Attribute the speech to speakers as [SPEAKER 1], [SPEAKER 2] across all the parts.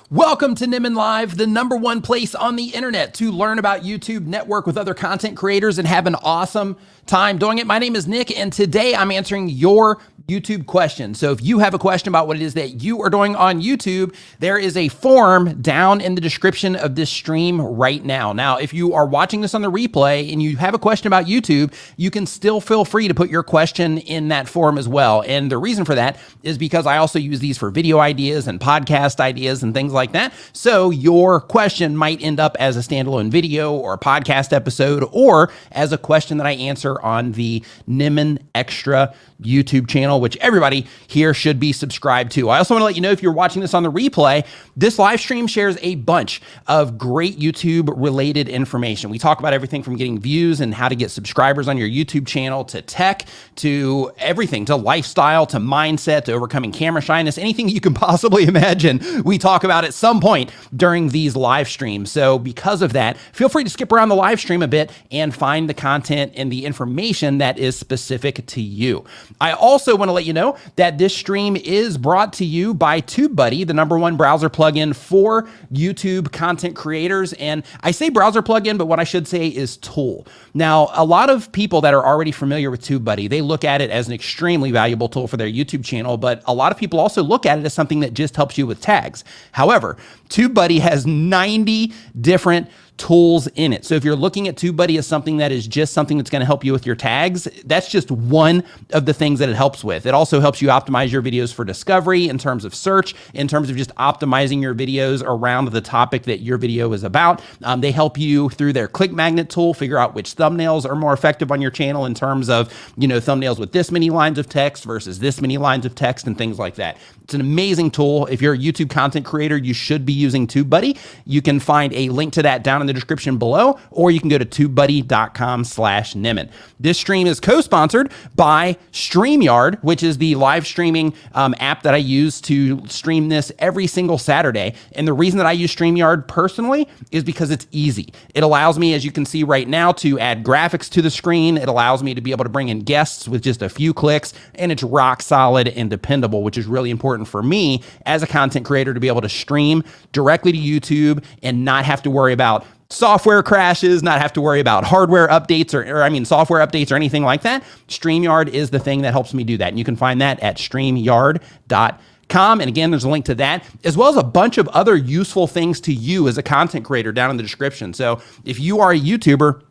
[SPEAKER 1] Welcome to Nimmin Live, the #1 place on the internet to learn about YouTube, network with other content creators, and have an awesome time doing it. My name is Nick, and today I'm answering your YouTube questions. So if you have a question about what it is that you are doing on YouTube, there is a form down in the description of this stream right now. Now, if you are watching this on the replay and you have a question about YouTube, you can still feel free to put your question in that form as well. And the reason for that is because I also use these for video ideas and podcast ideas and things like that. So your question might end up as a standalone video or a podcast episode, or as a question that I answer on the Nimmin Extra YouTube channel, which everybody here should be subscribed to. I also want to let you know, if you're watching this on the replay, this live stream shares a bunch of great YouTube related information. We talk about everything from getting views and how to get subscribers on your YouTube channel, to tech, to everything, to lifestyle, to mindset, to overcoming camera shyness, anything you can possibly imagine. We talk about at some point during these live streams. So because of that, feel free to skip around the live stream a bit and find the content and the information that is specific to you. I also want to let you know that this stream is brought to you by Tubebuddy, the #1 browser plugin for YouTube content creators. And I say browser plugin, but what I should say is tool. Now, a lot of people that are already familiar with Tubebuddy, they look at it as an extremely valuable tool for their YouTube channel, but a lot of people also look at it as something that just helps you with tags. However, Tubebuddy has 90 different tools in it. So if you're looking at Tubebuddy as something that is just something that's going to help you with your tags, that's just one of the things that it helps with. It also helps you optimize your videos for discovery in terms of search, in terms of just optimizing your videos around the topic that your video is about. They help you through their click magnet tool figure out which thumbnails are more effective on your channel in terms of, thumbnails with this many lines of text versus this many lines of text and things like that. It's an amazing tool. If you're a YouTube content creator, you should be using Tubebuddy. You can find a link to that down in the description below, or you can go to tubebuddy.com/Nimmin. This stream is co-sponsored by StreamYard, which is the live streaming app that I use to stream this every single Saturday. And the reason that I use StreamYard personally is because it's easy. It allows me, as you can see right now, to add graphics to the screen. It allows me to be able to bring in guests with just a few clicks, and it's rock solid and dependable, which is really important for me as a content creator to be able to stream directly to YouTube and not have to worry about software crashes, not have to worry about hardware updates or software updates or anything like that. StreamYard is the thing that helps me do that. And you can find that at StreamYard.com. And again, there's a link to that, as well as a bunch of other useful things to you as a content creator down in the description. So if you are a YouTuber,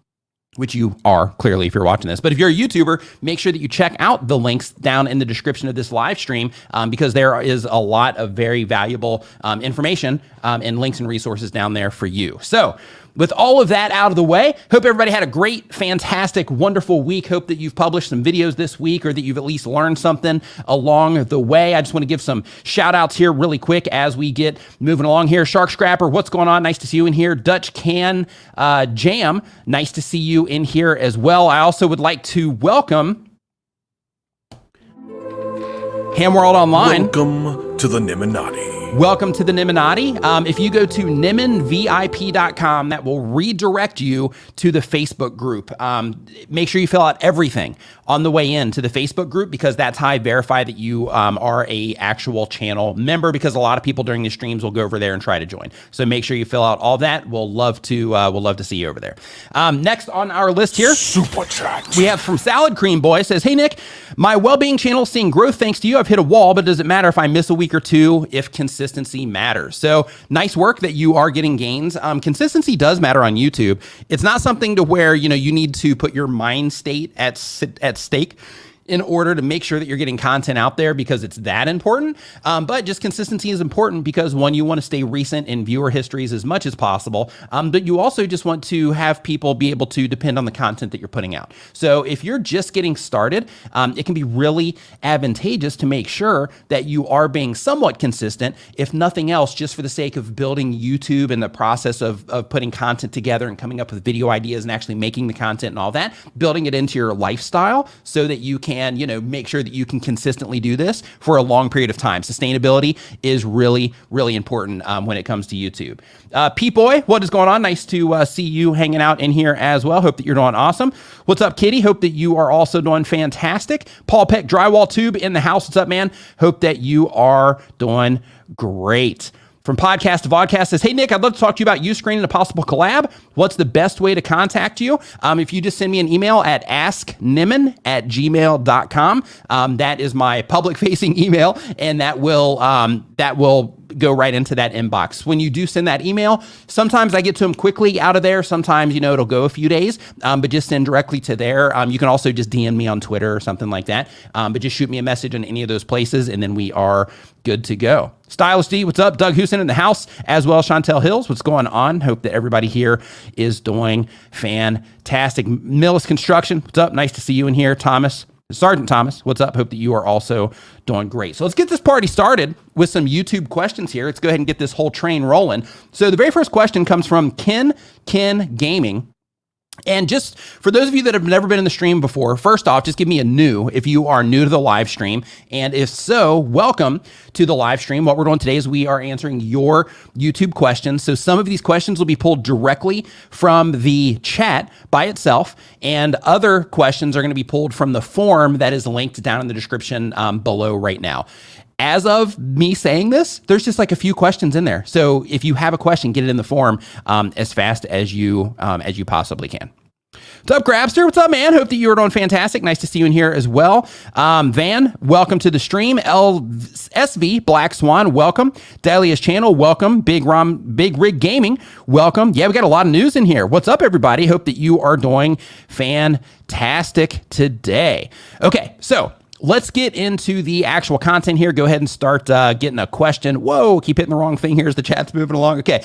[SPEAKER 1] which you are clearly if you're watching this, but if you're a YouTuber, make sure that you check out the links down in the description of this live stream, because there is a lot of very valuable information and links and resources down there for you. So with all of that out of the way, hope everybody had a great, fantastic, wonderful week. Hope that you've published some videos this week, or that you've at least learned something along the way. I just want to give some shout outs here really quick as we get moving along here. Shark Scrapper, what's going on? Nice to see you in here. Dutch Can Jam, nice to see you in here as well. I also would like to welcome Hamworld Online.
[SPEAKER 2] Welcome to the Nimminati.
[SPEAKER 1] Welcome to the Nimminati. If you go to nimminvip.com, that will redirect you to the Facebook group. Make sure you fill out everything on the way in to the Facebook group, because that's how I verify that you are a actual channel member, because a lot of people during the streams will go over there and try to join. So make sure you fill out all that. We'll love to see you over there. Next on our list here,
[SPEAKER 2] Superchat.
[SPEAKER 1] we have from Salad Cream Boy. Says, hey Nick, my well-being channel is seeing growth thanks to you. I've hit a wall, but does it matter if I miss a week or two if consistency matters? So nice work that you are getting gains. Consistency does matter on YouTube. It's not something to where, you need to put your mind state at stake in order to make sure that you're getting content out there, because it's that important. But just consistency is important because, one, you want to stay recent in viewer histories as much as possible. But you also just want to have people be able to depend on the content that you're putting out. So if you're just getting started, it can be really advantageous to make sure that you are being somewhat consistent, if nothing else, just for the sake of building YouTube and the process of putting content together and coming up with video ideas and actually making the content and all that, building it into your lifestyle so that you can, make sure that you can consistently do this for a long period of time. Sustainability is really, really important when it comes to YouTube. P-Boy, what is going on? Nice to see you hanging out in here as well. Hope that you're doing awesome. What's up, Kitty? Hope that you are also doing fantastic. Paul Peck, Drywall Tube in the house. What's up, man? Hope that you are doing great. From Podcast to Vodcast says, hey, Nick, I'd love to talk to you about Uscreen and a possible collab. What's the best way to contact you? If you just send me an email at askniman@gmail.com. That is my public-facing email, and that will go right into that inbox. When you do send that email, sometimes I get to them quickly out of there. Sometimes, it'll go a few days, but just send directly to there. You can also just DM me on Twitter or something like that, but just shoot me a message in any of those places, and then we are good to go. Stylist D, what's up? Doug Houston in the house, as well as Chantel Hills. What's going on? Hope that everybody here is doing fantastic. Millis Construction, what's up? Nice to see you in here. Sergeant Thomas, what's up? Hope that you are also doing great. So let's get this party started with some YouTube questions here. Let's go ahead and get this whole train rolling. So the very first question comes from Ken Gaming. And just for those of you that have never been in the stream before, first off, just give me a new if you are new to the live stream. And if so, welcome to the live stream. What we're doing today is we are answering your YouTube questions. So some of these questions will be pulled directly from the chat by itself, and other questions are going to be pulled from the form that is linked down in the description below right now. As of me saying this, there's just like a few questions in there. So if you have a question, get it in the form as fast as you possibly can. What's up, Grabster? What's up, man? Hope that you are doing fantastic. Nice to see you in here as well. Van, welcome to the stream. LSV, Black Swan, welcome. Dahlia's channel, welcome. Big Rig Gaming, welcome. Yeah, we got a lot of news in here. What's up, everybody? Hope that you are doing fantastic today. Okay, so let's get into the actual content here. Go ahead and start getting a question. Whoa, keep hitting the wrong thing here as the chat's moving along. Okay,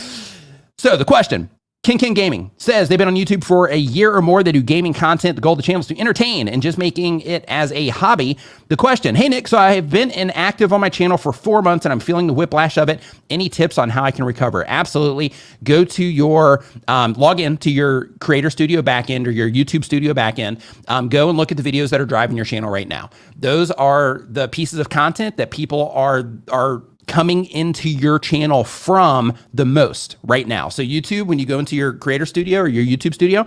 [SPEAKER 1] so the question. King Gaming says they've been on YouTube for a year or more. They do gaming content. The goal of the channel is to entertain and just making it as a hobby. The question, hey, Nick, so I have been inactive on my channel for 4 months and I'm feeling the whiplash of it. Any tips on how I can recover? Absolutely. Go to your, log in to your Creator Studio backend or your YouTube Studio backend. Go and look at the videos that are driving your channel right now. Those are the pieces of content that people are coming into your channel from the most right now. So YouTube, when you go into your Creator Studio or your YouTube Studio,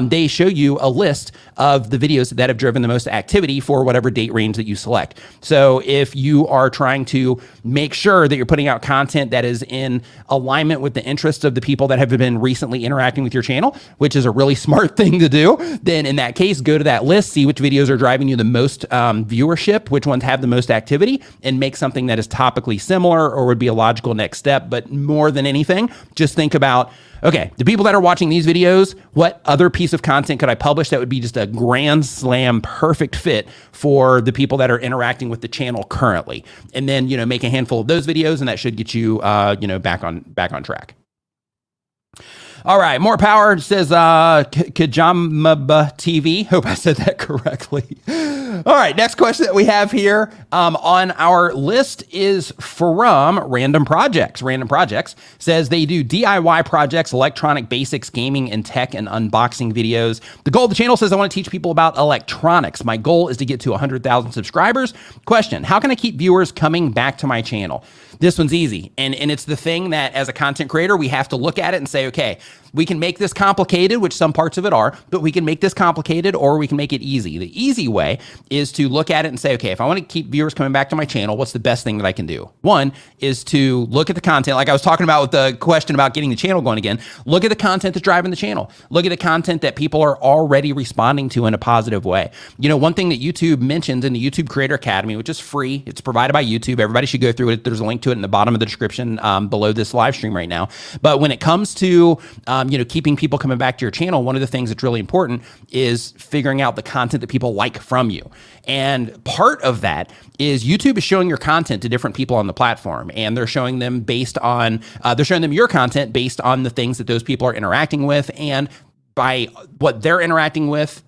[SPEAKER 1] they show you a list of the videos that have driven the most activity for whatever date range that you select. So if you are trying to make sure that you're putting out content that is in alignment with the interests of the people that have been recently interacting with your channel, which is a really smart thing to do, then in that case, go to that list, see which videos are driving you the most viewership, which ones have the most activity, and make something that is topically similar or would be a logical next step. But more than anything, just think about, okay, the people that are watching these videos, what other piece of content could I publish that would be just a grand slam perfect fit for the people that are interacting with the channel currently? And then, make a handful of those videos, and that should get you, back on track. All right, more power, says Kajama TV. Hope I said that correctly. All right, next question that we have here on our list is from Random Projects. Random Projects says they do DIY projects, electronic basics, gaming, and tech and unboxing videos. The goal of the channel says I want to teach people about electronics. My goal is to get to 100,000 subscribers. Question, how can I keep viewers coming back to my channel? This one's easy. And it's the thing that as a content creator, we have to look at it and say, okay, we can make this complicated, which some parts of it are, but we can make this complicated or we can make it easy. The easy way is to look at it and say, okay, if I want to keep viewers coming back to my channel, what's the best thing that I can do? One is to look at the content, like I was talking about with the question about getting the channel going again. Look at the content that's driving the channel. Look at the content that people are already responding to in a positive way. One thing that YouTube mentions in the YouTube Creator Academy, which is free, it's provided by YouTube. Everybody should go through it. There's a link to it in the bottom of the description below this live stream right now. But when it comes to keeping people coming back to your channel, one of the things that's really important is figuring out the content that people like from you. And part of that is YouTube is showing your content to different people on the platform, and they're showing them your content based on the things that those people are interacting with, and by what they're interacting with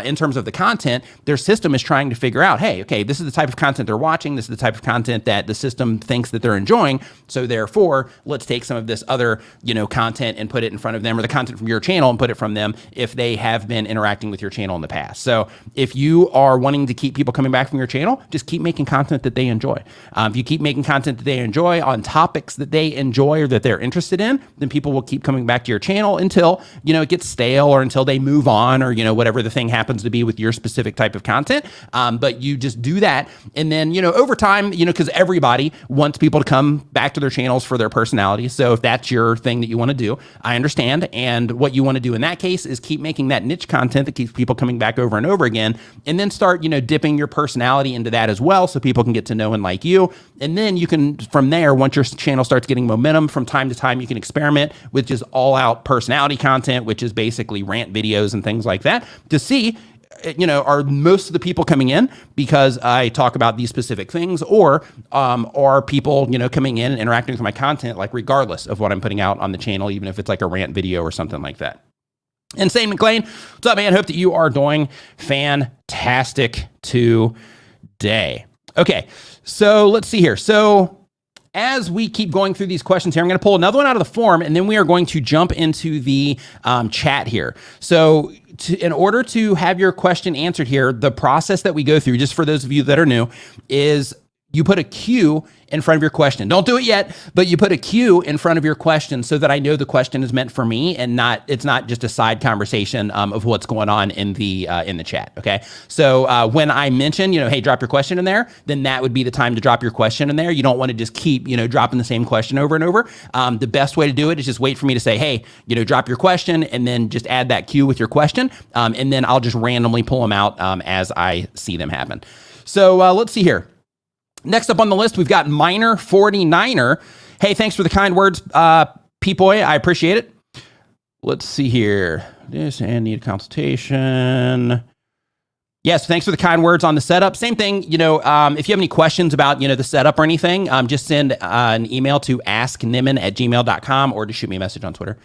[SPEAKER 1] in terms of the content, their system is trying to figure out, hey, okay, this is the type of content they're watching. This is the type of content that the system thinks that they're enjoying. So therefore, let's take some of this other, content and put it in front of them, or the content from your channel and put it from them if they have been interacting with your channel in the past. So if you are wanting to keep people coming back from your channel, just keep making content that they enjoy. If you keep making content that they enjoy on topics that they enjoy or that they're interested in, then people will keep coming back to your channel until, it gets stale or until they move on or, whatever the thing happens to be with your specific type of content. But you just do that. And then, over time, because everybody wants people to come back to their channels for their personality. So if that's your thing that you want to do, I understand. And what you want to do in that case is keep making that niche content that keeps people coming back over and over again, and then start, dipping your personality into that as well so people can get to know and like you. And then you can, from there, once your channel starts getting momentum, from time to time, you can experiment with just all out personality content, which is basically rant videos and things like that, to see, are most of the people coming in because I talk about these specific things, or are people, coming in and interacting with my content, like regardless of what I'm putting out on the channel, even if it's like a rant video or something like that. Insane McLean, what's up, man? Hope that you are doing fantastic today. Okay, so let's see here. So as we keep going through these questions here, I'm going to pull another one out of the form, and then we are going to jump into the chat here. So in order to have your question answered here, the process that we go through, just for those of you that are new, is you put a Q in front of your question. Don't do it yet, but you put a Q in front of your question so that I know the question is meant for me and it's not just a side conversation of what's going on in the chat. Okay. So when I mention, hey, drop your question in there, then that would be the time to drop your question in there. You don't want to just keep, dropping the same question over and over. The best way to do it is just wait for me to say, hey, drop your question, and then just add that Q with your question. And then I'll just randomly pull them out as I see them happen. So let's see here. Next up on the list, we've got Minor 49er. Hey, thanks for the kind words, P-Boy. I appreciate it. Let's see here. This and need a consultation. Yes, thanks for the kind words on the setup. Same thing, if you have any questions about, the setup or anything, just send an email to asknimin@gmail.com or just shoot me a message on Twitter.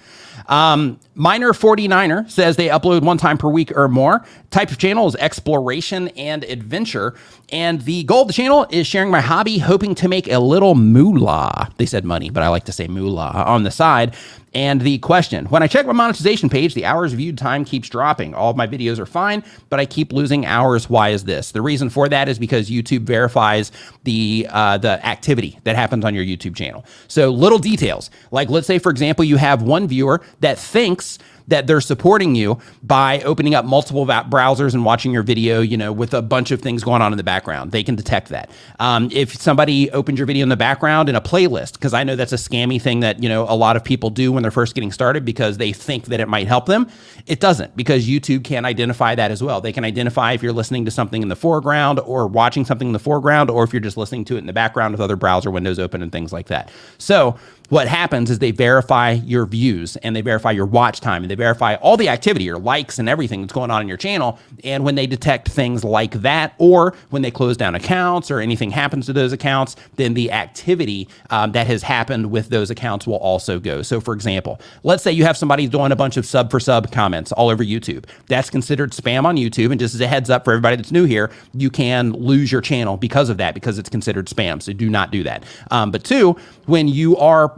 [SPEAKER 1] Minor 49er says they upload 1 time per week or more. Type of channel is exploration and adventure. And the goal of the channel is sharing my hobby, hoping to make a little moolah. They said money, but I like to say moolah on the side. And the question, when I check my monetization page, the hours viewed time keeps dropping. All of my videos are fine, but I keep losing hours. Why is this? The reason for that is because YouTube verifies the activity that happens on your YouTube channel. So little details, like let's say, for example, you have one viewer that thinks that they're supporting you by opening up multiple browsers and watching your video, with a bunch of things going on in the background. They can detect that. If somebody opens your video in the background in a playlist, because I know that's a scammy thing that, a lot of people do when they're first getting started because they think that it might help them. It doesn't, because YouTube can identify that as well. They can identify if you're listening to something in the foreground or watching something in the foreground, or if you're just listening to it in the background with other browser windows open and things like that. So what happens is they verify your views, and they verify your watch time, and they verify all the activity, your likes and everything that's going on in your channel. And when they detect things like that, or when they close down accounts or anything happens to those accounts, then the activity that has happened with those accounts will also go. So for example, let's say you have somebody doing a bunch of sub for sub comments all over YouTube. That's considered spam on YouTube. And just as a heads up for everybody that's new here, you can lose your channel because of that, because it's considered spam. So do not do that. But 2, when you are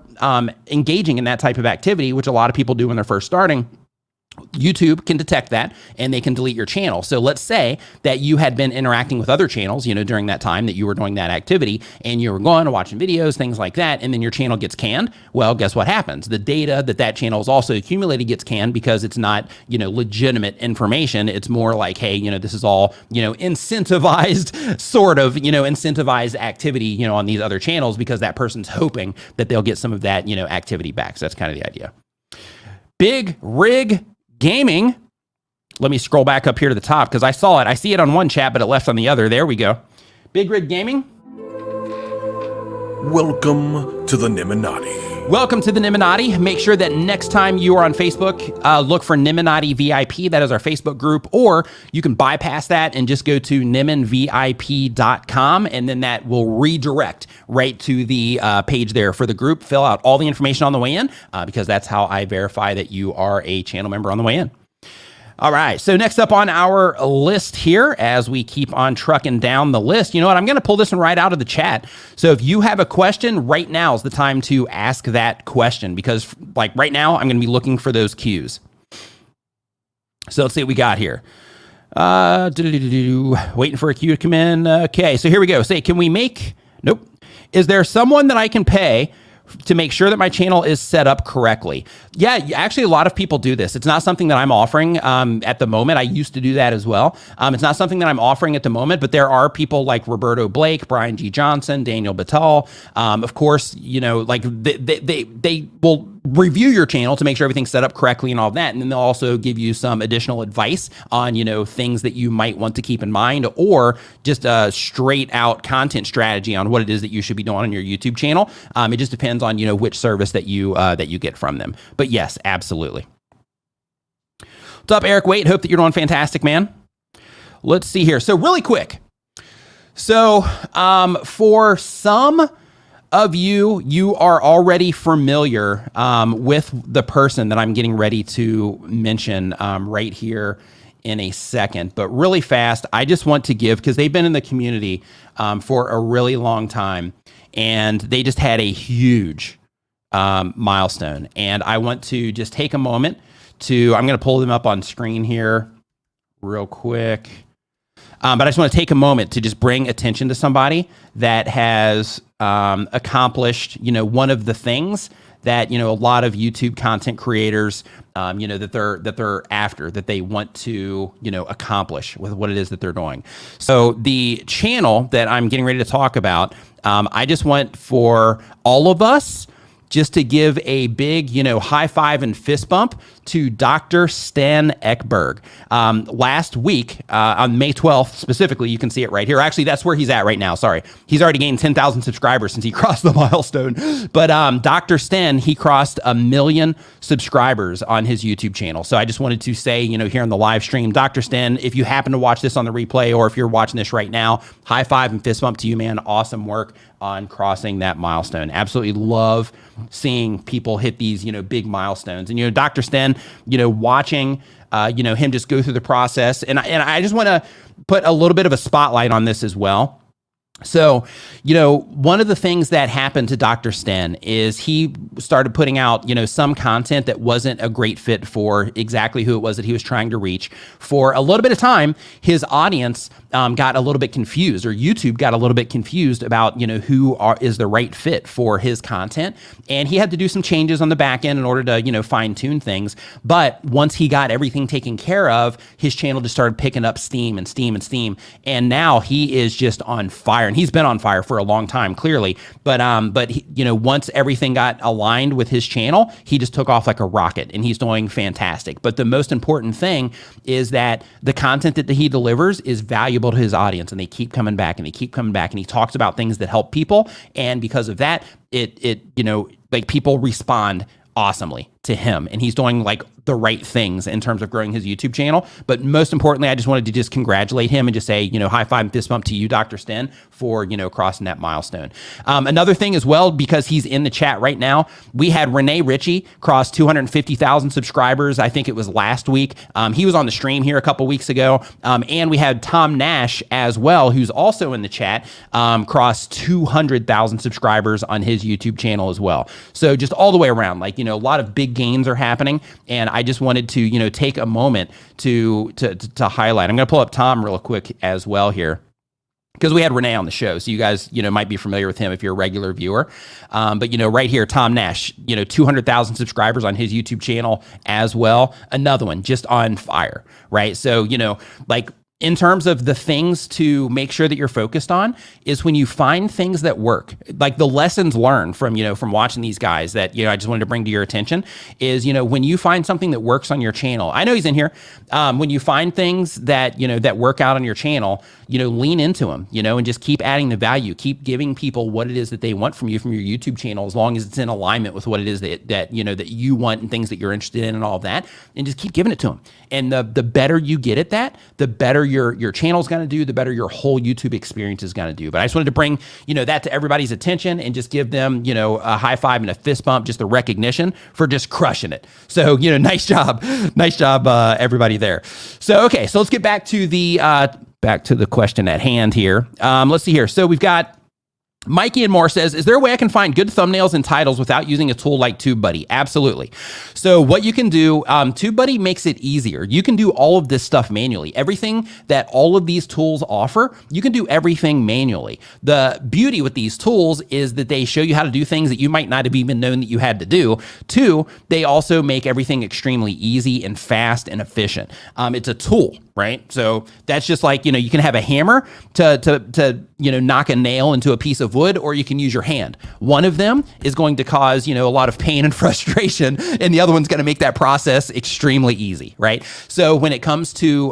[SPEAKER 1] engaging in that type of activity, which a lot of people do when they're first starting, YouTube can detect that and they can delete your channel. So let's say that you had been interacting with other channels, during that time that you were doing that activity, and you were going and watching videos, things like that, and then your channel gets canned. Well, guess what happens? The data that channel is also accumulated gets canned because it's not, legitimate information. It's more like, hey, this is all, incentivized, sort of, incentivized activity, on these other channels, because that person's hoping that they'll get some of that, activity back. So that's kind of the idea. Big Rig Gaming. Let me scroll back up here to the top because I saw it. I see it on one chat, but it left on the other. There we go. Big Rig Gaming.
[SPEAKER 2] Welcome to the Niminati.
[SPEAKER 1] Welcome to the Niminati. Make sure that next time you are on Facebook, look for Niminati VIP. That is our Facebook group. Or you can bypass that and just go to niminvip.com, and then that will redirect right to the page there for the group. Fill out all the information on the way in, because that's how I verify that you are a channel member on the way in. All right, so next up on our list here, as we keep on trucking down the list, you know what, I'm gonna pull this one right out of the chat. So if you have a question, right now is the time to ask that question, because like right now, I'm gonna be looking for those cues. So let's see what we got here. Waiting for a cue to come in. Okay, so here we go. Say, can we make, nope. Is there someone that I can pay to make sure that my channel is set up correctly. Yeah, actually, a lot of people do this. It's not something that I'm offering at the moment. I used to do that as well. It's not something that I'm offering at the moment, but there are people like Roberto Blake, Brian G. Johnson, Daniel Batal. Of course, like they will review your channel to make sure everything's set up correctly and all of that. And then they'll also give you some additional advice on, things that you might want to keep in mind, or just a straight out content strategy on what it is that you should be doing on your YouTube channel. It just depends on, which service that you get from them. But yes, absolutely. What's up, Eric Waite? Hope that you're doing fantastic, man. Let's see here. So really quick. So for some of you are already familiar with the person that I'm getting ready to mention right here in a second. But really fast, I just want to give, because they've been in the community for a really long time, and they just had a huge milestone. And I want to just take a moment I'm going to pull them up on screen here real quick. But I just want to take a moment to just bring attention to somebody that has accomplished, one of the things that, a lot of YouTube content creators, that they're after, that they want to, accomplish with what it is that they're doing. So the channel that I'm getting ready to talk about, I just want for all of us just to give a big, high five and fist bump to Dr. Sten Ekberg. Last week, on May 12th, specifically, you can see it right here. Actually, that's where he's at right now. Sorry. He's already gained 10,000 subscribers since he crossed the milestone. But Dr. Sten, he crossed 1 million subscribers on his YouTube channel. So I just wanted to say, here on the live stream, Dr. Sten, if you happen to watch this on the replay, or if you're watching this right now, high five and fist bump to you, man. Awesome work on crossing that milestone. Absolutely love seeing people hit these, big milestones. And, Dr. Sten, watching, him just go through the process. And I just want to put a little bit of a spotlight on this as well. So, one of the things that happened to Dr. Sten is he started putting out, some content that wasn't a great fit for exactly who it was that he was trying to reach. For a little bit of time, his audience got a little bit confused, or YouTube got a little bit confused about, who is the right fit for his content. And he had to do some changes on the back end in order to, fine tune things. But once he got everything taken care of, his channel just started picking up steam and steam and steam. And now he is just on fire. And he's been on fire for a long time, clearly. But he, once everything got aligned with his channel, he just took off like a rocket, and he's doing fantastic. But the most important thing is that the content that he delivers is valuable to his audience, and they keep coming back and they keep coming back, and he talks about things that help people. And because of that, like people respond awesomely to him, and he's doing like the right things in terms of growing his YouTube channel. But most importantly, I just wanted to just congratulate him and just say, high five and fist bump to you, Dr. Sten, for, crossing that milestone. Another thing as well, because he's in the chat right now, we had Renee Ritchie cross 250,000 subscribers. I think it was last week. He was on the stream here a couple weeks ago. And we had Tom Nash as well, who's also in the chat, cross 200,000 subscribers on his YouTube channel as well. So just all the way around, like, a lot of big gains are happening. And I just wanted to, take a moment to highlight. I'm going to pull up Tom real quick as well here, because we had Renee on the show. So you guys, might be familiar with him if you're a regular viewer. But, right here, Tom Nash, 200,000 subscribers on his YouTube channel as well. Another one just on fire, right? So, like, in terms of the things to make sure that you're focused on is when you find things that work, like the lessons learned from, from watching these guys that, I just wanted to bring to your attention is, when you find something that works on your channel, I know he's in here. When you find things that, that work out on your channel, lean into them, and just keep adding the value, keep giving people what it is that they want from you, from your YouTube channel, as long as it's in alignment with what it is that you want and things that you're interested in and all of that, and just keep giving it to them. And the better you get at that, the better your channel's going to do, the better your whole YouTube experience is going to do. But I just wanted to bring, that to everybody's attention and just give them, a high five and a fist bump, just the recognition for just crushing it. So, nice job, everybody there. So, okay, so let's get back to the question at hand here. Let's see here. So we've got Mikey and Moore says, is there a way I can find good thumbnails and titles without using a tool like Tubebuddy? Absolutely. So what you can do, Tubebuddy makes it easier. You can do all of this stuff manually. Everything that all of these tools offer, you can do everything manually. The beauty with these tools is that they show you how to do things that you might not have even known that you had to do. Two, they also make everything extremely easy and fast and efficient. It's a tool, right? So that's just like, you can have a hammer to knock a nail into a piece of wood, or you can use your hand. One of them is going to cause, a lot of pain and frustration, and the other one's going to make that process extremely easy, right? So when it comes to,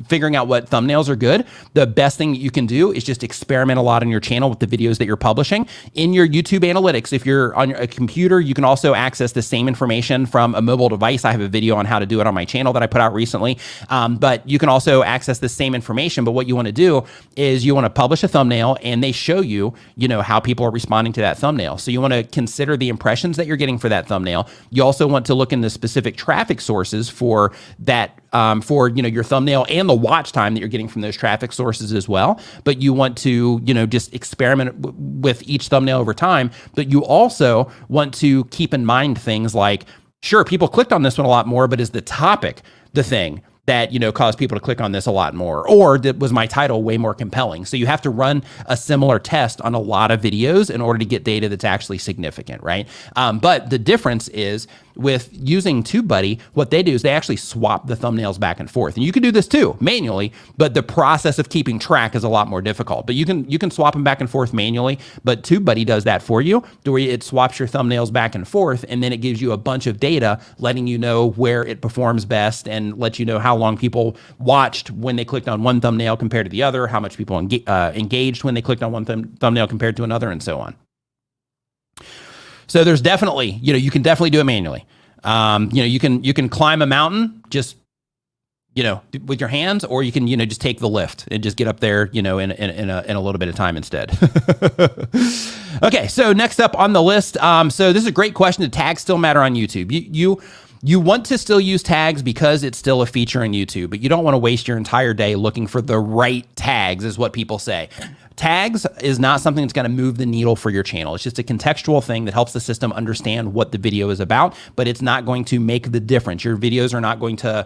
[SPEAKER 1] figuring out what thumbnails are good, the best thing that you can do is just experiment a lot on your channel with the videos that you're publishing. In your YouTube analytics, if you're on a computer, you can also access the same information from a mobile device. I have a video on how to do it on my channel that I put out recently, but you can also access the same information. But what you want to do is you want to publish a thumbnail, and they show you, how people are responding to that thumbnail. So you want to consider the impressions that you're getting for that thumbnail. You also want to look into specific traffic sources for that, for your thumbnail, and the watch time that you're getting from those traffic sources as well. But you want to, just experiment with each thumbnail over time. But you also want to keep in mind things like, sure, people clicked on this one a lot more, but is the topic the thing that, caused people to click on this a lot more? Or was my title way more compelling? So you have to run a similar test on a lot of videos in order to get data that's actually significant, right? But the difference is with using Tubebuddy, what they do is they actually swap the thumbnails back and forth. And you can do this too, manually, but the process of keeping track is a lot more difficult. But you can swap them back and forth manually, but Tubebuddy does that for you, where it swaps your thumbnails back and forth, and then it gives you a bunch of data letting you know where it performs best, and lets you know how long people watched when they clicked on one thumbnail compared to the other, how much people engaged when they clicked on one thumbnail compared to another, and so on. So there's definitely, you can definitely do it manually. You can climb a mountain just, with your hands, or you can, just take the lift and just get up there, in a little bit of time instead. Okay, so next up on the list. So this is a great question. Do tags still matter on YouTube? You want to still use tags because it's still a feature in YouTube, but you don't want to waste your entire day looking for the right tags, is what people say. Tags is not something that's going to move the needle for your channel. It's just a contextual thing that helps the system understand what the video is about, but it's not going to make the difference. Your videos are not going to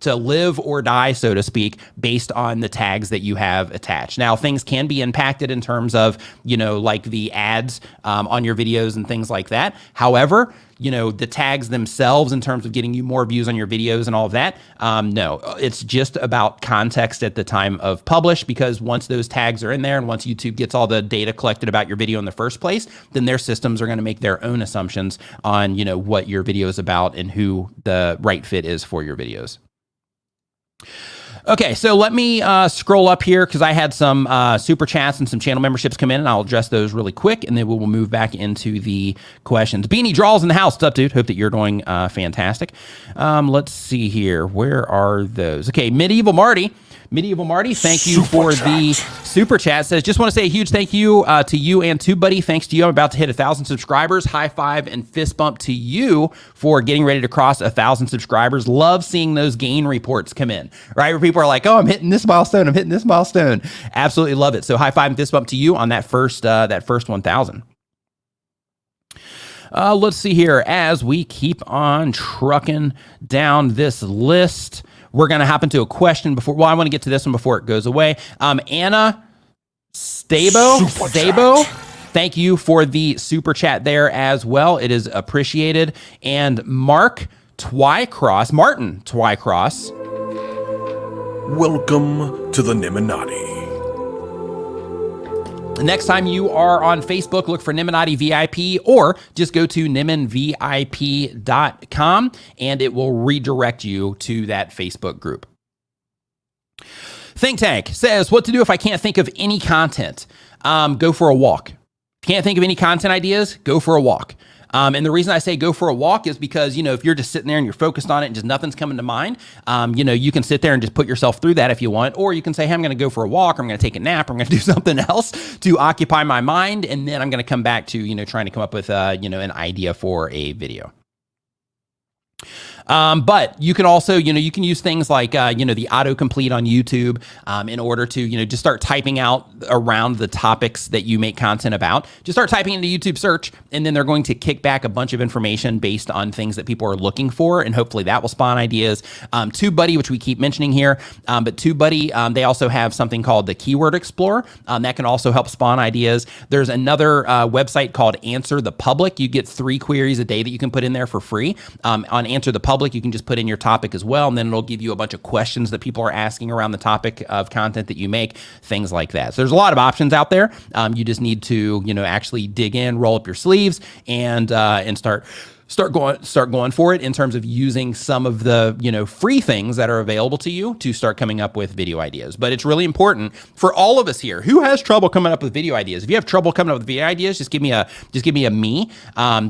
[SPEAKER 1] live or die, so to speak, based on the tags that you have attached. Now, things can be impacted in terms of, like the ads on your videos and things like that. However, the tags themselves in terms of getting you more views on your videos and all of that, no, it's just about context at the time of publish, because once those tags are in there and once YouTube gets all the data collected about your video in the first place, then their systems are going to make their own assumptions on, what your video is about and who the right fit is for your videos. Okay, so let me scroll up here because I had some super chats and some channel memberships come in, and I'll address those really quick, and then we will move back into the questions. Beanie Draws in the house. What's up, dude? Hope that you're doing fantastic. Let's see here. Where are those? Okay, Medieval Marty, thank you for the super chat. Says, just want to say a huge thank you to you and Tubebuddy. Thanks to you, I'm about to hit 1,000 subscribers. High five and fist bump to you for getting ready to cross 1,000 subscribers. Love seeing those gain reports come in, right? Where people are like, oh, I'm hitting this milestone. I'm hitting this milestone. Absolutely love it. So high five and fist bump to you on that first 1,000. Let's see here. As we keep on trucking down this list, we're going to hop into a question before. Well, I want to get to this one before it goes away. Anna Stabo, thank you for the super chat there as well. It is appreciated. And Martin Twycross,
[SPEAKER 2] welcome to the Niminati.
[SPEAKER 1] Next time you are on Facebook, look for Niminati VIP, or just go to niminvip.com and it will redirect you to that Facebook group. Think Tank says, what to do if I can't think of any content? Go for a walk. Can't think of any content ideas? Go for a walk. And the reason I say go for a walk is because, if you're just sitting there and you're focused on it and just nothing's coming to mind, you can sit there and just put yourself through that if you want, or you can say, hey, I'm going to go for a walk, or I'm going to take a nap, or I'm going to do something else to occupy my mind. And then I'm going to come back to, trying to come up with, an idea for a video. But you can also, you can use things like, the autocomplete on YouTube in order to, just start typing out around the topics that you make content about. Just start typing into YouTube search, and then they're going to kick back a bunch of information based on things that people are looking for, and hopefully that will spawn ideas. Tubebuddy, which we keep mentioning here, but Tubebuddy, they also have something called the Keyword Explorer that can also help spawn ideas. There's another website called Answer the Public. You get 3 queries a day that you can put in there for free. On Answer the Public, you can just put in your topic as well, and then it'll give you a bunch of questions that people are asking around the topic of content that you make, things like that. So there's a lot of options out there. You just need to, actually dig in, roll up your sleeves, and start going for it in terms of using some of the, free things that are available to you to start coming up with video ideas. But it's really important for all of us here who has trouble coming up with video ideas. If you have trouble coming up with video ideas, just give me a me.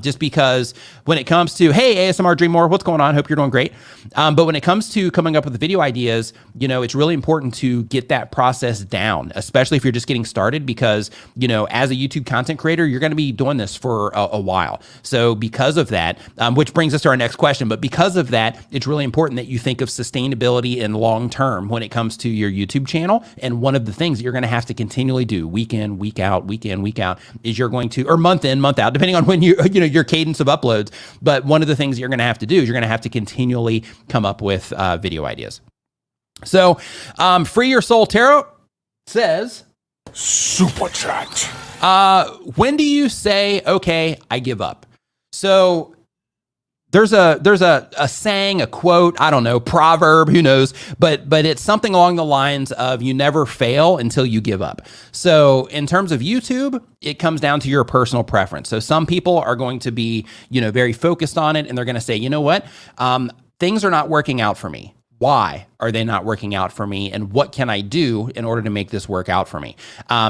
[SPEAKER 1] Just because when it comes to, hey, ASMR Dream More, what's going on? Hope you're doing great. But when it comes to coming up with the video ideas, it's really important to get that process down, especially if you're just getting started, because, as a YouTube content creator, you're going to be doing this for a while. So because of that, which brings us to our next question. But because of that, it's really important that you think of sustainability and long term when it comes to your YouTube channel. And one of the things that you're going to have to continually do week in, week out, is you're going to, or month in, month out, depending on when your cadence of uploads. But one of the things you're going to have to do is you're going to have to continually come up with video ideas. So Free Your Soul Tarot says,
[SPEAKER 2] Superchat.
[SPEAKER 1] when do you say, okay, I give up? So there's a saying, a quote, I don't know, proverb, who knows, but it's something along the lines of you never fail until you give up. So in terms of YouTube, it comes down to your personal preference. So some people are going to be, very focused on it, and they're going to say, you know what, things are not working out for me. Why are they not working out for me? And what can I do in order to make this work out for me?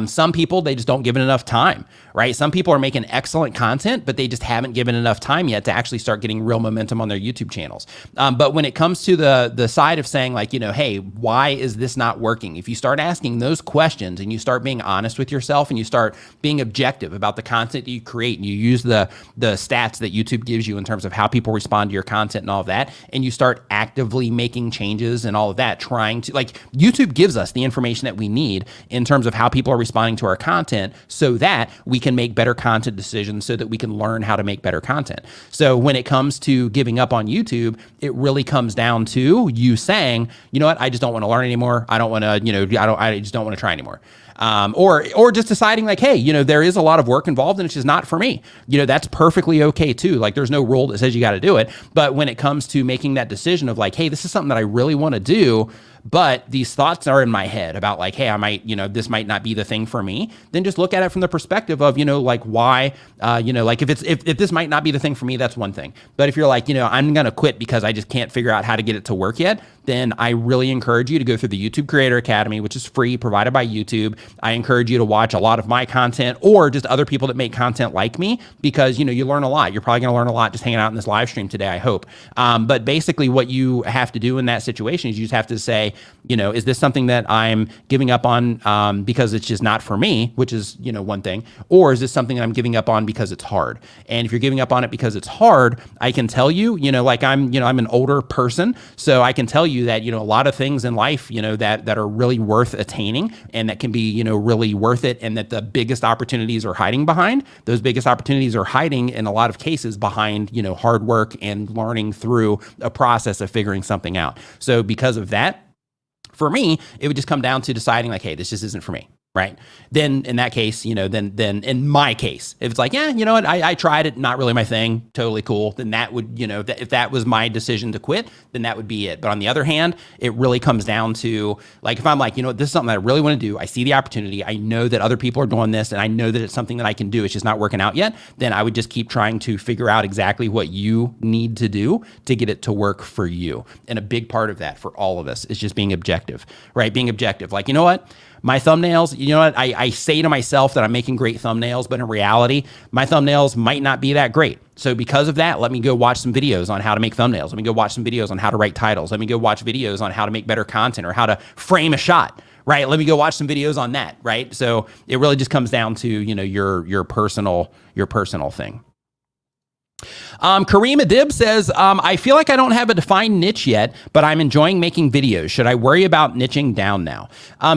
[SPEAKER 1] Some people, they just don't give it enough time, right? Some people are making excellent content, but they just haven't given enough time yet to actually start getting real momentum on their YouTube channels. But when it comes to the side of saying like, hey, why is this not working? If you start asking those questions and you start being honest with yourself and you start being objective about the content that you create, and you use the stats that YouTube gives you in terms of how people respond to your content and all of that, and you start actively making changes and all of that, trying to, like, YouTube gives us the information that we need in terms of how people are responding to our content so that we can make better content decisions, so that we can learn how to make better content. So when it comes to giving up on YouTube, it really comes down to you saying, you know what, I just don't want to learn anymore. I don't want to, I just don't want to try anymore. Or just deciding like, hey, there is a lot of work involved and it's just not for me. That's perfectly okay too. Like, there's no rule that says you got to do it. But when it comes to making that decision of like, hey, this is something that I really want to do, but these thoughts are in my head about like, hey, I might, this might not be the thing for me, then just look at it from the perspective of, like why, like if this might not be the thing for me, that's one thing. But if you're like, I'm going to quit because I just can't figure out how to get it to work yet, then I really encourage you to go through the YouTube Creator Academy, which is free, provided by YouTube. I encourage you to watch a lot of my content or just other people that make content like me, because, you learn a lot. You're probably going to learn a lot just hanging out in this live stream today, I hope. But basically what you have to do in that situation is you just have to say, is this something that I'm giving up on because it's just not for me, which is, one thing, or is this something that I'm giving up on because it's hard? And if you're giving up on it because it's hard, I can tell you, like I'm an older person, so I can tell you that, a lot of things in life, that are really worth attaining and that can be, really worth it, and that the biggest opportunities are hiding behind. Those biggest opportunities are hiding in a lot of cases behind, hard work and learning through a process of figuring something out. So because of that, for me, it would just come down to deciding like, hey, this just isn't for me. Right. Then in that case, then in my case, if it's like, yeah, you know what, I tried it, not really my thing, totally cool, then that would, if that was my decision to quit, then that would be it. But on the other hand, it really comes down to like, if I'm like, this is something that I really want to do, I see the opportunity, I know that other people are doing this, and I know that it's something that I can do, it's just not working out yet, then I would just keep trying to figure out exactly what you need to do to get it to work for you. And a big part of that for all of us is just being objective, right? Being objective. Like, you know what? My thumbnails, I say to myself that I'm making great thumbnails, but in reality, my thumbnails might not be that great. So because of that, let me go watch some videos on how to make thumbnails. Let me go watch some videos on how to write titles. Let me go watch videos on how to make better content or how to frame a shot, right? Let me go watch some videos on that, right? So it really just comes down to, your personal thing. Kareem Adib says, I feel like I don't have a defined niche yet, but I'm enjoying making videos. Should I worry about niching down now?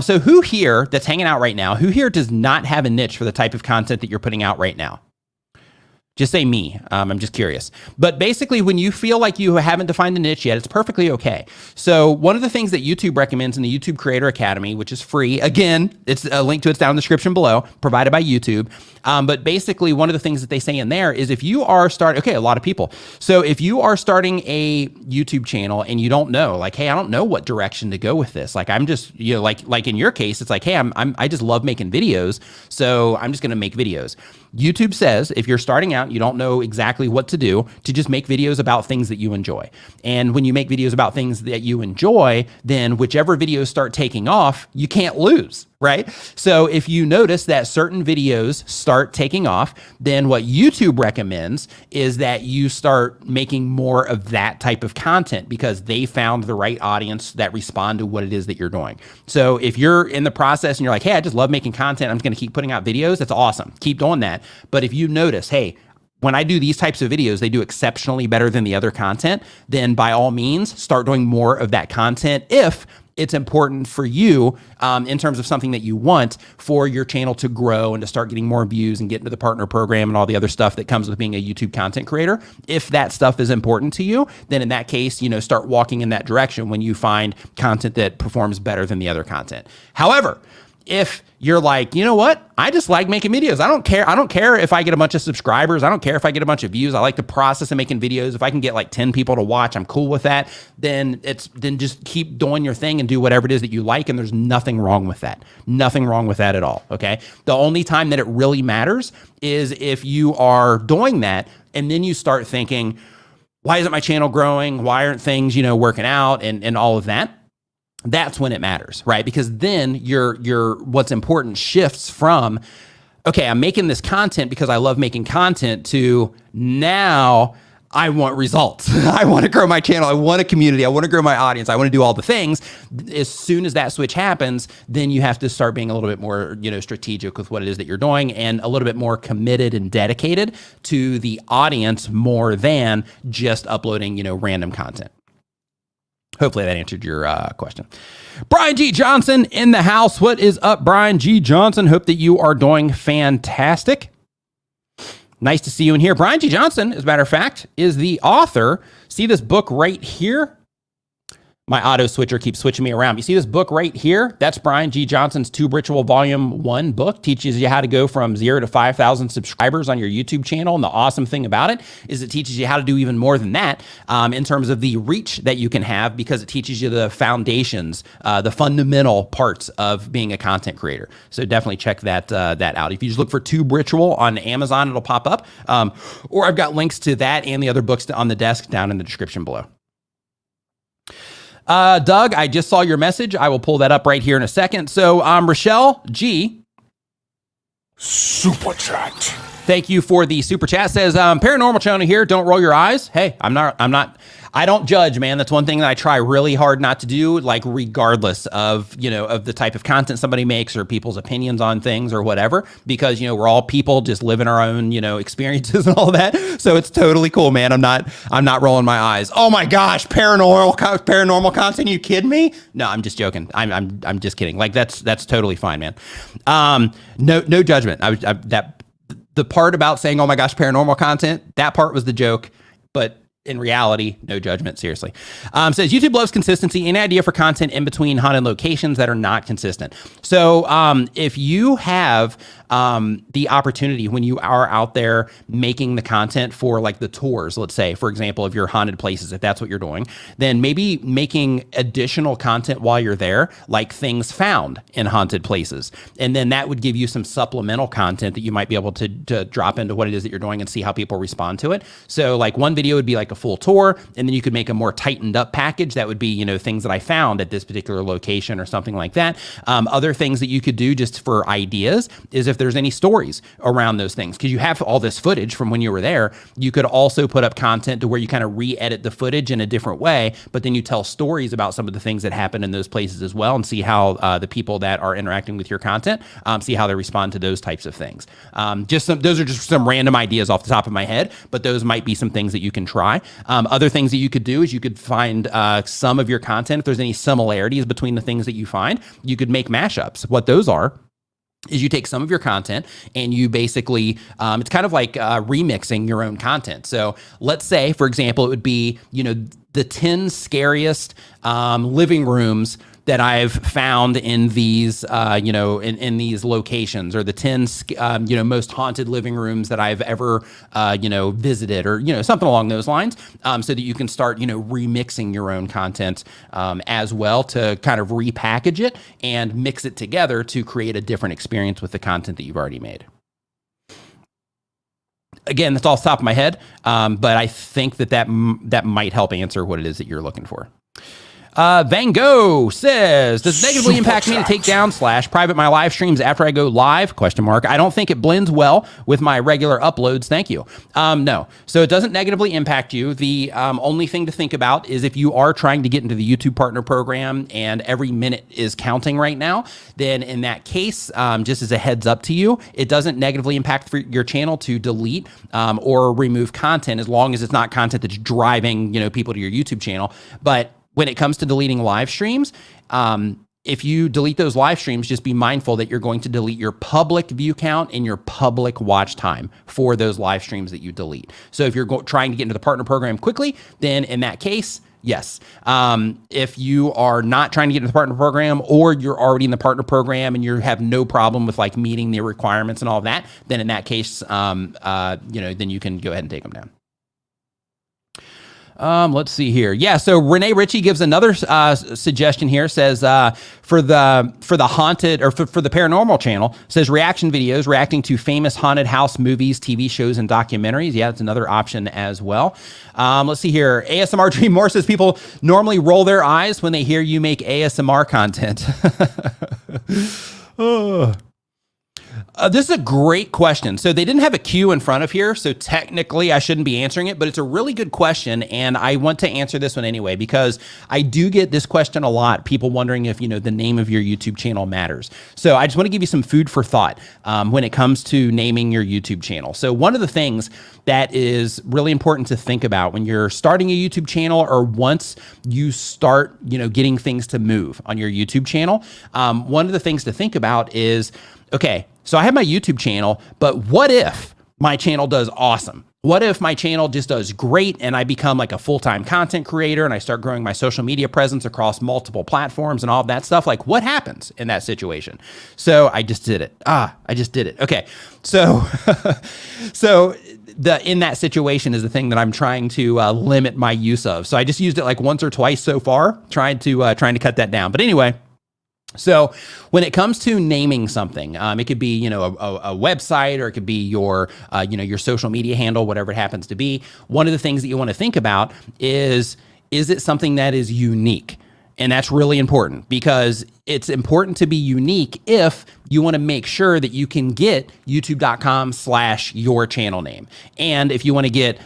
[SPEAKER 1] So who here that's hanging out right now, who here does not have a niche for the type of content that you're putting out right now? Just say me. I'm just curious. But basically, when you feel like you haven't defined a niche yet, it's perfectly okay. So one of the things that YouTube recommends in the YouTube Creator Academy, which is free, again, it's a link to it's down in the description below, provided by YouTube. But basically, one of the things that they say in there is if you are starting, okay, a lot of people. So if you are starting a YouTube channel and you don't know, like, hey, I don't know what direction to go with this. Like, I'm just, you know, like in your case, it's like, hey, I just love making videos. So I'm just going to make videos. YouTube says if you're starting out, you don't know exactly what to do, to just make videos about things that you enjoy. And when you make videos about things that you enjoy, then whichever videos start taking off, you can't lose, right? So if you notice that certain videos start taking off, then what YouTube recommends is that you start making more of that type of content because they found the right audience that respond to what it is that you're doing. So if you're in the process and you're like, hey, I just love making content, I'm just going to keep putting out videos, that's awesome. Keep doing that. But if you notice, hey, when I do these types of videos, they do exceptionally better than the other content, then by all means, start doing more of that content if it's important for you in terms of something that you want for your channel to grow and to start getting more views and get into the partner program and all the other stuff that comes with being a YouTube content creator. If that stuff is important to you, then in that case, you know, start walking in that direction when you find content that performs better than the other content. However, if you're like, you know what? I just like making videos. I don't care. I don't care if I get a bunch of subscribers. I don't care if I get a bunch of views. I like the process of making videos. If I can get like 10 people to watch, I'm cool with that. Then just keep doing your thing and do whatever it is that you like. And there's nothing wrong with that. Nothing wrong with that at all. Okay. The only time that it really matters is if you are doing that and then you start thinking, why isn't my channel growing? Why aren't things, you know, working out and all of that? That's when it matters, right? Because then your what's important shifts from, okay, I'm making this content because I love making content to now I want results. I want to grow my channel. I want a community. I want to grow my audience. I want to do all the things. As soon as that switch happens, then you have to start being a little bit more, you know, strategic with what it is that you're doing and a little bit more committed and dedicated to the audience more than just uploading, you know, random content. Hopefully that answered your question. Brian G. Johnson in the house. What is up, Brian G. Johnson? Hope that you are doing fantastic. Nice to see you in here. Brian G. Johnson, as a matter of fact, is the author. See this book right here? My auto switcher keeps switching me around. You see this book right here? That's Brian G. Johnson's Tube Ritual Volume 1 book. Teaches you how to go from 0 to 5,000 subscribers on your YouTube channel. And the awesome thing about it is it teaches you how to do even more than that in terms of the reach that you can have, because it teaches you the foundations, the fundamental parts of being a content creator. So definitely check that out. If you just look for Tube Ritual on Amazon, it'll pop up. Or I've got links to that and the other books on the desk down in the description below. Doug, I just saw your message. I will pull that up right here in a second. So, Rochelle G.
[SPEAKER 2] Super chat.
[SPEAKER 1] Thank you for the super chat. Says, paranormal channel here. Don't roll your eyes. Hey, I don't judge, man. That's one thing that I try really hard not to do, like regardless of, you know, of the type of content somebody makes or people's opinions on things or whatever, because, you know, we're all people just living our own, you know, experiences and all that. So it's totally cool, man. I'm not rolling my eyes. Oh my gosh, paranormal content. You kidding me? No, I'm just joking. I'm just kidding. Like that's totally fine, man. No judgment. The part about saying, oh my gosh, paranormal content, that part was the joke, but in reality, no judgment, seriously. Says, YouTube loves consistency. Any idea for content in between haunted locations that are not consistent? So if you have the opportunity when you are out there making the content for like the tours, let's say, for example, if you're haunted places, if that's what you're doing, then maybe making additional content while you're there, like things found in haunted places. And then that would give you some supplemental content that you might be able to drop into what it is that you're doing and see how people respond to it. So like one video would be like a full tour, and then you could make a more tightened up package that would be, you know, things that I found at this particular location or something like that. Other things that you could do just for ideas is if there's any stories around those things, because you have all this footage from when you were there. You could also put up content to where you kind of re-edit the footage in a different way, but then you tell stories about some of the things that happen in those places as well, and see how the people that are interacting with your content, see how they respond to those types of things. Those are just some random ideas off the top of my head, but those might be some things that you can try. Other things that you could do is you could find some of your content, if there's any similarities between the things that you find, you could make mashups. What those are is you take some of your content and you basically, it's kind of like remixing your own content. So let's say, for example, it would be, the 10 scariest living rooms that I've found in these, in these locations, or the 10, most haunted living rooms that I've ever, visited, or, something along those lines, so that you can start, remixing your own content as well, to kind of repackage it and mix it together to create a different experience with the content that you've already made. Again, that's off the top of my head, but I think that might help answer what it is that you're looking for. Van Gogh says, does it negatively impact me to take down / private my live streams after I go live? ? I don't think it blends well with my regular uploads. Thank you. No. So it doesn't negatively impact you. The only thing to think about is if you are trying to get into the YouTube Partner Program and every minute is counting right now, then in that case, just as a heads up to you, it doesn't negatively impact your channel to delete or remove content, as long as it's not content that's driving people to your YouTube channel. But when it comes to deleting live streams, if you delete those live streams, just be mindful that you're going to delete your public view count and your public watch time for those live streams that you delete. So if you're trying to get into the partner program quickly, then in that case, yes. If you are not trying to get into the partner program, or you're already in the partner program and you have no problem with like meeting the requirements and all of that, then in that case, then you can go ahead and take them down. Let's see here. Yeah, so Renee Ritchie gives another suggestion here. Says for the haunted, or for the paranormal channel, says reaction videos reacting to famous haunted house movies, TV shows, and documentaries. Yeah, that's another option as well. Let's see here. ASMR Dream More says people normally roll their eyes when they hear you make ASMR content. This is a great question. So they didn't have a Q in front of here, so technically I shouldn't be answering it, but it's a really good question, and I want to answer this one anyway, because I do get this question a lot, people wondering if, the name of your YouTube channel matters. So I just want to give you some food for thought when it comes to naming your YouTube channel. So one of the things that is really important to think about when you're starting a YouTube channel, or once you start, getting things to move on your YouTube channel, one of the things to think about is, okay, so I have my YouTube channel, but what if my channel does awesome? What if my channel just does great and I become like a full-time content creator and I start growing my social media presence across multiple platforms and all of that stuff? Like, what happens in that situation? So I just did it. I just did it. Okay. So, in that situation is the thing that I'm trying to limit my use of. So I just used it like once or twice so far, trying to cut that down. But anyway, so when it comes to naming something, it could be, a website, or it could be your social media handle, whatever it happens to be. One of the things that you want to think about is it something that is unique? And that's really important, because it's important to be unique if you want to make sure that you can get youtube.com/your channel name. And if you want to get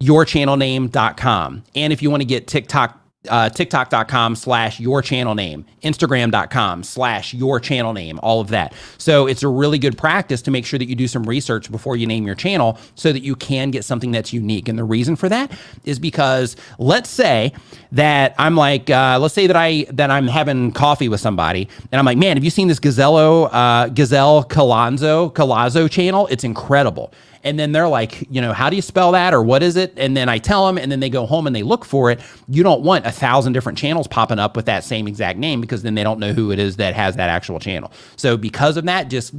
[SPEAKER 1] yourchannelname.com, and if you want to get TikTok.com/your channel name, Instagram.com/your channel name, all of that. So it's a really good practice to make sure that you do some research before you name your channel, so that you can get something that's unique. And the reason for that is because let's say that I'm like, let's say that I'm having coffee with somebody and I'm like, man, have you seen this Gazelle Colazo channel? It's incredible. And then they're like, how do you spell that? Or what is it? And then I tell them, and then they go home and they look for it. You don't want 1,000 different channels popping up with that same exact name, because then they don't know who it is that has that actual channel. So because of that, just,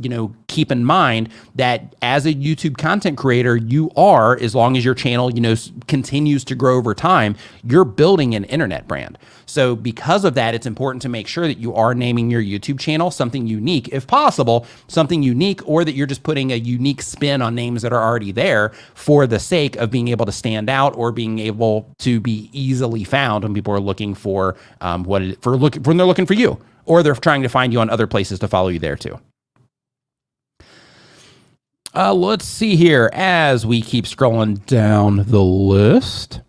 [SPEAKER 1] keep in mind that as a YouTube content creator, you are, as long as your channel, continues to grow over time, you're building an internet brand. So because of that, it's important to make sure that you are naming your YouTube channel something unique, if possible, something unique, or that you're just putting a unique spin on names that are already there for the sake of being able to stand out, or being able to be easily found when people are looking for when they're looking for you, or they're trying to find you on other places to follow you there too. Let's see here as we keep scrolling down the list.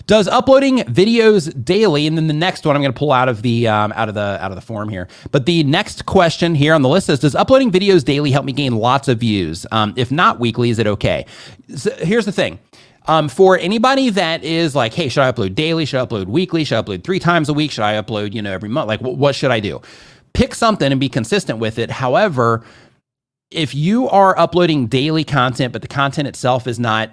[SPEAKER 1] Does uploading videos daily, and then the next one I'm going to pull out of the form here. But the next question here on the list is, does uploading videos daily help me gain lots of views? If not weekly, is it okay? So here's the thing. For anybody that is like, hey, should I upload daily? Should I upload weekly? Should I upload 3 times a week? Should I upload, every month? Like, what should I do? Pick something and be consistent with it. However, if you are uploading daily content, but the content itself is not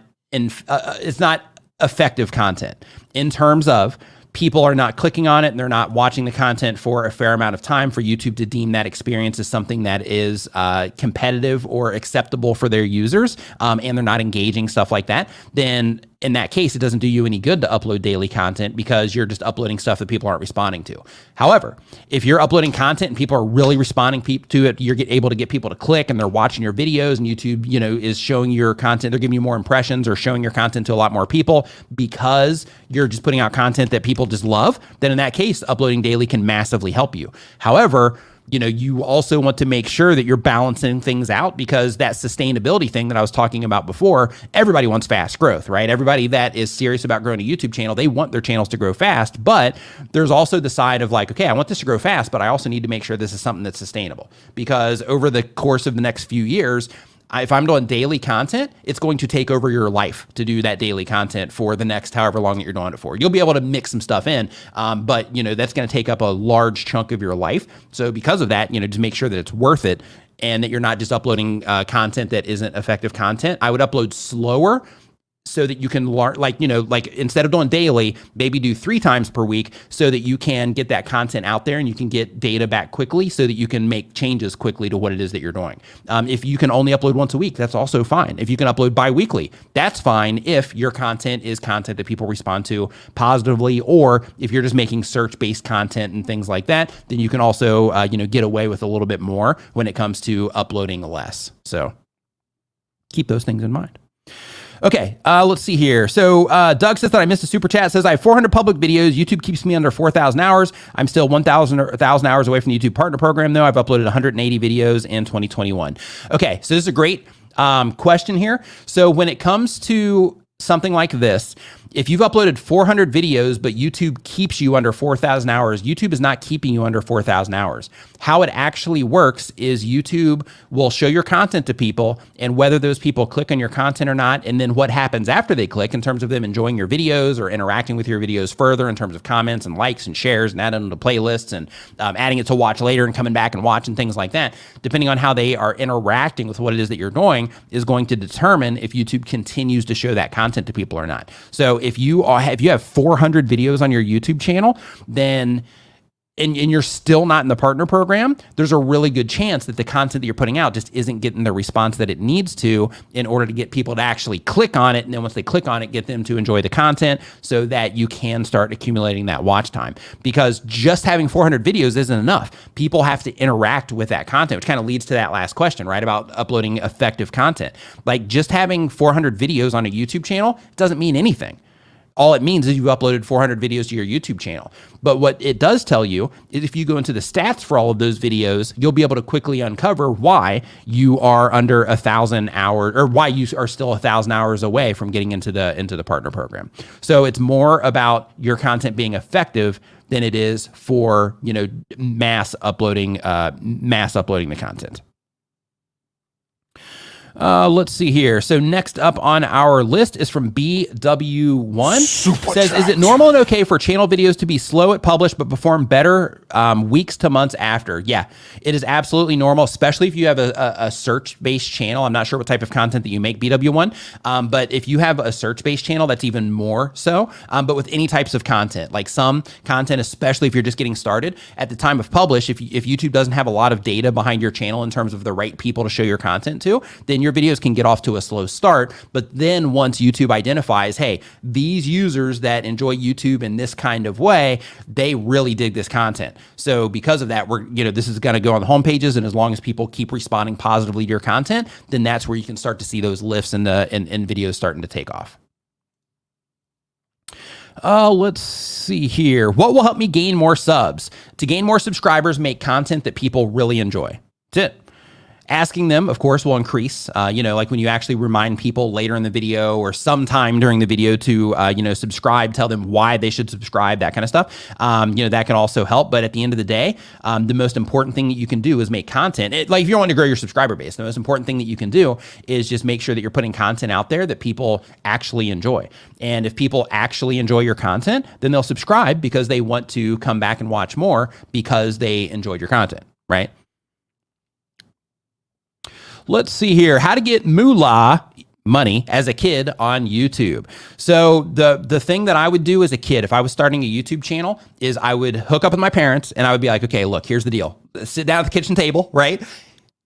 [SPEAKER 1] effective content in terms of people are not clicking on it and they're not watching the content for a fair amount of time for YouTube to deem that experience as something that is competitive or acceptable for their users, and they're not engaging, stuff like that, then in that case, it doesn't do you any good to upload daily content because you're just uploading stuff that people aren't responding to. However, if you're uploading content and people are really responding to it, you're able to get people to click and they're watching your videos, and YouTube, is showing your content. They're giving you more impressions or showing your content to a lot more people because you're just putting out content that people just love. Then in that case, uploading daily can massively help you. However, you also want to make sure that you're balancing things out, because that sustainability thing that I was talking about before, everybody wants fast growth, right? Everybody that is serious about growing a YouTube channel, they want their channels to grow fast, but there's also the side of like, okay, I want this to grow fast, but I also need to make sure this is something that's sustainable, because over the course of the next few years, if I'm doing daily content, it's going to take over your life to do that daily content for the next however long that you're doing it for. You'll be able to mix some stuff in, but that's going to take up a large chunk of your life. So because of that, just make sure that it's worth it and that you're not just uploading content that isn't effective content. I would upload slower so that you can learn, like instead of doing daily, maybe do 3 times per week so that you can get that content out there and you can get data back quickly so that you can make changes quickly to what it is that you're doing. If you can only upload once a week, that's also fine. If you can upload bi-weekly, that's fine if your content is content that people respond to positively, or if you're just making search-based content and things like that, then you can also, get away with a little bit more when it comes to uploading less. So keep those things in mind. Okay, let's see here. So Doug says that I missed a super chat. Says I have 400 public videos. YouTube keeps me under 4,000 hours. I'm still 1,000 hours away from the YouTube partner program, though. I've uploaded 180 videos in 2021. Okay, so this is a great question here. So when it comes to something like this, if you've uploaded 400 videos, but YouTube keeps you under 4,000 hours, YouTube is not keeping you under 4,000 hours. How it actually works is YouTube will show your content to people, and whether those people click on your content or not, and then what happens after they click in terms of them enjoying your videos or interacting with your videos further in terms of comments and likes and shares and adding them to playlists and adding it to watch later and coming back and watching things like that, depending on how they are interacting with what it is that you're doing, is going to determine if YouTube continues to show that content to people or not. So if you have 400 videos on your YouTube channel, then and you're still not in the partner program, there's a really good chance that the content that you're putting out just isn't getting the response that it needs to in order to get people to actually click on it. And then once they click on it, get them to enjoy the content so that you can start accumulating that watch time. Because just having 400 videos isn't enough. People have to interact with that content, which kind of leads to that last question, right? About uploading effective content. Like just having 400 videos on a YouTube channel doesn't mean anything. All it means is you've uploaded 400 videos to your YouTube channel. But what it does tell you is if you go into the stats for all of those videos, you'll be able to quickly uncover why you are under 1,000 hours, or why you are still 1,000 hours away from getting into the partner program. So it's more about your content being effective than it is for, mass uploading the content. Let's see here. So next up on our list is from BW1. Says, is it normal and okay for channel videos to be slow at publish but perform better weeks to months after? Yeah, it is absolutely normal, especially if you have a search-based channel. I'm not sure what type of content that you make, BW1, but if you have a search-based channel, that's even more so. But with any types of content, like some content, especially if you're just getting started, at the time of publish, if YouTube doesn't have a lot of data behind your channel in terms of the right people to show your content to, then your videos can get off to a slow start. But then once YouTube identifies, hey, these users that enjoy YouTube in this kind of way, they really dig this content. So because of that, this is going to go on the home pages. And as long as people keep responding positively to your content, then that's where you can start to see those lifts in videos starting to take off. Let's see here. What will help me gain more subs? To gain more subscribers, make content that people really enjoy. That's it. Asking them, of course, will increase, like when you actually remind people later in the video or sometime during the video to, subscribe, tell them why they should subscribe, that kind of stuff. That can also help. But at the end of the day, the most important thing that you can do is make content. Like if you want to grow your subscriber base, the most important thing that you can do is just make sure that you're putting content out there that people actually enjoy. And if people actually enjoy your content, then they'll subscribe because they want to come back and watch more because they enjoyed your content, right? Let's see here. How to get Moolah money as a kid on YouTube. So the thing that I would do as a kid, if I was starting a YouTube channel, is I would hook up with my parents and I would be like, okay, look, here's the deal. Sit down at the kitchen table, right?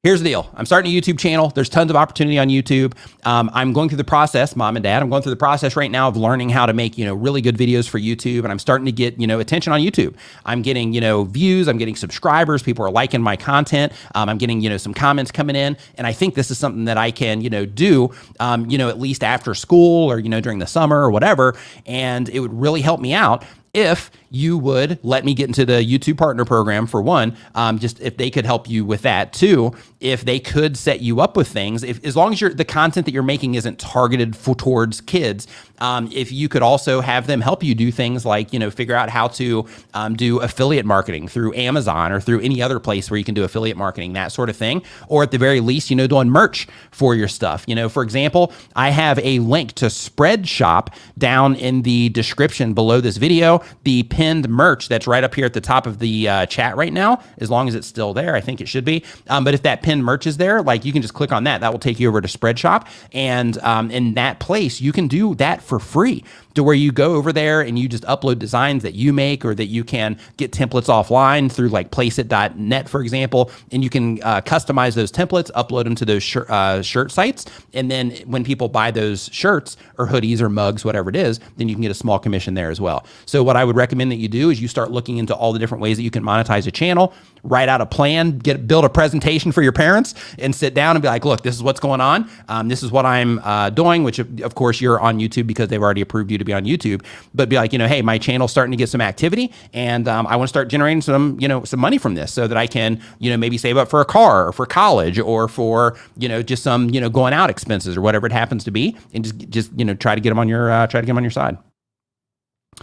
[SPEAKER 1] Here's the deal. I'm starting a YouTube channel. There's tons of opportunity on YouTube. I'm going through the process, mom and dad, I'm going through the process right now of learning how to make, really good videos for YouTube. And I'm starting to get, attention on YouTube. I'm getting, views. I'm getting subscribers. People are liking my content. I'm getting, some comments coming in. And I think this is something that I can, do, at least after school or, during the summer or whatever. And it would really help me out if you would let me get into the YouTube partner program, for one, just if they could help you with that. Two, if they could set you up with things, as long as the content that you're making isn't targeted towards kids, if you could also have them help you do things like, figure out how to do affiliate marketing through Amazon or through any other place where you can do affiliate marketing, that sort of thing. Or at the very least, doing merch for your stuff. For example, I have a link to Spreadshop down in the description below this video. The pinned merch that's right up here at the top of the chat right now, as long as it's still there, I think it should be. But if that pinned merch is there, like you can just click on that. That will take you over to Spreadshop. And in that place, you can do that for free, to where you go over there and you just upload designs that you make, or that you can get templates offline through like placeit.net, for example. And you can customize those templates, upload them to those shirt sites. And then when people buy those shirts or hoodies or mugs, whatever it is, then you can get a small commission there as well. So what I would recommend that you do is you start looking into all the different ways that you can monetize a channel, write out a plan, build a presentation for your parents, and sit down and be like, look, this is what's going on. This is what I'm doing, which of course you're on YouTube because they've already approved you to be on YouTube, but be like, hey, my channel's starting to get some activity, and I want to start generating some money from this so that I can, maybe save up for a car or for college or for, just some, going out expenses or whatever it happens to be, and just try to get them on your side.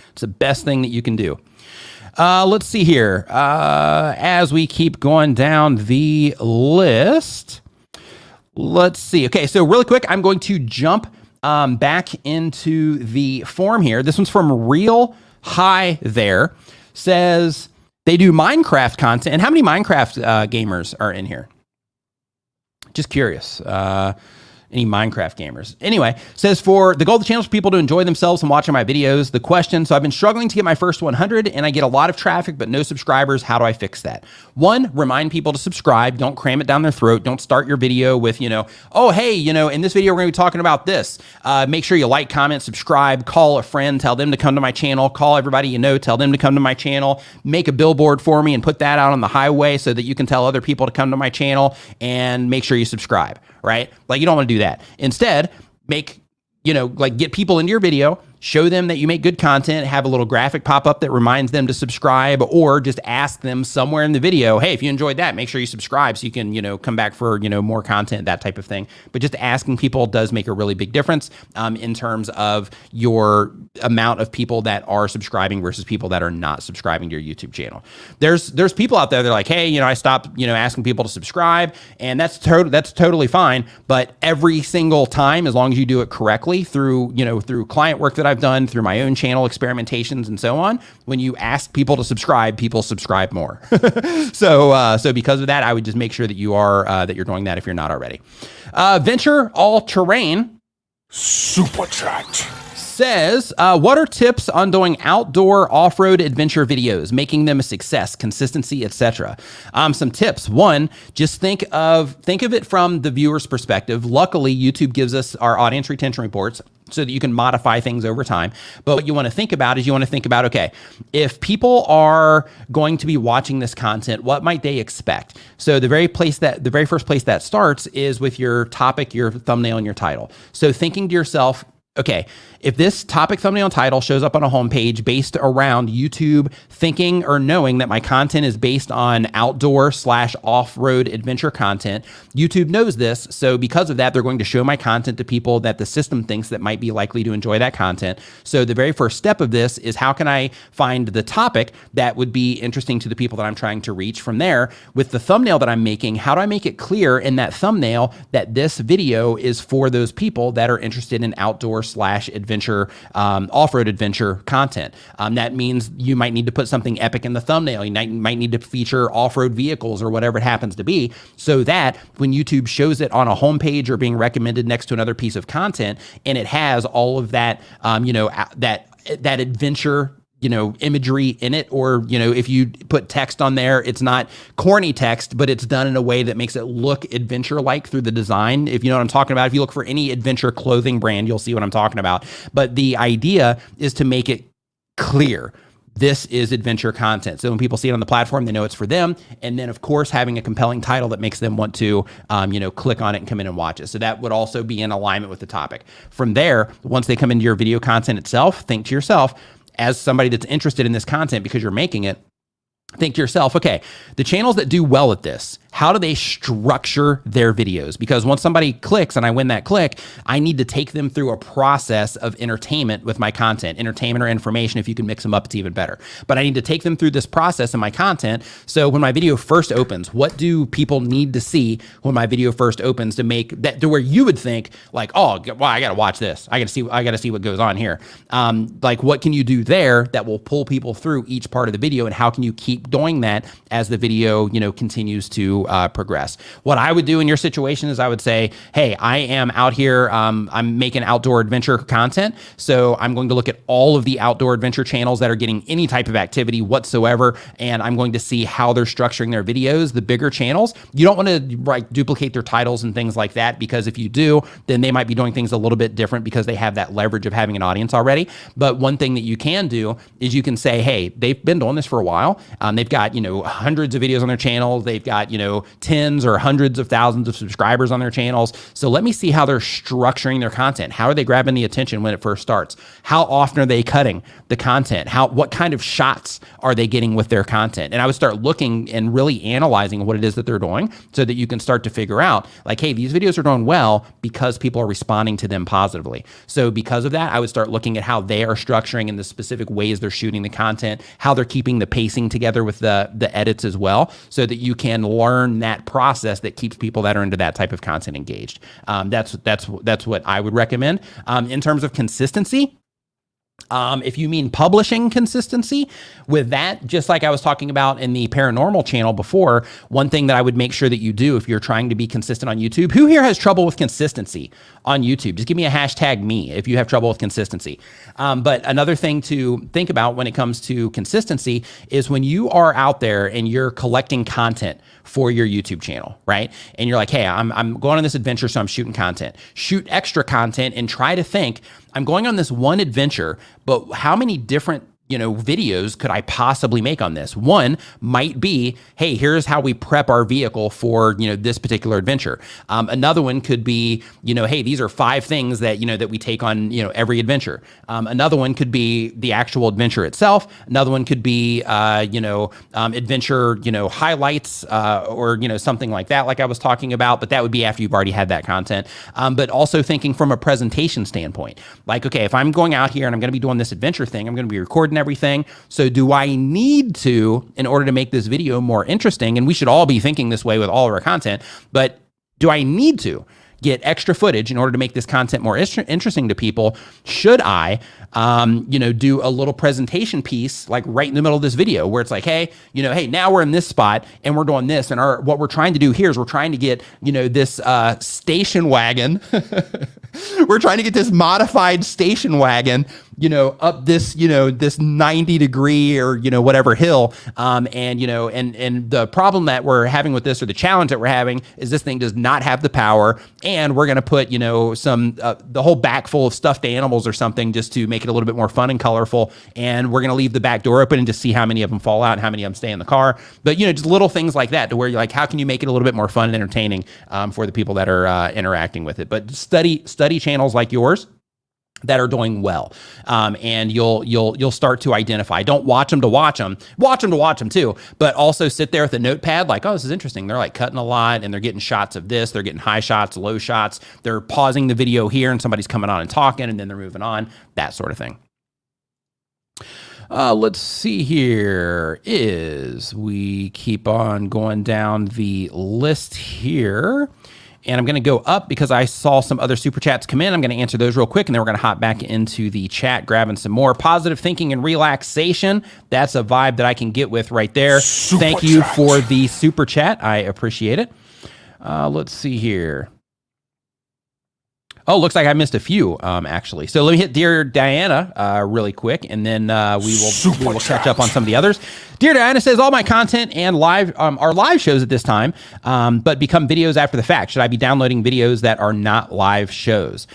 [SPEAKER 1] It's the best thing that you can do. Let's see here. As we keep going down the list, let's see. Okay, so really quick, I'm going to jump back into the form here. This one's from Real High There. Says they do Minecraft content. And how many Minecraft gamers are in here? Just curious. Any Minecraft gamers. Anyway, says for the goal of the channel is for people to enjoy themselves and watching my videos. The question, so I've been struggling to get my first 100 and I get a lot of traffic, but no subscribers. How do I fix that? One, remind people to subscribe. Don't cram it down their throat. Don't start your video with, oh, hey, in this video, we're going to be talking about this. Make sure you like, comment, subscribe, call a friend, tell them to come to my channel, call everybody tell them to come to my channel, make a billboard for me and put that out on the highway so that you can tell other people to come to my channel, and make sure you subscribe, right? Like, you don't want to do that. Instead, make, get people into your video, show them that you make good content, have a little graphic pop up that reminds them to subscribe, or just ask them somewhere in the video, hey, if you enjoyed that, make sure you subscribe so you can, come back for, more content, that type of thing. But just asking people does make a really big difference in terms of your amount of people that are subscribing versus people that are not subscribing to your YouTube channel. There's people out there that are like, hey, I stopped, asking people to subscribe, and that's totally fine. But every single time, as long as you do it correctly through client work that I've done, through my own channel experimentations and so on, when you ask people to subscribe, people subscribe more. So because of that, I would just make sure that you are that you're doing that if you're not already. Venture All Terrain
[SPEAKER 2] Superchat
[SPEAKER 1] says, what are tips on doing outdoor off-road adventure videos, making them a success, consistency, etc.? Some tips. One, just think of it from the viewer's perspective. Luckily, YouTube gives us our audience retention reports so that you can modify things over time. But what you want to think about is okay, if people are going to be watching this content, what might they expect? So the very first place that starts is with your topic, your thumbnail, and your title. So thinking to yourself, okay, if this topic thumbnail title shows up on a homepage based around YouTube thinking or knowing that my content is based on outdoor/off-road adventure content, YouTube knows this. So because of that, they're going to show my content to people that the system thinks that might be likely to enjoy that content. So the very first step of this is, how can I find the topic that would be interesting to the people that I'm trying to reach? From there, with the thumbnail that I'm making, how do I make it clear in that thumbnail that this video is for those people that are interested in outdoor/adventure, off-road adventure content? That means you might need to put something epic in the thumbnail. You might need to feature off-road vehicles or whatever it happens to be, so that when YouTube shows it on a homepage or being recommended next to another piece of content, and it has all of that, that adventure, imagery in it, or, if you put text on there, it's not corny text, but it's done in a way that makes it look adventure-like through the design. If you know what I'm talking about, if you look for any adventure clothing brand, you'll see what I'm talking about. But the idea is to make it clear this is adventure content. So when people see it on the platform, they know it's for them. And then, of course, having a compelling title that makes them want to, click on it and come in and watch it. So that would also be in alignment with the topic. From there, once they come into your video content itself, think to yourself, as somebody that's interested in this content because you're making it, think to yourself, okay, the channels that do well at this, how do they structure their videos? Because once somebody clicks and I win that click, I need to take them through a process of entertainment with my content. Entertainment or information, if you can mix them up, it's even better. But I need to take them through this process in my content. So when my video first opens, what do people need to see when my video first opens to make that to where you would think like, oh, well, I got to watch this. I got to see what goes on here. Like, what can you do there that will pull people through each part of the video, and how can you keep doing that as the video, continues to progress? What I would do in your situation is I would say, hey, I am out here, I'm making outdoor adventure content. So I'm going to look at all of the outdoor adventure channels that are getting any type of activity whatsoever. And I'm going to see how they're structuring their videos. The bigger channels, you don't want to duplicate their titles and things like that, because if you do, then they might be doing things a little bit different because they have that leverage of having an audience already. But one thing that you can do is you can say, hey, they've been doing this for a while. They've got, hundreds of videos on their channel. They've got, tens or hundreds of thousands of subscribers on their channels. So let me see how they're structuring their content. How are they grabbing the attention when it first starts? How often are they cutting the content? What kind of shots are they getting with their content? And I would start looking and really analyzing what it is that they're doing, so that you can start to figure out like, hey, these videos are doing well because people are responding to them positively. So because of that, I would start looking at how they are structuring in the specific ways they're shooting the content, how they're keeping the pacing together with the edits as well, so that you can learn that process that keeps people that are into that type of content engaged. That's what I would recommend. In terms of consistency, if you mean publishing consistency, with that, just like I was talking about in the paranormal channel before, one thing that I would make sure that you do if you're trying to be consistent on YouTube, who here has trouble with consistency on YouTube? Just give me a hashtag me if you have trouble with consistency. But another thing to think about when it comes to consistency is when you are out there and you're collecting content for your YouTube channel, right? And you're like, hey, I'm going on this adventure, so I'm shooting content. Shoot extra content and try to think, I'm going on this one adventure, but how many different videos could I possibly make on this? One might be, hey, here's how we prep our vehicle for, this particular adventure. Another one could be, hey, these are 5 things that, that we take on, every adventure. Another one could be the actual adventure itself. Another one could be, adventure, highlights, or, something like that, like I was talking about, but that would be after you've already had that content. But also thinking from a presentation standpoint, like, okay, if I'm going out here and I'm going to be doing this adventure thing, I'm going to be recording everything. So do I need to, in order to make this video more interesting, and we should all be thinking this way with all of our content, but do I need to get extra footage in order to make this content more interesting to people? Should I, do a little presentation piece like right in the middle of this video where it's like, hey, hey, now we're in this spot and we're doing this, and what we're trying to do here is we're trying to get, this station wagon. We're trying to get this modified station wagon, up this, this 90 degree or, whatever hill. And the problem that we're having with this, or the challenge that we're having, is this thing does not have the power. And we're going to put, some, the whole back full of stuffed animals or something just to make it a little bit more fun and colorful. And we're going to leave the back door open and just see how many of them fall out and how many of them stay in the car. But, just little things like that, to where you're like, how can you make it a little bit more fun and entertaining for the people that are interacting with it? But study channels like yours that are doing well. And you'll start to identify. Don't watch them to watch them. Watch them to watch them too, but also sit there with a notepad like, oh, this is interesting. They're like cutting a lot and they're getting shots of this. They're getting high shots, low shots. They're pausing the video here and somebody's coming on and talking and then they're moving on, that sort of thing. Let's see here is we keep on going down the list here. And I'm going to go up because I saw some other super chats come in. I'm going to answer those real quick, and then we're going to hop back into the chat, grabbing some more positive thinking and relaxation. That's a vibe that I can get with right there. Thank you for the super chat. I appreciate it. Let's see here. Oh, looks like I missed a few, actually. So let me hit Dear Diana really quick, and then we will catch up on some of the others. Dear Diana says, all my content and live are live shows at this time, but become videos after the fact. Should I be downloading videos that are not live shows?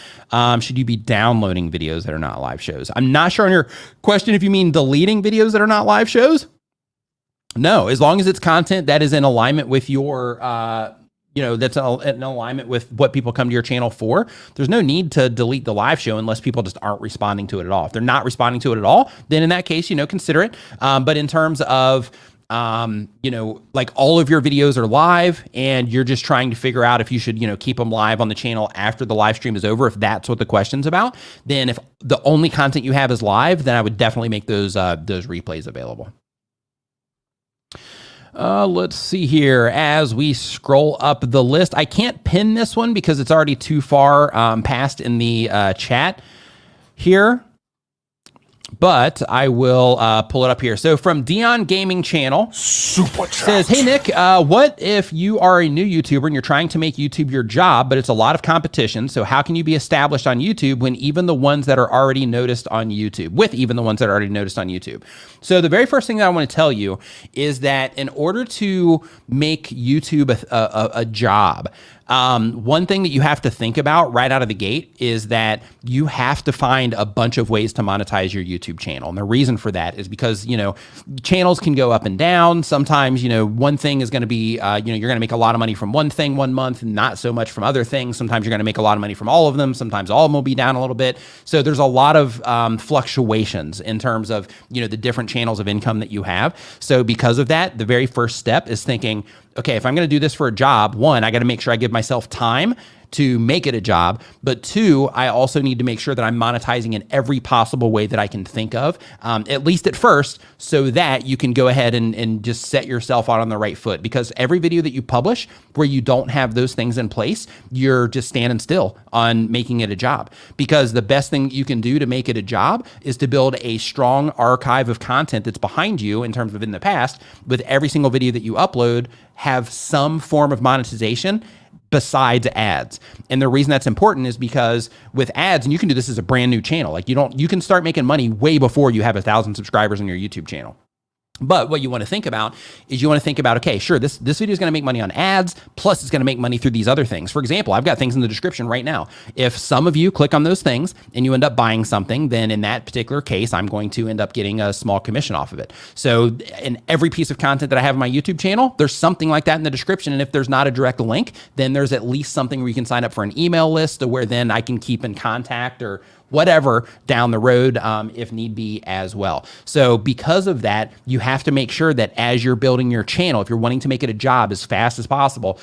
[SPEAKER 1] Should you be downloading videos that are not live shows? I'm not sure on your question if you mean deleting videos that are not live shows. No, as long as it's content that is in alignment with your... that's in alignment with what people come to your channel for. There's no need to delete the live show unless people just aren't responding to it at all. If they're not responding to it at all, then in that case, consider it. But in terms of, like all of your videos are live and you're just trying to figure out if you should, keep them live on the channel after the live stream is over, if that's what the question's about, then if the only content you have is live, then I would definitely make those replays available. Let's see here as we scroll up the list. I can't pin this one because it's already too far past in the chat here, but I will pull it up here. So from Dion Gaming Channel, says, hey Nick, what if you are a new YouTuber and you're trying to make YouTube your job, but it's a lot of competition? So how can you be established on YouTube when even the ones that are already noticed on YouTube, So the very first thing that I want to tell you is that in order to make YouTube a job, one thing that you have to think about right out of the gate is that you have to find a bunch of ways to monetize your YouTube channel. And the reason for that is because, channels can go up and down. Sometimes, one thing is going to be, you're going to make a lot of money from one thing one month and not so much from other things. Sometimes you're going to make a lot of money from all of them. Sometimes all of them will be down a little bit. So there's a lot of fluctuations in terms of, the different channels of income that you have. So because of that, the very first step is thinking, okay, if I'm going to do this for a job, one, I got to make sure I give myself time to make it a job. But two, I also need to make sure that I'm monetizing in every possible way that I can think of, at least at first, so that you can go ahead and just set yourself out on the right foot. Because every video that you publish where you don't have those things in place, you're just standing still on making it a job. Because the best thing you can do to make it a job is to build a strong archive of content that's behind you in terms of in the past, with every single video that you upload have some form of monetization besides ads. And the reason that's important is because with ads, and you can do this as a brand new channel, like you can start making money way before you have 1,000 subscribers on your YouTube channel. But what you want to think about is okay, sure, this video is going to make money on ads, plus it's going to make money through these other things. For example, I've got things in the description right now. If some of you click on those things and you end up buying something, then in that particular case, I'm going to end up getting a small commission off of it. So in every piece of content that I have on my YouTube channel, there's something like that in the description. And if there's not a direct link, then there's at least something where you can sign up for an email list where then I can keep in contact or whatever down the road if need be as well. So because of that, you have to make sure that as you're building your channel, if you're wanting to make it a job as fast as possible,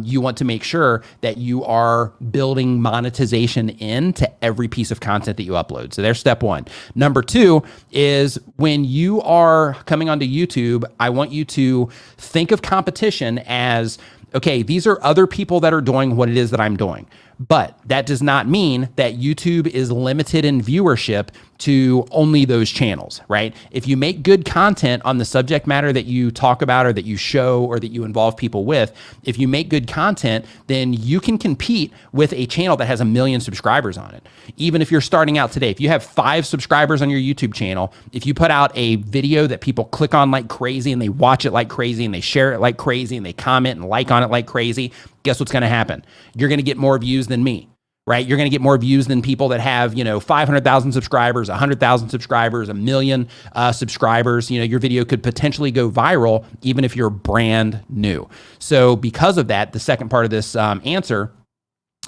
[SPEAKER 1] you want to make sure that you are building monetization into every piece of content that you upload. So there's step one. Number two is when you are coming onto YouTube, I want you to think of competition as, okay, these are other people that are doing what it is that I'm doing. But that does not mean that YouTube is limited in viewership to only those channels, right? If you make good content on the subject matter that you talk about or that you show or that you involve people with, if you make good content, then you can compete with a channel that has 1 million subscribers on it. Even if you're starting out today, if you have 5 subscribers on your YouTube channel, if you put out a video that people click on like crazy and they watch it like crazy and they share it like crazy and they comment and like on it like crazy, guess what's going to happen? You're going to get more views than me, right? You're going to get more views than people that have, 500,000 subscribers, 100,000 subscribers, 1 million subscribers. Your video could potentially go viral even if you're brand new. So because of that, the second part of this answer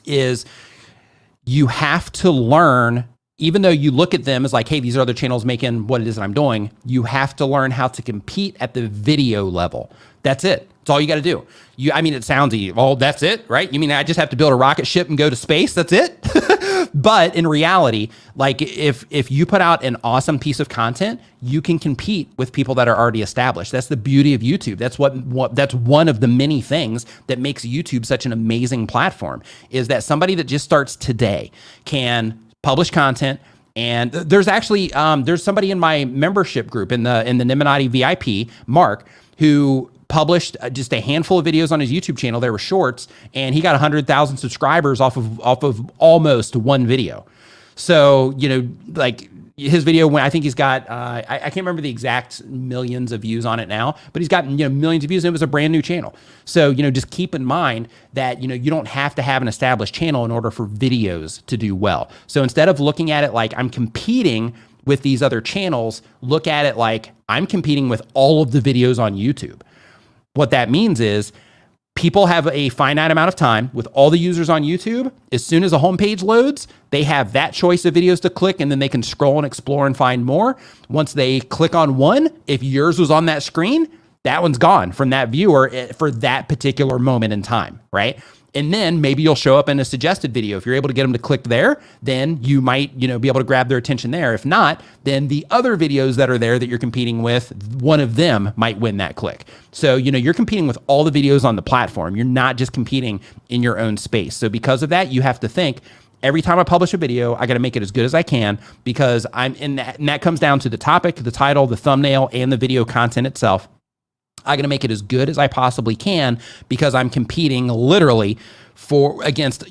[SPEAKER 1] is you have to learn even though you look at them as like, hey, these are other channels making what it is that I'm doing, you have to learn how to compete at the video level. That's it. That's all you got to do. It sounds easy. Well, that's it, right? You mean I just have to build a rocket ship and go to space? That's it? But in reality, like if you put out an awesome piece of content, you can compete with people that are already established. That's the beauty of YouTube. That's that's one of the many things that makes YouTube such an amazing platform, is that somebody that just starts today can publish content. And there's actually there's somebody in my membership group in the Niminati VIP, Mark, who published just a handful of videos on his YouTube channel. They were shorts, and he got 100,000 subscribers off of almost one video. So, like his video, when I think he's got, I can't remember the exact millions of views on it now, but he's got, millions of views, and it was a brand new channel. So, just keep in mind that, you don't have to have an established channel in order for videos to do well. So instead of looking at it like I'm competing with these other channels, look at it like I'm competing with all of the videos on YouTube. What that means is people have a finite amount of time with all the users on YouTube. As soon as a homepage loads, they have that choice of videos to click, and then they can scroll and explore and find more. Once they click on one, if yours was on that screen, that one's gone from that viewer for that particular moment in time, right? And then maybe you'll show up in a suggested video. If you're able to get them to click there, then you might, be able to grab their attention there. If not, then the other videos that are there that you're competing with, one of them might win that click. So, you're competing with all the videos on the platform. You're not just competing in your own space. So because of that, you have to think, every time I publish a video, I got to make it as good as I can, because I'm in that, and that comes down to the topic, the title, the thumbnail, and the video content itself. I got to make it as good as I possibly can, because I'm competing literally against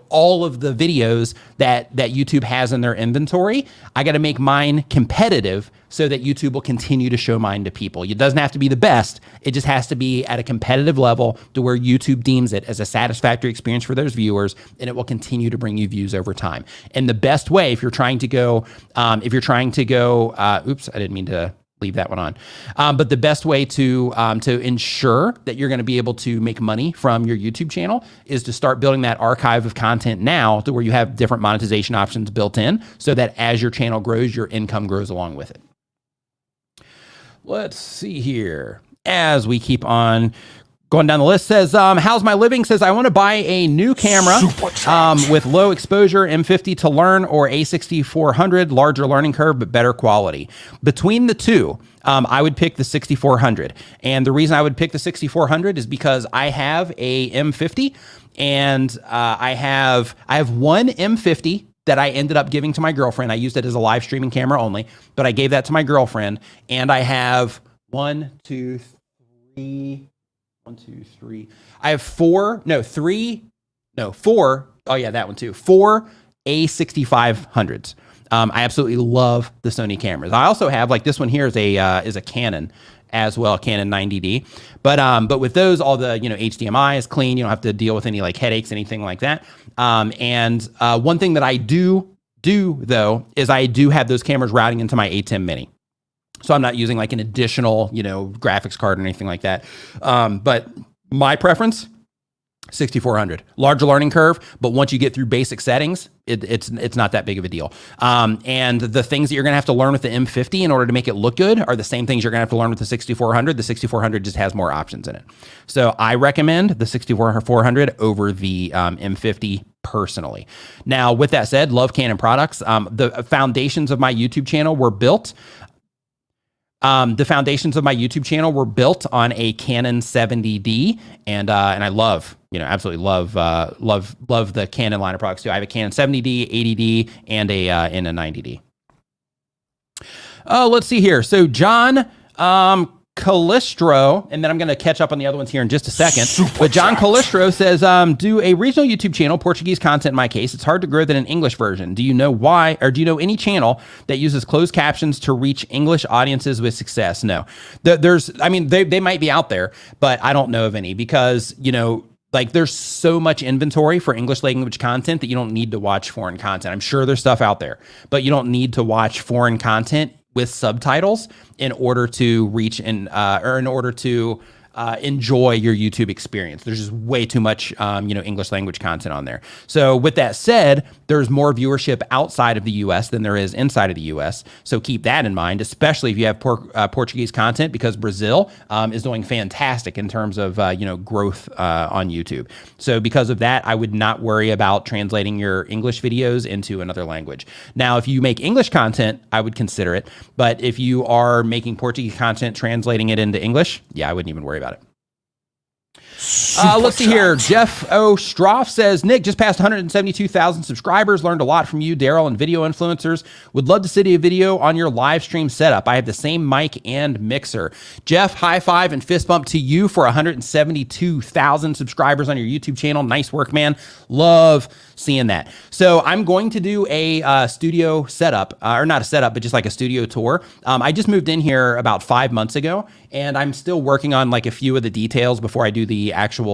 [SPEAKER 1] all of the videos that YouTube has in their inventory. I got to make mine competitive so that YouTube will continue to show mine to people. It doesn't have to be the best. It just has to be at a competitive level to where YouTube deems it as a satisfactory experience for those viewers, and it will continue to bring you views over time. And the best way, if you're trying to go, oops, I didn't mean to leave that one on. But the best way to ensure that you're going to be able to make money from your YouTube channel is to start building that archive of content now, to where you have different monetization options built in, so that as your channel grows, your income grows along with it. Let's see here. As we keep on going down the list, says, how's my living? Says, I want to buy a new camera with low exposure, M50 to learn, or A6400, larger learning curve, but better quality. Between the two, I would pick the 6400. And the reason I would pick the 6400 is because I have a M50, and I have one M50 that I ended up giving to my girlfriend. I used it as a live streaming camera only, but I gave that to my girlfriend. And I have I have four. Oh yeah, that one too. 4 A6500s. I absolutely love the Sony cameras. I also have, like, this one here is a Canon as well, Canon 90D. But with those, all the HDMI is clean. You don't have to deal with any like headaches, anything like that. And one thing that I do though is I do have those cameras routing into my A10 Mini. So I'm not using like an additional, graphics card or anything like that. But my preference, 6400, larger learning curve. But once you get through basic settings, it's not that big of a deal. And the things that you're going to have to learn with the M50 in order to make it look good are the same things you're going to have to learn with the 6400. The 6400 just has more options in it. So I recommend the 6400 over the M50 personally. Now, with that said, love Canon products. The foundations of my YouTube channel were built on a Canon 70D, and I love, absolutely love the Canon line of products too. I have a Canon 70D, 80D, and a 90D. Let's see here. So John Calistro, and then I'm going to catch up on the other ones here in just a second. But John Calistro says, do a regional YouTube channel, Portuguese content in my case. It's hard to grow than an English version. Do you know why, or do you know any channel that uses closed captions to reach English audiences with success? No. They might be out there, but I don't know of any, because, there's so much inventory for English language content that you don't need to watch foreign content. I'm sure there's stuff out there, but you don't need to watch foreign content with subtitles in order to reach or in order to enjoy your YouTube experience. There's just way too much, English language content on there. So with that said, there's more viewership outside of the U.S. than there is inside of the U.S. So keep that in mind, especially if you have Portuguese content, because Brazil is doing fantastic in terms of, growth on YouTube. So because of that, I would not worry about translating your English videos into another language. Now, if you make English content, I would consider it. But if you are making Portuguese content, translating it into English, yeah, I wouldn't even worry about it. Let's see here. Jeff O. Stroff says, Nick, just passed 172,000 subscribers. Learned a lot from you, Daryl, and video influencers. Would love to see a video on your live stream setup. I have the same mic and mixer. Jeff, high five and fist bump to you for 172,000 subscribers on your YouTube channel. Nice work, man. Love seeing that. So I'm going to do a studio setup, or not a setup, but just like a studio tour. I just moved in here about 5 months ago, and I'm still working on like a few of the details before I do the actual,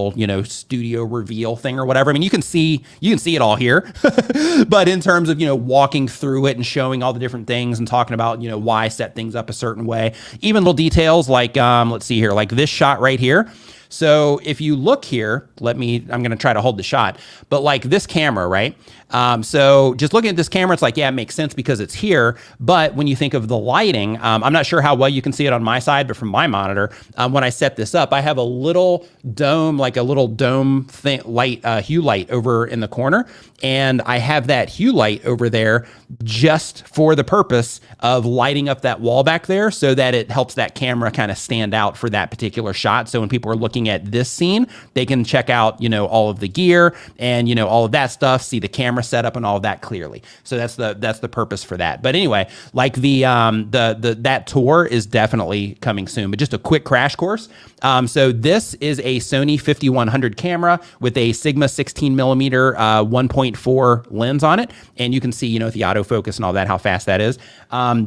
[SPEAKER 1] studio reveal thing or whatever. I mean, you can see it all here, but in terms of, walking through it and showing all the different things and talking about, why I set things up a certain way, even little details like, let's see here, like this shot right here. So if you look here, I'm going to try to hold the shot, but like this camera, right? So just looking at this camera, it's like, yeah, it makes sense because it's here. But when you think of the lighting, I'm not sure how well you can see it on my side, but from my monitor, when I set this up, I have a little dome, like a little dome thing, hue light over in the corner. And I have that hue light over there just for the purpose of lighting up that wall back there so that it helps that camera kind of stand out for that particular shot. So when people are looking at this scene, they can check out, all of the gear and, all of that stuff, see the camera setup and all of that clearly. So that's the purpose for that. But anyway, like that tour is definitely coming soon, but just a quick crash course. So this is a Sony 5100 camera with a Sigma 16 millimeter 1.4 lens on it. And you can see, the autofocus and all that, how fast that is.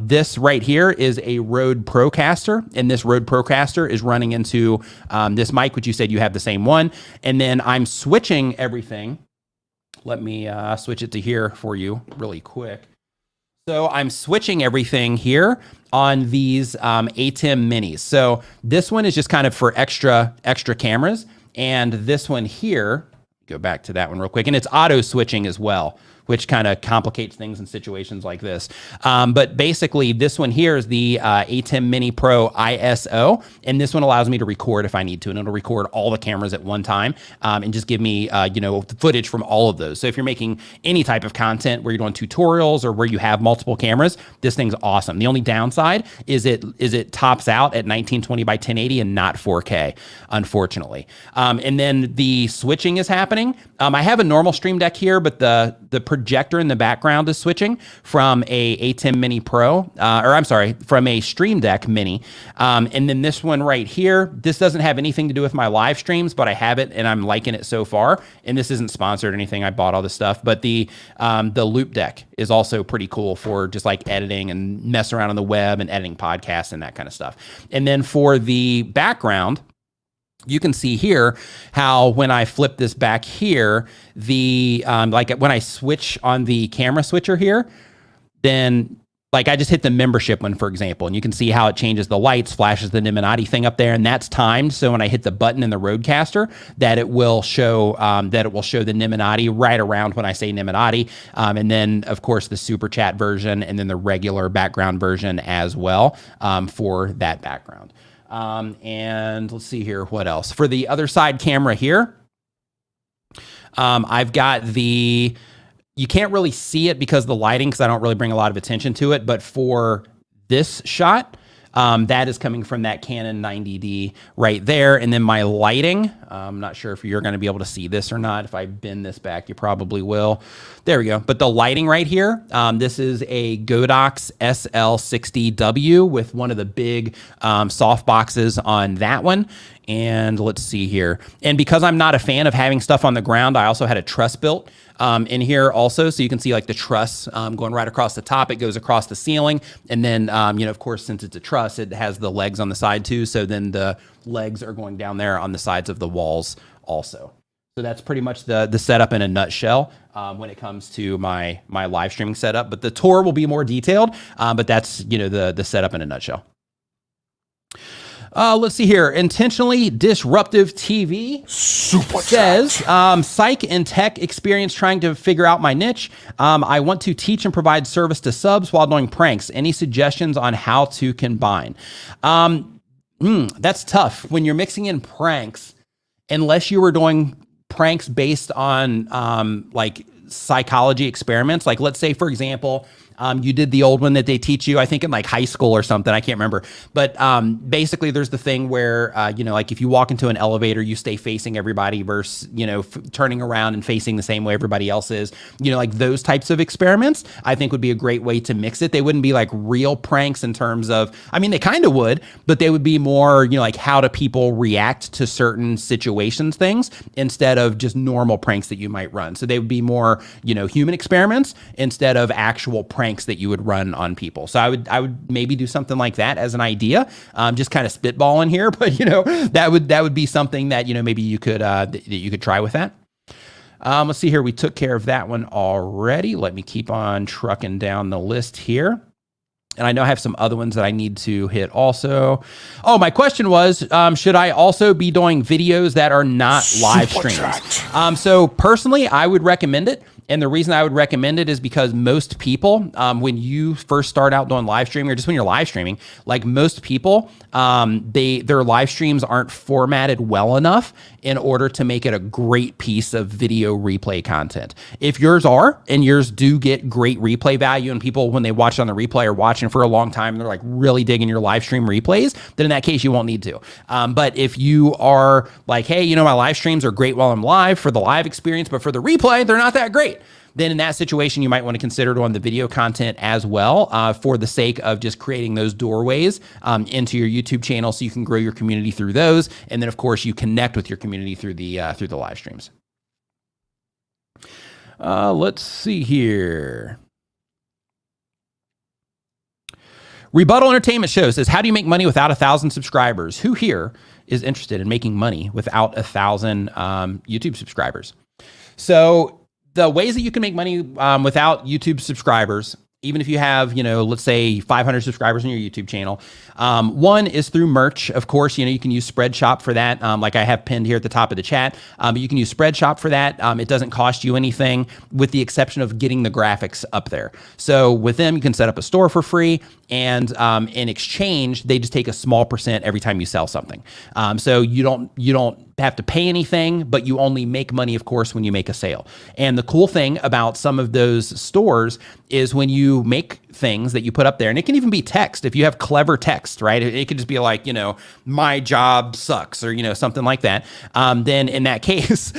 [SPEAKER 1] This right here is a Rode Procaster, and this Rode Procaster is running into this mic, which you said you have the same one. And then I'm switching everything. Let me switch it to here for you really quick. So I'm switching everything here on these ATEM minis. So this one is just kind of for extra cameras. And this one here, go back to that one real quick. And it's auto switching as well, which kind of complicates things in situations like this. But basically this one here is the ATEM Mini Pro ISO. And this one allows me to record if I need to. And it'll record all the cameras at one time and just give me, footage from all of those. So if you're making any type of content where you're doing tutorials or where you have multiple cameras, this thing's awesome. The only downside is it tops out at 1920 by 1080 and not 4K, unfortunately. And then the switching is happening. I have a normal Stream Deck here, but the projector in the background is switching from a ATEM Mini Pro, from a Stream Deck Mini. And then this one right here, this doesn't have anything to do with my live streams, but I have it and I'm liking it so far. And this isn't sponsored or anything. I bought all this stuff, but the Loop Deck is also pretty cool for just like editing and mess around on the web and editing podcasts and that kind of stuff. And then for the background, you can see here how when I flip this back here, like when I switch on the camera switcher here, then like I just hit the membership one, for example, and you can see how it changes the lights, flashes the Niminati thing up there, and that's timed. So when I hit the button in the Rodecaster, that it will show the Niminati right around when I say Niminati, and then of course the super chat version, and then the regular background version as well for that background. And let's see here, what else? For the other side camera here, I've got you can't really see it because of the lighting, because I don't really bring a lot of attention to it, but for this shot, that is coming from that Canon 90D right there. And then my lighting, I'm not sure if you're going to be able to see this or not. If I bend this back, you probably will. There we go. But the lighting right here, this is a Godox SL60W with one of the big soft boxes on that one. And let's see here. And because I'm not a fan of having stuff on the ground, I also had a truss built in here also. So you can see like the truss going right across the top. It goes across the ceiling. And then, of course, since it's a truss, it has the legs on the side too. So then the legs are going down there on the sides of the walls also. So that's pretty much the setup in a nutshell when it comes to my live streaming setup. But the tour will be more detailed, but that's, the setup in a nutshell. Let's see here. Intentionally Disruptive TV
[SPEAKER 2] Super
[SPEAKER 1] says,
[SPEAKER 2] chat.
[SPEAKER 1] psych and tech experience trying to figure out my niche. I want to teach and provide service to subs while doing pranks. Any suggestions on how to combine? That's tough when you're mixing in pranks, unless you were doing pranks based on like psychology experiments. Like, let's say, for example, you did the old one that they teach you, I think in like high school or something. I can't remember. But basically there's the thing where, like if you walk into an elevator, you stay facing everybody versus, turning around and facing the same way everybody else is. Like those types of experiments, I think would be a great way to mix it. They wouldn't be like real pranks in terms of, I mean, they kind of would, but they would be more, like how do people react to certain situations, things, instead of just normal pranks that you might run. So they would be more, human experiments instead of actual pranks that you would run on people. So I would maybe do something like that as an idea, just kind of spitballing here, but that would be something that, maybe you could, that you could try with that. Let's see here. We took care of that one already. Let me keep on trucking down the list here. And I know I have some other ones that I need to hit also. Oh, my question was, should I also be doing videos that are not live streams? So personally, I would recommend it. And the reason I would recommend it is because most people, when you first start out doing live streaming, or just when you're live streaming, like most people, their live streams aren't formatted well enough in order to make it a great piece of video replay content. If yours are, and yours do get great replay value, and people, when they watch it on the replay, are watching for a long time, and they're like really digging your live stream replays, then in that case, you won't need to. But if you are like, hey, my live streams are great while I'm live for the live experience, but for the replay, they're not that great, then in that situation, you might want to consider doing the video content as well, for the sake of just creating those doorways into your YouTube channel, so you can grow your community through those. And then, of course, you connect with your community through the live streams. Let's see here. Rebuttal Entertainment Show says, how do you make money without 1,000 subscribers? Who here is interested in making money without 1,000 YouTube subscribers? So the ways that you can make money without YouTube subscribers, even if you have, let's say 500 subscribers on your YouTube channel. One is through merch. Of course, you can use Spreadshop for that. Like I have pinned here at the top of the chat, but you can use Spreadshop for that. It doesn't cost you anything, with the exception of getting the graphics up there. So with them, you can set up a store for free, and in exchange, they just take a small percent every time you sell something. So you don't have to pay anything, but you only make money, of course, when you make a sale. And the cool thing about some of those stores is when you make things that you put up there, and it can even be text. If you have clever text, right? It could just be like, my job sucks, or, something like that. Then in that case,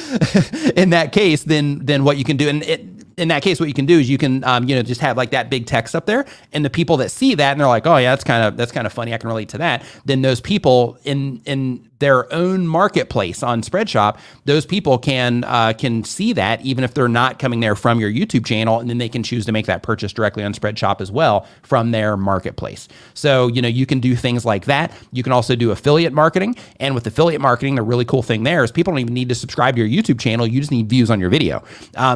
[SPEAKER 1] then what you can do, in that case, what you can do is you can, just have like that big text up there, and the people that see that and they're like, oh yeah, that's kind of funny, I can relate to that. Then those people in their own marketplace on Spreadshop, those people can see that, even if they're not coming there from your YouTube channel, and then they can choose to make that purchase directly on Spreadshop as well from their marketplace. So, you can do things like that. You can also do affiliate marketing, and with affiliate marketing, the really cool thing there is people don't even need to subscribe to your YouTube channel. You just need views on your video.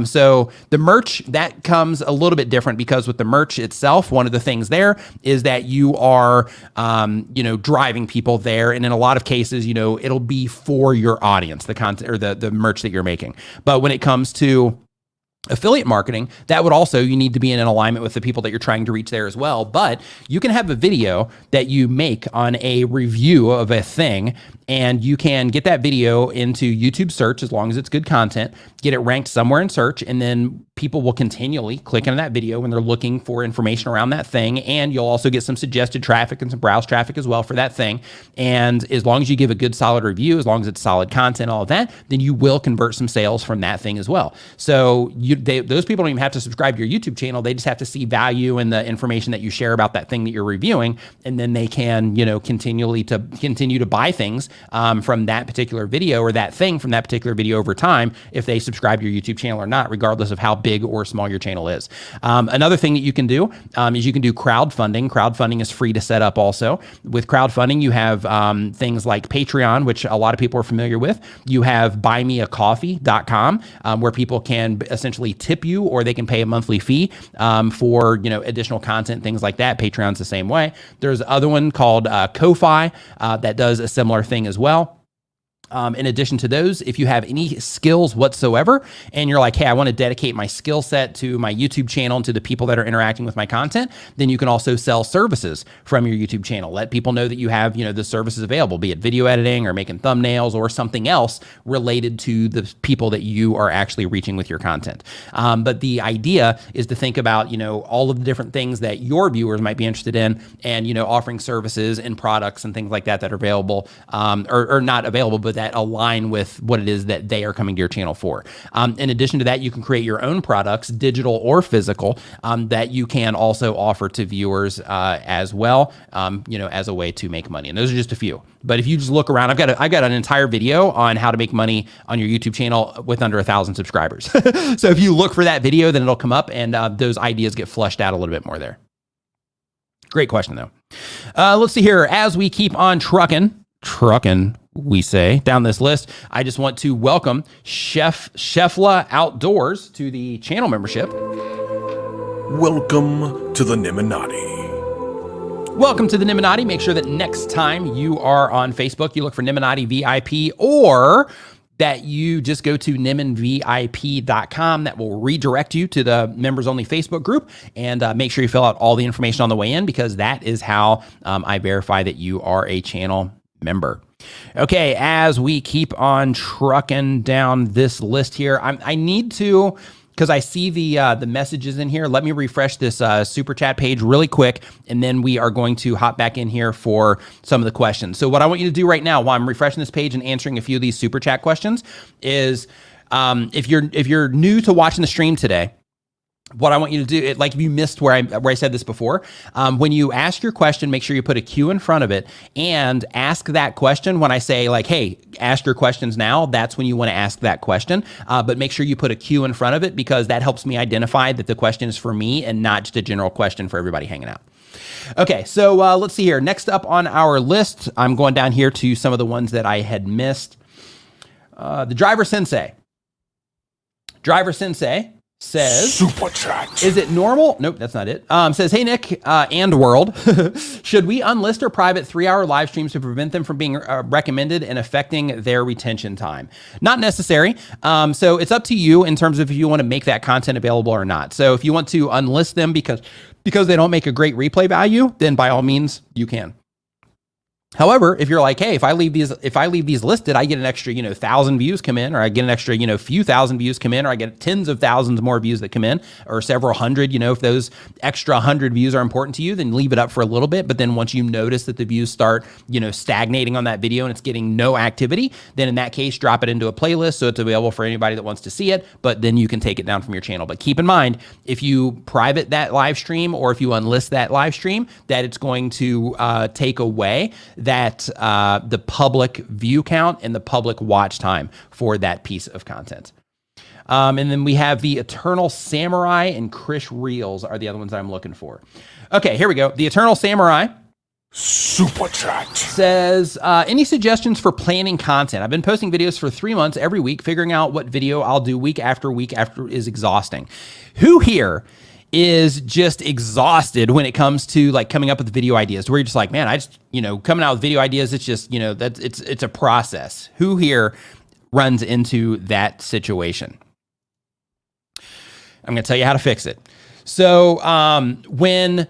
[SPEAKER 1] So the merch, that comes a little bit different, because with the merch itself, one of the things there is that you are, driving people there. And in a lot of cases, it'll be for your audience, the content or the merch that you're making. But when it comes to affiliate marketing, that would also, you need to be in an alignment with the people that you're trying to reach there as well. But you can have a video that you make on a review of a thing, and you can get that video into YouTube search as long as it's good content, get it ranked somewhere in search, and then people will continually click on that video when they're looking for information around that thing. And you'll also get some suggested traffic and some browse traffic as well for that thing. And as long as you give a good solid review, as long as it's solid content, all of that, then you will convert some sales from that thing as well. So those people don't even have to subscribe to your YouTube channel. They just have to see value in the information that you share about that thing that you're reviewing. And then they can, continue to buy things from that particular video or that thing from that particular video over time if they subscribe to your YouTube channel or not, regardless of how big or small your channel is. Another thing that you can do is you can do crowdfunding. Crowdfunding is free to set up also. With crowdfunding, you have things like Patreon, which a lot of people are familiar with. You have buymeacoffee.com, where people can essentially tip you or they can pay a monthly fee for additional content, things like that. Patreon's the same way. There's another one called Ko-Fi that does a similar thing as well. In addition to those, if you have any skills whatsoever and you're like, hey, I want to dedicate my skill set to my YouTube channel and to the people that are interacting with my content, then you can also sell services from your YouTube channel. Let people know that you have, the services available, be it video editing or making thumbnails or something else related to the people that you are actually reaching with your content. But the idea is to think about, all of the different things that your viewers might be interested in and, offering services and products and things like that that are available or not available, but that align with what it is that they are coming to your channel for. In addition to that, you can create your own products, digital or physical, that you can also offer to viewers as well, as a way to make money. And those are just a few. But if you just look around, I've got an entire video on how to make money on your YouTube channel with under 1,000 subscribers. So if you look for that video, then it'll come up and those ideas get flushed out a little bit more there. Great question though. Let's see here. As we keep on trucking, we say, down this list, I just want to welcome Chefla Outdoors to the channel membership.
[SPEAKER 2] Welcome to the Niminati.
[SPEAKER 1] Welcome to the Niminati. Make sure that next time you are on Facebook, you look for Niminati VIP, or that you just go to niminvip.com. That will redirect you to the members only Facebook group, and make sure you fill out all the information on the way in, because that is how I verify that you are a channel member. Okay, as we keep on trucking down this list here, I need to, because I see the messages in here. Let me refresh this super chat page really quick, and then we are going to hop back in here for some of the questions. So what I want you to do right now, while I'm refreshing this page and answering a few of these super chat questions, is if you're new to watching the stream today, what I want you to do, like if you missed where I said this before, when you ask your question, make sure you put a Q in front of it and ask that question. When I say like, hey, ask your questions now, that's when you want to ask that question. But make sure you put a Q in front of it, because that helps me identify that the question is for me and not just a general question for everybody hanging out. Okay, so let's see here. Next up on our list, I'm going down here to some of the ones that I had missed. The Driver Sensei. Driver Sensei says,
[SPEAKER 2] Super chat.
[SPEAKER 1] Is it normal? Nope, that's not it. Says, hey, Nick and world, should we unlist or private 3-hour live streams to prevent them from being recommended and affecting their retention time? Not necessary. So it's up to you in terms of if you want to make that content available or not. So if you want to unlist them because they don't make a great replay value, then by all means you can. However, if you're like, hey, if I leave these listed, I get an extra, 1,000 views come in, or I get an extra, few thousand views come in, or I get tens of thousands more views that come in, or several hundred, if those extra 100 views are important to you, then leave it up for a little bit. But then once you notice that the views start, stagnating on that video and it's getting no activity, then in that case, drop it into a playlist so it's available for anybody that wants to see it, but then you can take it down from your channel. But keep in mind, if you private that live stream or if you unlist that live stream, that it's going to take away that the public view count and the public watch time for that piece of content. And then we have the Eternal Samurai and Chris Reels are the other ones that I'm looking for. Okay, here we go. The Eternal Samurai
[SPEAKER 2] Super chat
[SPEAKER 1] says, any suggestions for planning content? I've been posting videos for 3 months every week. Figuring out what video I'll do week after is exhausting. Who here is just exhausted when it comes to like coming up with video ideas, where you're just like, man, I just, coming out with video ideas, it's just, it's a process. Who here runs into that situation? I'm going to tell you how to fix it. So when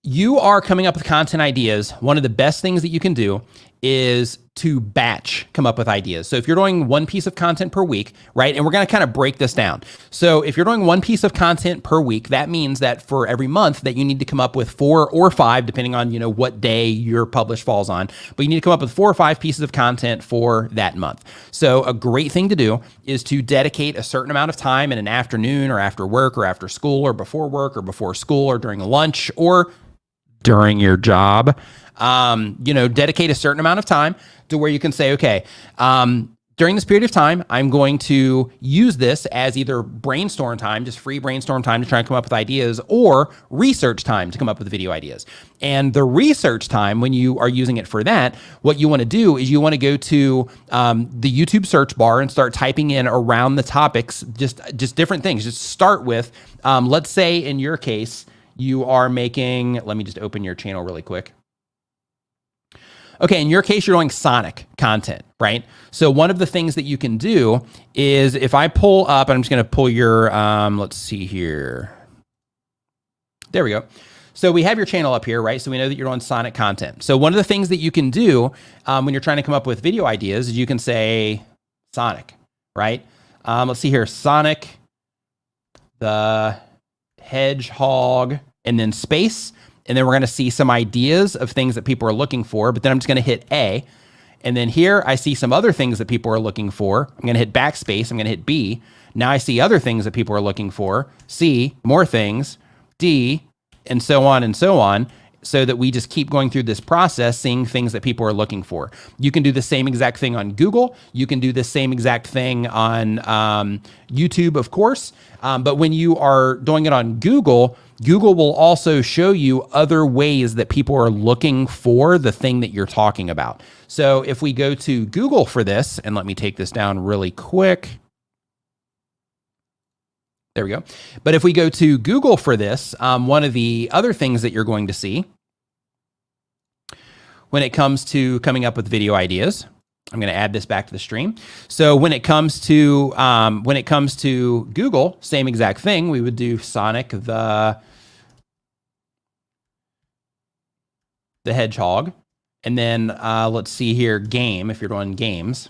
[SPEAKER 1] you are coming up with content ideas, one of the best things that you can do is to batch come up with ideas. So if you're doing one piece of content per week, right? And we're going to kind of break this down. So if you're doing one piece of content per week, that means that for every month that you need to come up with 4 or 5, depending on, what day your publish falls on, but you need to come up with 4 or 5 pieces of content for that month. So a great thing to do is to dedicate a certain amount of time in an afternoon or after work or after school or before work or before school or during lunch or during your job, dedicate a certain amount of time to where you can say, okay, during this period of time, I'm going to use this as either brainstorm time, just free brainstorm time to try and come up with ideas, or research time to come up with video ideas. And the research time, when you are using it for that, what you want to do is you want to go to the YouTube search bar and start typing in around the topics, just different things. Just start with, let's say in your case, you are making, let me just open your channel really quick. Okay, in your case, you're doing Sonic content, right? So one of the things that you can do is if I pull up, and I'm just going to pull your, let's see here. There we go. So we have your channel up here, right? So we know that you're on Sonic content. So one of the things that you can do when you're trying to come up with video ideas is you can say Sonic, right? Let's see here, Sonic the Hedgehog, and then space. And then we're going to see some ideas of things that people are looking for, but then I'm just going to hit A. And then here I see some other things that people are looking for. I'm going to hit backspace. I'm going to hit B. Now I see other things that people are looking for. C, more things, D, and so on, so that we just keep going through this process, seeing things that people are looking for. You can do the same exact thing on Google. You can do the same exact thing on YouTube, of course. But when you are doing it on Google, Google will also show you other ways that people are looking for the thing that you're talking about. So if we go to Google for this, and let me take this down really quick. There we go. But if we go to Google for this, one of the other things that you're going to see when it comes to coming up with video ideas, I'm going to add this back to the stream. So when it comes to Google, same exact thing. We would do Sonic the Hedgehog, and then let's see here, game. If you're doing games.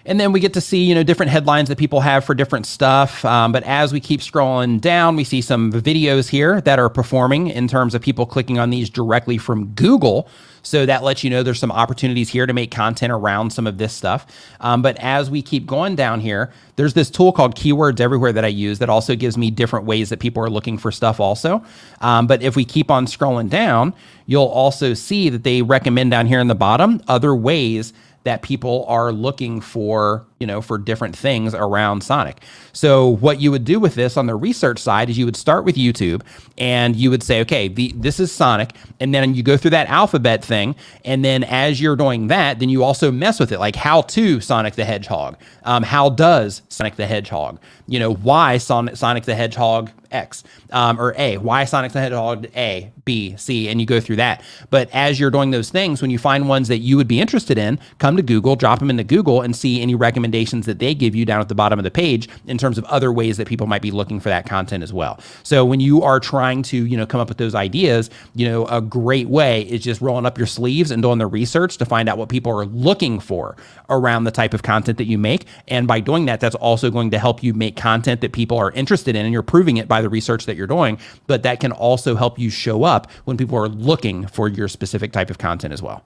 [SPEAKER 1] And then we get to see, different headlines that people have for different stuff. But as we keep scrolling down, we see some videos here that are performing in terms of people clicking on these directly from Google. So that lets you know there's some opportunities here to make content around some of this stuff. But as we keep going down here, there's this tool called Keywords Everywhere that I use that also gives me different ways that people are looking for stuff also. But if we keep on scrolling down, you'll also see that they recommend down here in the bottom other ways that people are looking for, for different things around Sonic. So what you would do with this on the research side is you would start with YouTube and you would say, okay, this is Sonic. And then you go through that alphabet thing. And then as you're doing that, then you also mess with it, like how to Sonic the Hedgehog. How does Sonic the Hedgehog? Why Sonic the Hedgehog X, or A, why Sonic the Hedgehog A, B, C, and you go through that. But as you're doing those things, when you find ones that you would be interested in, come to Google, drop them into Google, and see any recommendations that they give you down at the bottom of the page in terms of other ways that people might be looking for that content as well. So when you are trying to, come up with those ideas, a great way is just rolling up your sleeves and doing the research to find out what people are looking for around the type of content that you make. And by doing that, that's also going to help you make content that people are interested in, and you're proving it by the research that you're doing, but that can also help you show up when people are looking for your specific type of content as well.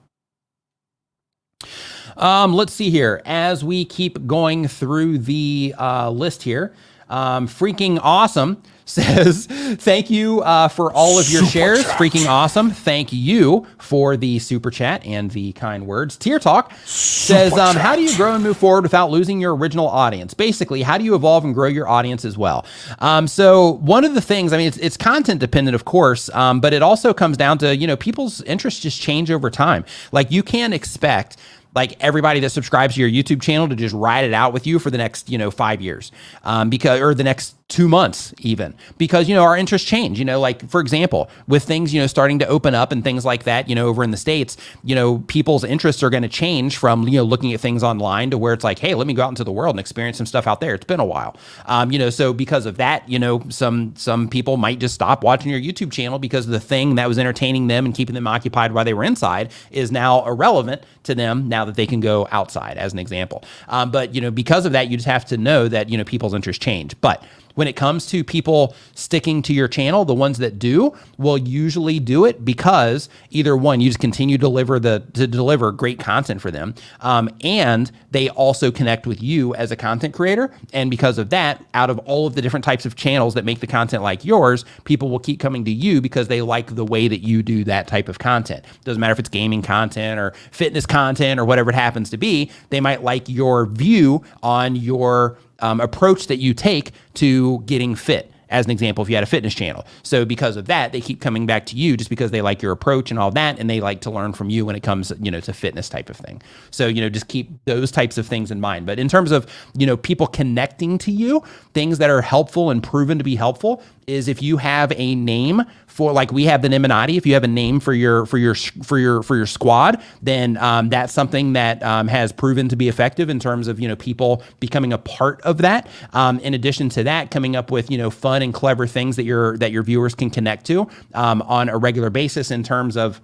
[SPEAKER 1] Let's see here. As we keep going through the list here, Freaking Awesome says, thank you for all of your shares. Freaking Awesome. Thank you for the super chat and the kind words. Tier Talk says, how do you grow and move forward without losing your original audience? Basically, how do you evolve and grow your audience as well? So one of the things, it's content dependent, of course, but it also comes down to, people's interests just change over time. Like you can't expect everybody that subscribes to your YouTube channel to just ride it out with you for the next, 5 years, or the next 2 months even, because, our interests change, for example, with things, starting to open up and things like that, over in the States, people's interests are going to change from, looking at things online to where it's like, hey, let me go out into the world and experience some stuff out there. It's been a while. So because of that, some people might just stop watching your YouTube channel because the thing that was entertaining them and keeping them occupied while they were inside is now irrelevant to them now that they can go outside, as an example. But, because of that, you just have to know that, people's interests change. But when it comes to people sticking to your channel, the ones that do will usually do it because either one, you just continue to deliver great content for them, and they also connect with you as a content creator. And because of that, out of all of the different types of channels that make the content like yours, people will keep coming to you because they like the way that you do that type of content. Doesn't matter if it's gaming content or fitness content or whatever it happens to be, they might like your view on your approach that you take to getting fit. As an example, if you had a fitness channel. So because of that, they keep coming back to you just because they like your approach and all that, and they like to learn from you when it comes, to fitness type of thing. So, just keep those types of things in mind. But in terms of, people connecting to you, things that are helpful and proven to be helpful is if you have a name for, like we have the Niminati, if you have a name for your squad, then that's something that has proven to be effective in terms of, people becoming a part of that. In addition to that, coming up with, fun and clever things that your viewers can connect to on a regular basis in terms of,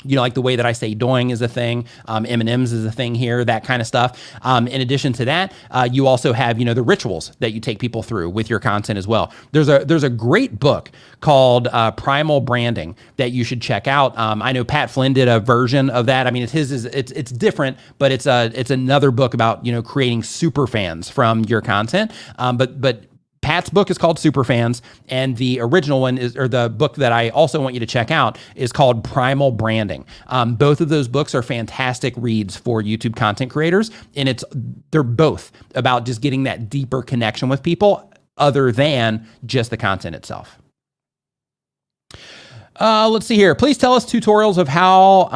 [SPEAKER 1] like the way that I say doing is a thing, M&Ms is a thing here, that kind of stuff. In addition to that, you also have, the rituals that you take people through with your content as well. There's a great book called Primal Branding that you should check out. I know Pat Flynn did a version of that. I mean, it's different, but it's another book about, creating super fans from your content. But Pat's book is called Superfans, and the original one or the book that I also want you to check out is called Primal Branding. Both of those books are fantastic reads for YouTube content creators, and they're both about just getting that deeper connection with people other than just the content itself. Let's see here. Please tell us tutorials of how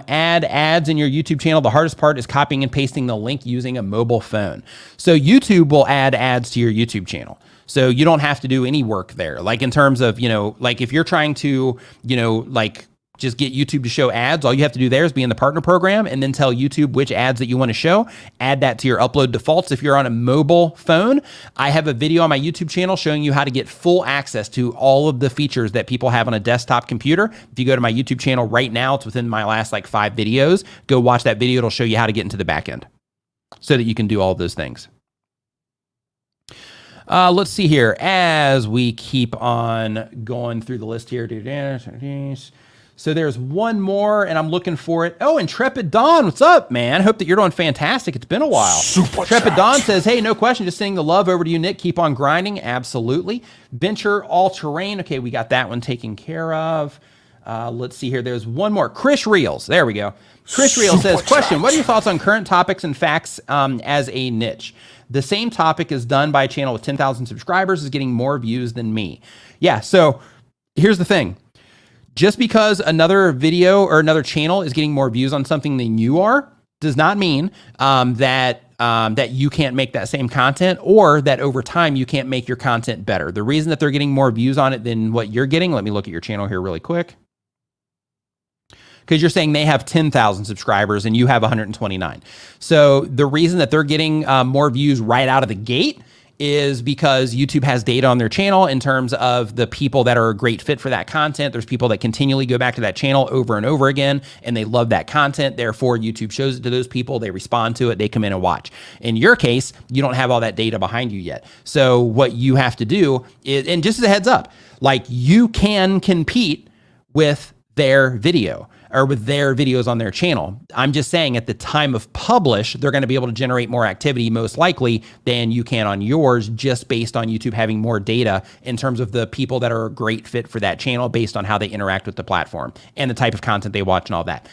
[SPEAKER 1] add ads in your YouTube channel. The hardest part is copying and pasting the link using a mobile phone. So YouTube will add ads to your YouTube channel. So you don't have to do any work there. Like in terms of, like if you're trying to, just get YouTube to show ads, all you have to do there is be in the partner program and then tell YouTube which ads that you want to show. Add that to your upload defaults. If you're on a mobile phone, I have a video on my YouTube channel showing you how to get full access to all of the features that people have on a desktop computer. If you go to my YouTube channel right now, it's within my last 5 videos. Go watch that video. It'll show you how to get into the back end so that you can do all of those things. Let's see here as we keep on going through the list here. So there's one more, and I'm looking for it. Oh, Intrepid Dawn, what's up, man? Hope that you're doing fantastic. It's been a while. Intrepid Dawn says, hey, no question, just sending the love over to you, Nick. Keep on grinding. Absolutely. Venture All Terrain. Okay, we got that one taken care of. Let's see here. There's one more. Chris Reels. There we go. Chris Reels says, question, what are your thoughts on current topics and facts as a niche? The same topic is done by a channel with 10,000 subscribers is getting more views than me. Yeah, so here's the thing. Just because another video or another channel is getting more views on something than you are does not mean that you can't make that same content or that over time you can't make your content better. The reason that they're getting more views on it than what you're getting, let me look at your channel here really quick. Because you're saying they have 10,000 subscribers and you have 129. So the reason that they're getting more views right out of the gate is because YouTube has data on their channel in terms of the people that are a great fit for that content. There's people that continually go back to that channel over and over again, and they love that content. Therefore, YouTube shows it to those people. They respond to it. They come in and watch. In your case, you don't have all that data behind you yet. So what you have to do is, and just as a heads up, you can compete with their video or with their videos on their channel. I'm just saying at the time of publish, they're going to be able to generate more activity most likely than you can on yours, just based on YouTube having more data in terms of the people that are a great fit for that channel based on how they interact with the platform and the type of content they watch and all that.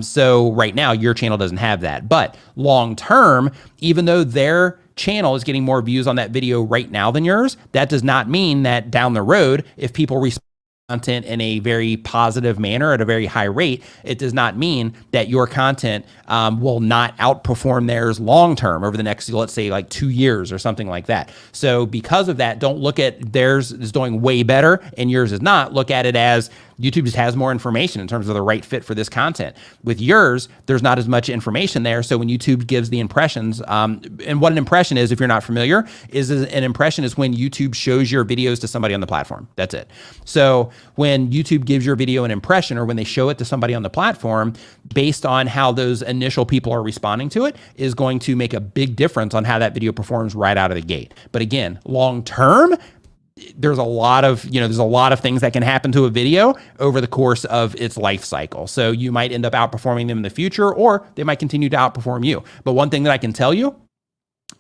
[SPEAKER 1] So right now your channel doesn't have that, but long term, even though their channel is getting more views on that video right now than yours, that does not mean that down the road, if people respond content in a very positive manner at a very high rate, it does not mean that your content will not outperform theirs long term over the next, let's say 2 years or something like that. So because of that, don't look at theirs is doing way better and yours is not. Look at it as YouTube just has more information in terms of the right fit for this content. With yours, there's not as much information there. So when YouTube gives the impressions, and what an impression is, if you're not familiar, is an impression is when YouTube shows your videos to somebody on the platform. That's it. So when YouTube gives your video an impression, or when they show it to somebody on the platform, based on how those initial people are responding to it, is going to make a big difference on how that video performs right out of the gate. But again, long term, there's a lot of things that can happen to a video over the course of its life cycle. So you might end up outperforming them in the future, or they might continue to outperform you. But one thing that I can tell you,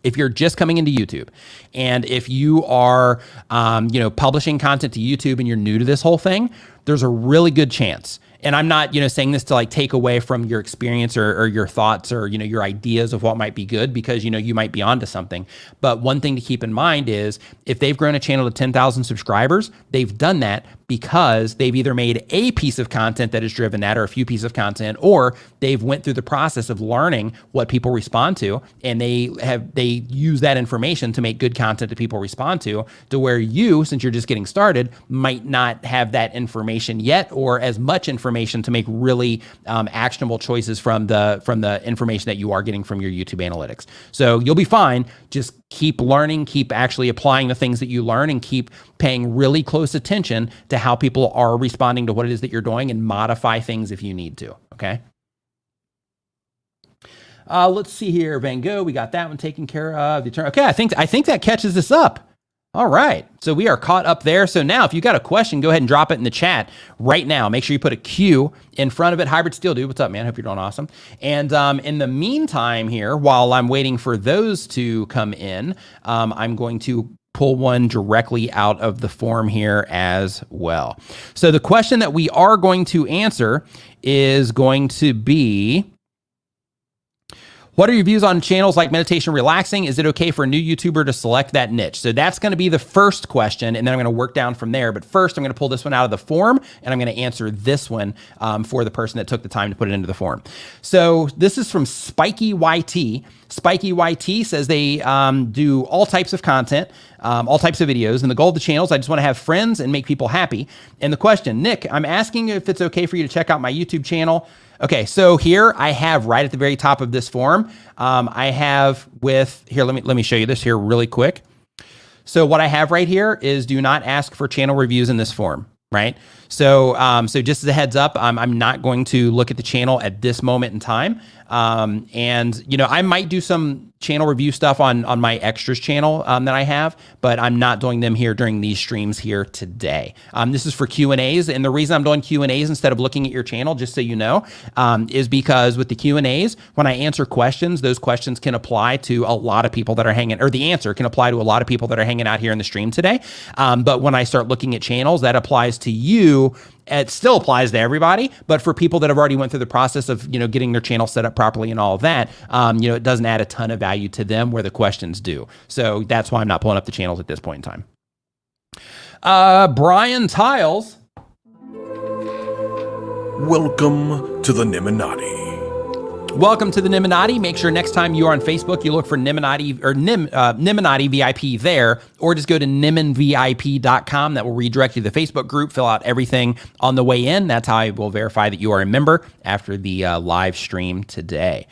[SPEAKER 1] if you're just coming into YouTube, and if you are, publishing content to YouTube and you're new to this whole thing, there's a really good chance. And I'm not, saying this to like take away from your experience or your thoughts or, your ideas of what might be good, because, you might be onto something. But one thing to keep in mind is if they've grown a channel to 10,000 subscribers, they've done that because they've either made a piece of content that has driven that, or a few pieces of content, or they've went through the process of learning what people respond to, and they use that information to make good content that people respond to where you, since you're just getting started, might not have that information yet, or as much information to make really actionable choices from the information that you are getting from your YouTube analytics. So you'll be fine. Just keep learning, keep actually applying the things that you learn, and keep paying really close attention to how people are responding to what it is that you're doing, and modify things if you need to, okay? Let's see here, Van Gogh, we got that one taken care of. Okay, I think that catches us up. All right, so we are caught up there. So now if you got a question, go ahead and drop it in the chat right now. Make sure you put a Q in front of it. Hybrid Steel Dude, what's up, man? Hope you're doing awesome. And in the meantime here, while I'm waiting for those to come in, I'm going to pull one directly out of the form here as well. So the question that we are going to answer is going to be, what are your views on channels like meditation relaxing? Is it okay for a new YouTuber to select that niche? So that's going to be the first question, and then I'm going to work down from there. But first, I'm going to pull this one out of the form, and I'm going to answer this one for the person that took the time to put it into the form. So this is from Spiky YT. Spiky YT says they do all types of content, all types of videos, and the goal of the channel is I just want to have friends and make people happy. And the question, Nick, I'm asking if it's okay for you to check out my YouTube channel. Okay, so here I have right at the very top of this form, I have let me show you this here really quick. So what I have right here is do not ask for channel reviews in this form, right? So just as a heads up, I'm not going to look at the channel at this moment in time. And I might do some channel review stuff on my extras channel that I have, but I'm not doing them here during these streams here today. This is for Q&As, and the reason I'm doing Q&As instead of looking at your channel, just so you know, is because with the Q&As, when I answer questions, those questions can apply to a lot of people that are the answer can apply to a lot of people that are hanging out here in the stream today. But when I start looking at channels, that applies to you. It still applies to everybody, but for people that have already went through the process of, getting their channel set up properly and all of that, it doesn't add a ton of value to them where the questions do. So that's why I'm not pulling up the channels at this point in time. Brian Tiles.
[SPEAKER 2] Welcome to the Niminati.
[SPEAKER 1] Welcome to the Niminati. Make sure next time you are on Facebook, you look for Niminati or Niminati VIP there, or just go to niminvip.com. That will redirect you to the Facebook group. Fill out everything on the way in. That's how I will verify that you are a member after the live stream today.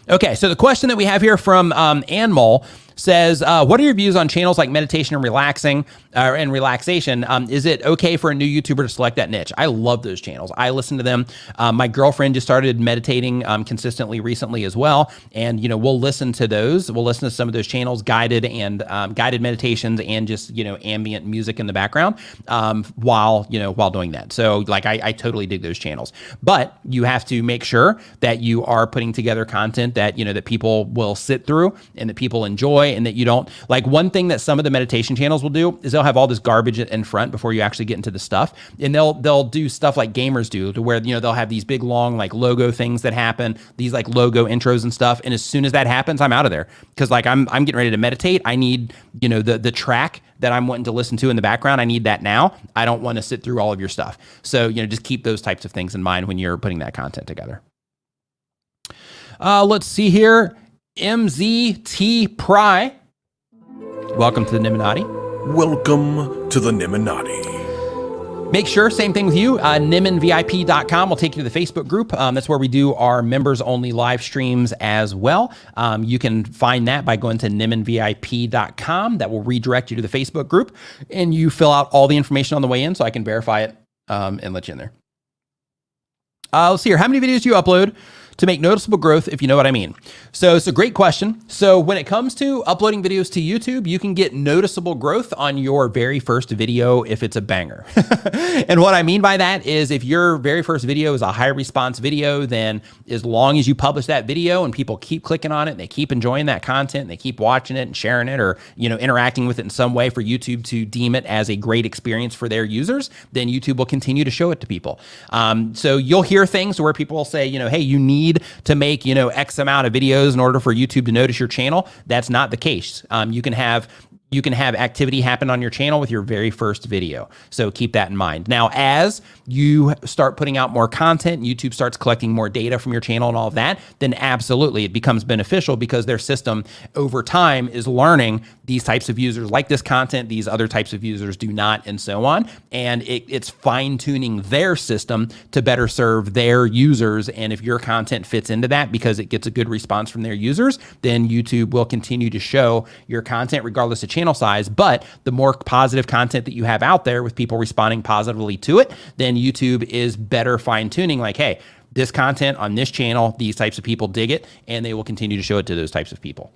[SPEAKER 1] Okay, so the question that we have here from Anmol says, what are your views on channels like meditation and relaxation? Is it okay for a new YouTuber to select that niche? I love those channels. I listen to them. My girlfriend just started meditating consistently recently as well. And, we'll listen to those. We'll listen to some of those channels, guided meditations, and just, ambient music in the background while doing that. So I totally dig those channels. But you have to make sure that you are putting together content that, that people will sit through and that people enjoy, and that you don't, one thing that some of the meditation channels will do is they'll have all this garbage in front before you actually get into the stuff. And they'll do stuff like gamers do, to where, they'll have these big, long, logo things that happen, these logo intros and stuff. And as soon as that happens, I'm out of there. Cause I'm getting ready to meditate. I need, the track that I'm wanting to listen to in the background. I need that now. I don't want to sit through all of your stuff. So, just keep those types of things in mind when you're putting that content together. Let's see here. MZT Pry. Welcome to the Niminati.
[SPEAKER 2] Welcome to the Niminati.
[SPEAKER 1] Make sure, same thing with you, nimenvip.com will take you to the Facebook group. That's where we do our members only live streams as well. You can find that by going to nimenvip.com. That will redirect you to the Facebook group, and you fill out all the information on the way in so I can verify it and let you in there. Let's see here. How many videos do you upload to make noticeable growth, if you know what I mean? So it's a great question. So when it comes to uploading videos to YouTube, you can get noticeable growth on your very first video if it's a banger. And what I mean by that is if your very first video is a high response video, then as long as you publish that video and people keep clicking on it and they keep enjoying that content and they keep watching it and sharing it or, interacting with it in some way for YouTube to deem it as a great experience for their users, then YouTube will continue to show it to people. So you'll hear things where people will say, hey, you need to make, X amount of videos in order for YouTube to notice your channel. That's not the case. You can have activity happen on your channel with your very first video. So keep that in mind. Now, as you start putting out more content, YouTube starts collecting more data from your channel and all of that, then absolutely it becomes beneficial because their system over time is learning these types of users like this content, these other types of users do not, and so on. And it's fine-tuning their system to better serve their users. And if your content fits into that because it gets a good response from their users, then YouTube will continue to show your content regardless of channel size. But the more positive content that you have out there with people responding positively to it, then YouTube is better fine-tuning like, hey, this content on this channel, these types of people dig it, and they will continue to show it to those types of people.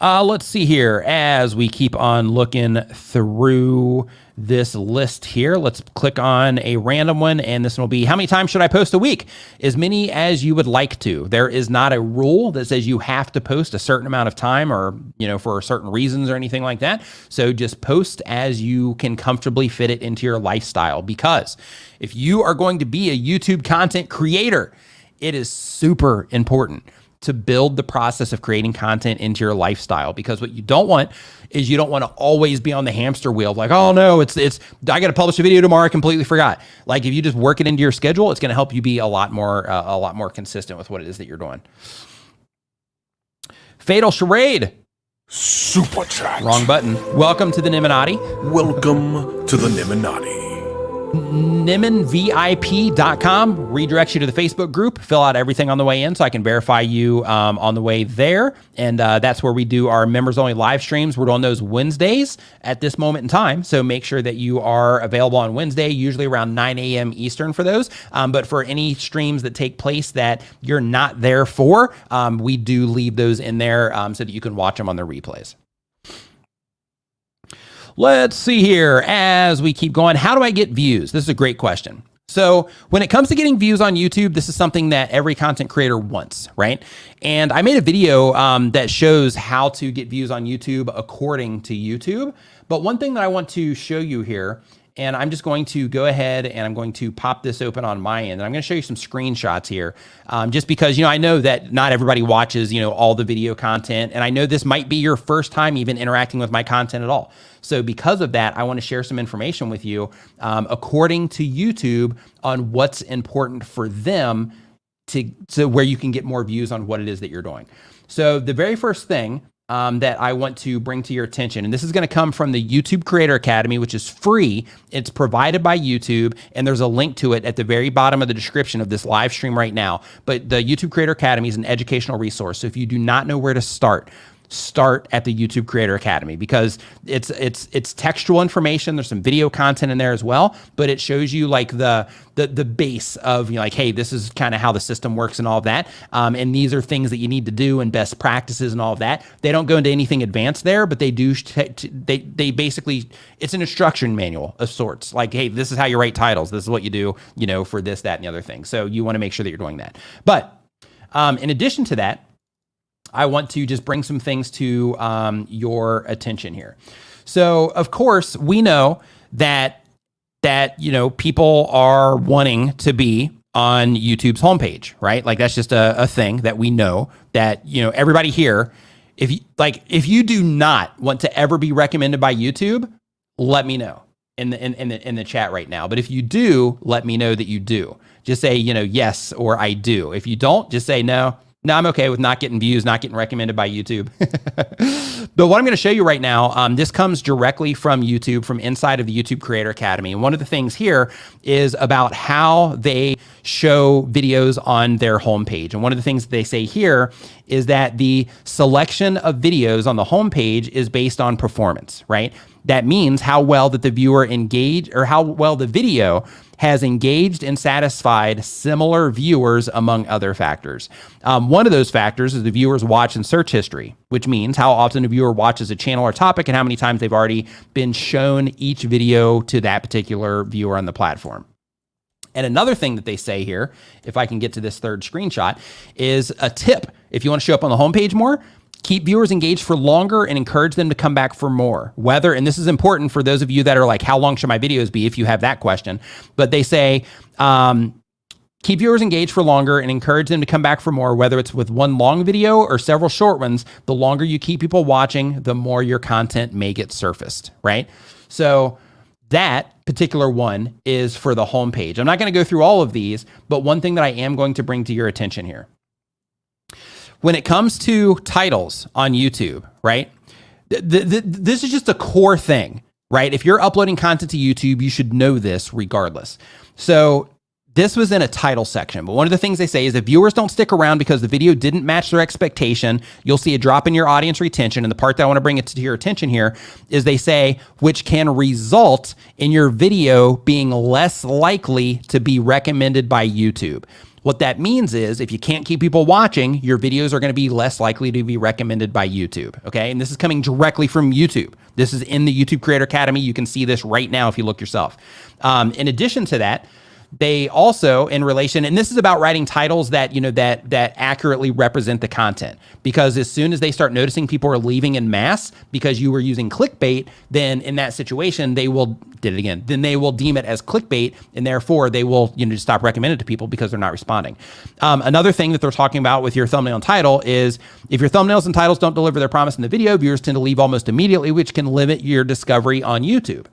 [SPEAKER 1] Let's see here. As we keep on looking through this list here, let's click on a random one, and this one will be, how many times should I post a week? As many as you would like to. There is not a rule that says you have to post a certain amount of time or, for certain reasons or anything like that. So just post as you can comfortably fit it into your lifestyle, because if you are going to be a YouTube content creator, it is super important to build the process of creating content into your lifestyle, because what you don't want is you don't want to always be on the hamster wheel. Like, oh no, it's I got to publish a video tomorrow. I completely forgot. Like if you just work it into your schedule, it's going to help you be a lot more consistent with what it is that you're doing. Fatal Charade.
[SPEAKER 2] Super chat.
[SPEAKER 1] Wrong button. Welcome to the Nimenati.
[SPEAKER 2] Welcome to the Nimenati.
[SPEAKER 1] nimenvip.com redirects you to the Facebook group. Fill out everything on the way in so I can verify you on the way there. And that's where we do our members only live streams. We're doing those Wednesdays at this moment in time. So make sure that you are available on Wednesday, usually around 9 a.m. Eastern for those. But for any streams that take place that you're not there for, we do leave those in there so that you can watch them on the replays. Let's see here as we keep going. How do I get views? This is a great question. So when it comes to getting views on YouTube, this is something that every content creator wants, right? And I made a video that shows how to get views on YouTube according to YouTube. But one thing that I want to show you here, and I'm just going to go ahead and I'm going to pop this open on my end. And I'm going to show you some screenshots here just because, I know that not everybody watches, all the video content. And I know this might be your first time even interacting with my content at all. So because of that, I want to share some information with you according to YouTube on what's important for them to where you can get more views on what it is that you're doing. So the very first thing that I want to bring to your attention, and this is going to come from the YouTube Creator Academy, which is free. It's provided by YouTube, and there's a link to it at the very bottom of the description of this live stream right now. But the YouTube Creator Academy is an educational resource. So if you do not know where to start at the YouTube Creator Academy, because it's textual information. There's some video content in there as well, but it shows you like the base of, like, hey, this is kind of how the system works and all of that. And these are things that you need to do and best practices and all of that. They don't go into anything advanced there, but they do, they basically, it's an instruction manual of sorts. Like, hey, this is how you write titles. This is what you do, for this, that, and the other thing. So you want to make sure that you're doing that. But in addition to that, I want to just bring some things to your attention here. So, of course, we know that people are wanting to be on YouTube's homepage, right? Like that's just a thing that we know that everybody here. If you do not want to ever be recommended by YouTube, let me know in the chat right now. But if you do, let me know that you do. Just say yes or I do. If you don't, just say no. No, I'm okay with not getting views, not getting recommended by YouTube. But what I'm going to show you right now, this comes directly from YouTube, from inside of the YouTube Creator Academy. And one of the things here is about how they show videos on their homepage. And one of the things that they say here is that the selection of videos on the homepage is based on performance, right? That means how well that the viewer engaged, or how well the video has engaged and satisfied similar viewers, among other factors. One of those factors is the viewer's watch and search history, which means how often a viewer watches a channel or topic and how many times they've already been shown each video to that particular viewer on the platform. And another thing that they say here, if I can get to this third screenshot, is a tip. If you want to show up on the homepage more, keep viewers engaged for longer and encourage them to come back for more. Whether, and this is important for those of you that are like, how long should my videos be, if you have that question, but they say, keep viewers engaged for longer and encourage them to come back for more, whether it's with one long video or several short ones. The longer you keep people watching, the more your content may get surfaced, right? So that particular one is for the homepage. I'm not going to go through all of these, but one thing that I am going to bring to your attention here. When it comes to titles on YouTube, right? This is just a core thing, right? If you're uploading content to YouTube, you should know this regardless. So this was in a title section, but one of the things they say is if viewers don't stick around because the video didn't match their expectation, you'll see a drop in your audience retention. And the part that I want to bring it to your attention here is they say, which can result in your video being less likely to be recommended by YouTube. What that means is if you can't keep people watching, your videos are going to be less likely to be recommended by YouTube. Okay. And this is coming directly from YouTube. This is in the YouTube Creator Academy. You can see this right now if you look yourself. In addition to that, they also, in relation, and this is about writing titles that, you know, that accurately represent the content, because as soon as they start noticing people are leaving in mass because you were using clickbait, then in that situation, they will then they will deem it as clickbait, and therefore they will, you know, just stop recommending it to people because they're not responding. Another thing that they're talking about with your thumbnail and title is if your thumbnails and titles don't deliver their promise in the video, viewers tend to leave almost immediately, which can limit your discovery on YouTube.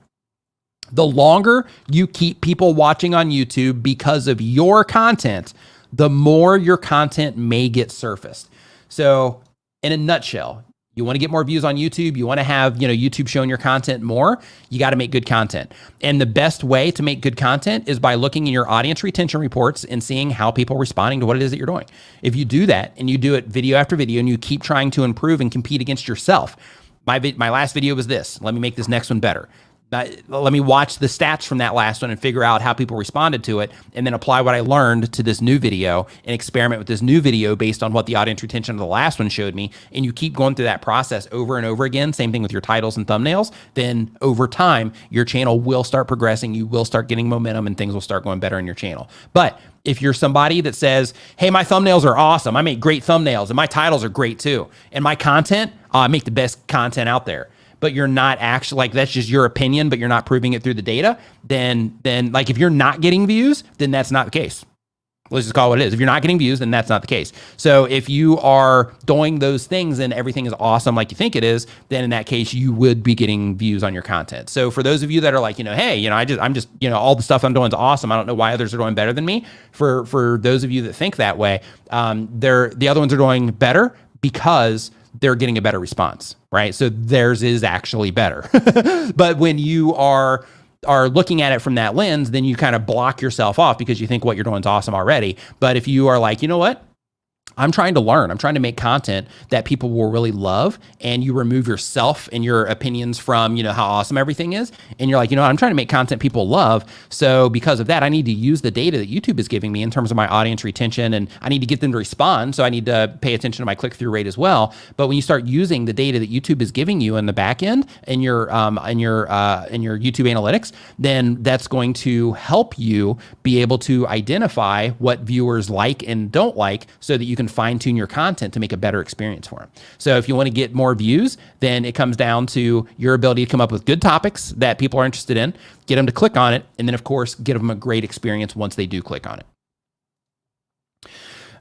[SPEAKER 1] The longer you keep people watching on YouTube because of your content, the more your content may get surfaced. So in a nutshell, you want to get more views on YouTube, you want to have, you know, YouTube showing your content more, you got to make good content. And the best way to make good content is by looking in your audience retention reports and seeing how people are responding to what it is that you're doing. If you do that and you do it video after video and you keep trying to improve and compete against yourself, my last video was this, let me make this next one better. Let me watch the stats from that last one and figure out how people responded to it, and then apply what I learned to this new video and experiment with this new video based on what the audience retention of the last one showed me. And you keep going through that process over and over again, same thing with your titles and thumbnails, then over time, your channel will start progressing, you will start getting momentum, and things will start going better in your channel. But if you're somebody that says, hey, my thumbnails are awesome, I make great thumbnails, and my titles are great too, and my content, I make the best content out there, but you're not actually, like, that's just your opinion, but you're not proving it through the data, then like, if you're not getting views, then that's not the case. Let's just call it what it is. If you're not getting views, then that's not the case. So if you are doing those things and everything is awesome like you think it is, then in that case, you would be getting views on your content. So for those of you that are like, you know, hey, you know, I'm just, you know, all the stuff I'm doing is awesome, I don't know why others are doing better than me. For those of you that think that way, the other ones are doing better because they're getting a better response, right? So theirs is actually better. But when you are looking at it from that lens, then you kind of block yourself off because you think what you're doing is awesome already. But if you are like, you know what? I'm trying to learn. I'm trying to make content that people will really love, and you remove yourself and your opinions from, you know, how awesome everything is. And you're like, you know, I'm trying to make content people love. So because of that, I need to use the data that YouTube is giving me in terms of my audience retention, and I need to get them to respond. So I need to pay attention to my click-through rate as well. But when you start using the data that YouTube is giving you in the back end in your YouTube analytics, then that's going to help you be able to identify what viewers like and don't like, so that you can fine tune your content to make a better experience for them. So if you want to get more views, then it comes down to your ability to come up with good topics that people are interested in, get them to click on it, and then of course, get them a great experience once they do click on it.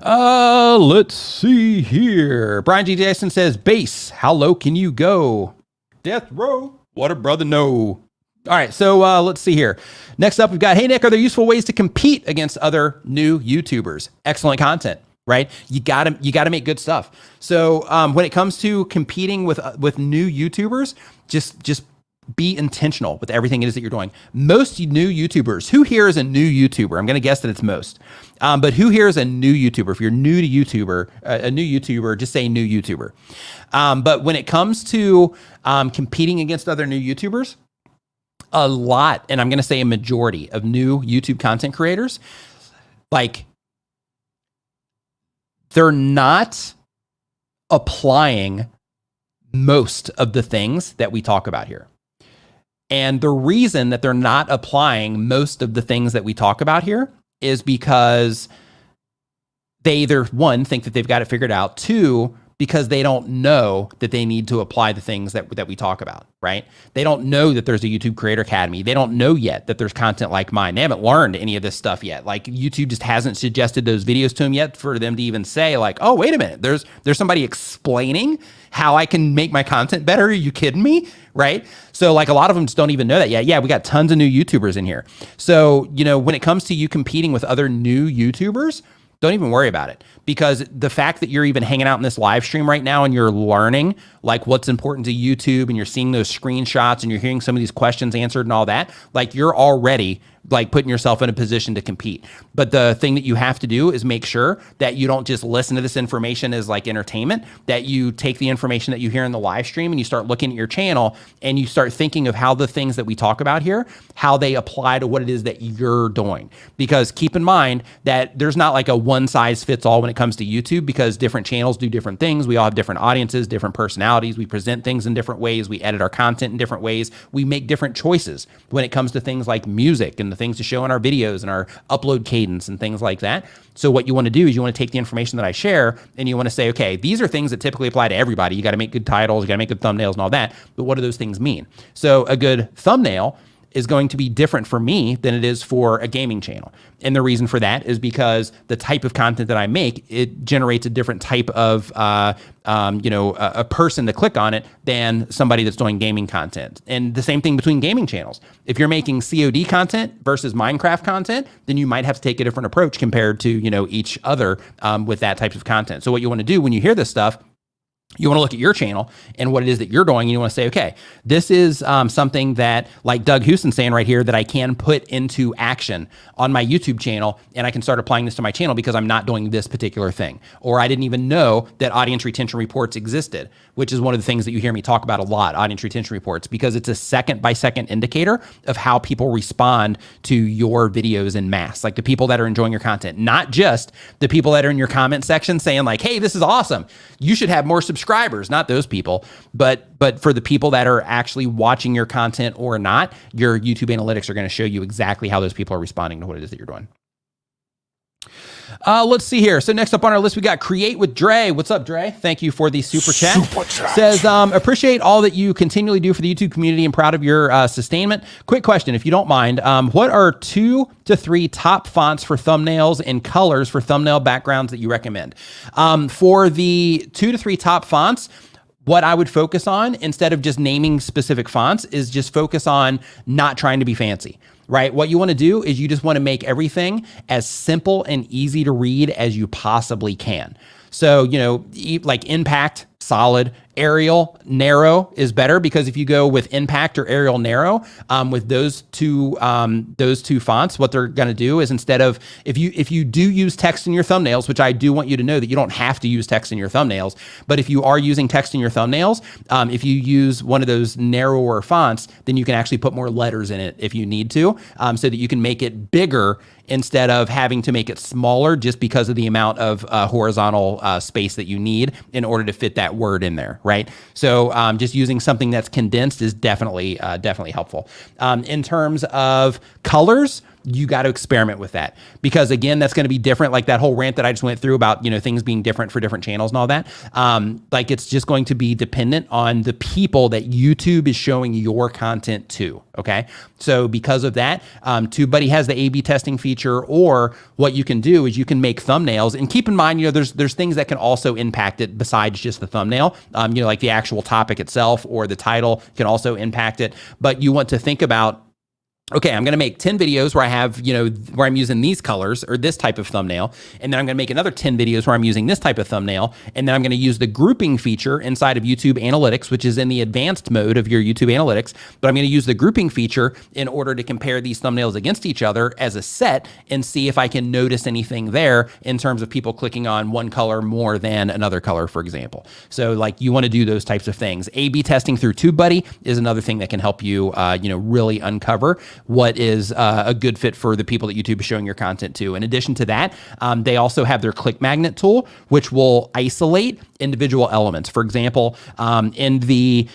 [SPEAKER 1] Let's see here. Brian G. Jason says, bass, how low can you go? Death row, what a brother know. All right, so let's see here. Next up, we've got, hey, Nick, are there useful ways to compete against other new YouTubers? Excellent content. right? You gotta make good stuff. So when it comes to competing with new YouTubers, just be intentional with everything it is that you're doing. Most new YouTubers, who here is a new YouTuber? I'm going to guess that it's most. But who here is a new YouTuber? If you're new to a new YouTuber, just say new YouTuber. But when it comes to competing against other new YouTubers, a lot, and I'm going to say a majority of new YouTube content creators, like, they're not applying most of the things that we talk about here. And the reason that they're not applying most of the things that we talk about here is because they either, one, think that they've got it figured out, two, because they don't know that they need to apply the things that we talk about, right? They don't know that there's a YouTube Creator Academy. They don't know yet that there's content like mine. They haven't learned any of this stuff yet. Like, YouTube just hasn't suggested those videos to them yet for them to even say, like, oh, wait a minute, there's somebody explaining how I can make my content better. Are you kidding me? Right? So, like, a lot of them just don't even know that yet. Yeah, we got tons of new YouTubers in here. So, when it comes to you competing with other new YouTubers, don't even worry about it, because the fact that you're even hanging out in this live stream right now and you're learning like what's important to YouTube, and you're seeing those screenshots and you're hearing some of these questions answered and all that, like, you're already like putting yourself in a position to compete. But the thing that you have to do is make sure that you don't just listen to this information as like entertainment, that you take the information that you hear in the live stream and you start looking at your channel and you start thinking of how the things that we talk about here, how they apply to what it is that you're doing. Because keep in mind that there's not like a one size fits all when it comes to YouTube, because different channels do different things. We all have different audiences, different personalities. We present things in different ways. We edit our content in different ways. We make different choices when it comes to things like music and the things to show in our videos and our upload cadence and things like that. So what you want to do is you want to take the information that I share and you want to say, okay, these are things that typically apply to everybody. You got to make good titles, you got to make good thumbnails and all that. But what do those things mean? So a good thumbnail is going to be different for me than it is for a gaming channel. And the reason for that is because the type of content that I make, it generates a different type of, a person to click on it than somebody that's doing gaming content. And the same thing between gaming channels. If you're making COD content versus Minecraft content, then you might have to take a different approach compared to, each other with that type of content. So what you want to do when you hear this stuff, you want to look at your channel and what it is that you're doing. And you want to say, okay, this is something that, like Doug Houston's saying right here, that I can put into action on my YouTube channel, and I can start applying this to my channel because I'm not doing this particular thing. Or I didn't even know that audience retention reports existed, which is one of the things that you hear me talk about a lot, audience retention reports, because it's a second-by-second indicator of how people respond to your videos in mass, like the people that are enjoying your content, not just the people that are in your comment section saying like, hey, this is awesome, you should have more subscribers, not those people, but for the people that are actually watching your content or not, your YouTube analytics are going to show you exactly how those people are responding to what it is that you're doing. Let's see here. So next up on our list, we got Create with Dre. What's up, Dre? Thank you for the super chat. Says, appreciate all that you continually do for the YouTube community and proud of your sustainment. Quick question, if you don't mind, what are 2 to 3 top fonts for thumbnails and colors for thumbnail backgrounds that you recommend? For the 2 to 3 top fonts, what I would focus on, instead of just naming specific fonts, is just focus on not trying to be fancy. Right? What you want to do is you just want to make everything as simple and easy to read as you possibly can. So, like Impact, Solid, Arial, Narrow is better, because if you go with Impact or Arial Narrow, with those two fonts, what they're going to do is, instead of, if you do use text in your thumbnails, which I do want you to know that you don't have to use text in your thumbnails, but if you are using text in your thumbnails, if you use one of those narrower fonts, then you can actually put more letters in it if you need to, so that you can make it bigger instead of having to make it smaller just because of the amount of horizontal space that you need in order to fit that word in there, right? So just using something that's condensed is definitely helpful. In terms of colors, you got to experiment with that, because again, that's going to be different. Like that whole rant that I just went through about, things being different for different channels and all that. Like it's just going to be dependent on the people that YouTube is showing your content to. Okay. So because of that, Tubebuddy has the A/B testing feature, or what you can do is you can make thumbnails, and keep in mind, there's things that can also impact it besides just the thumbnail. Like the actual topic itself or the title can also impact it, but you want to think about okay, I'm going to make 10 videos where I have, where I'm using these colors or this type of thumbnail. And then I'm going to make another 10 videos where I'm using this type of thumbnail. And then I'm going to use the grouping feature inside of YouTube Analytics, which is in the advanced mode of your YouTube Analytics. But I'm going to use the grouping feature in order to compare these thumbnails against each other as a set and see if I can notice anything there in terms of people clicking on one color more than another color, for example. So like you want to do those types of things. A/B testing through Tubebuddy is another thing that can help you, really uncover what is a good fit for the people that YouTube is showing your content to. In addition to that, they also have their click magnet tool, which will isolate individual elements. For example, in the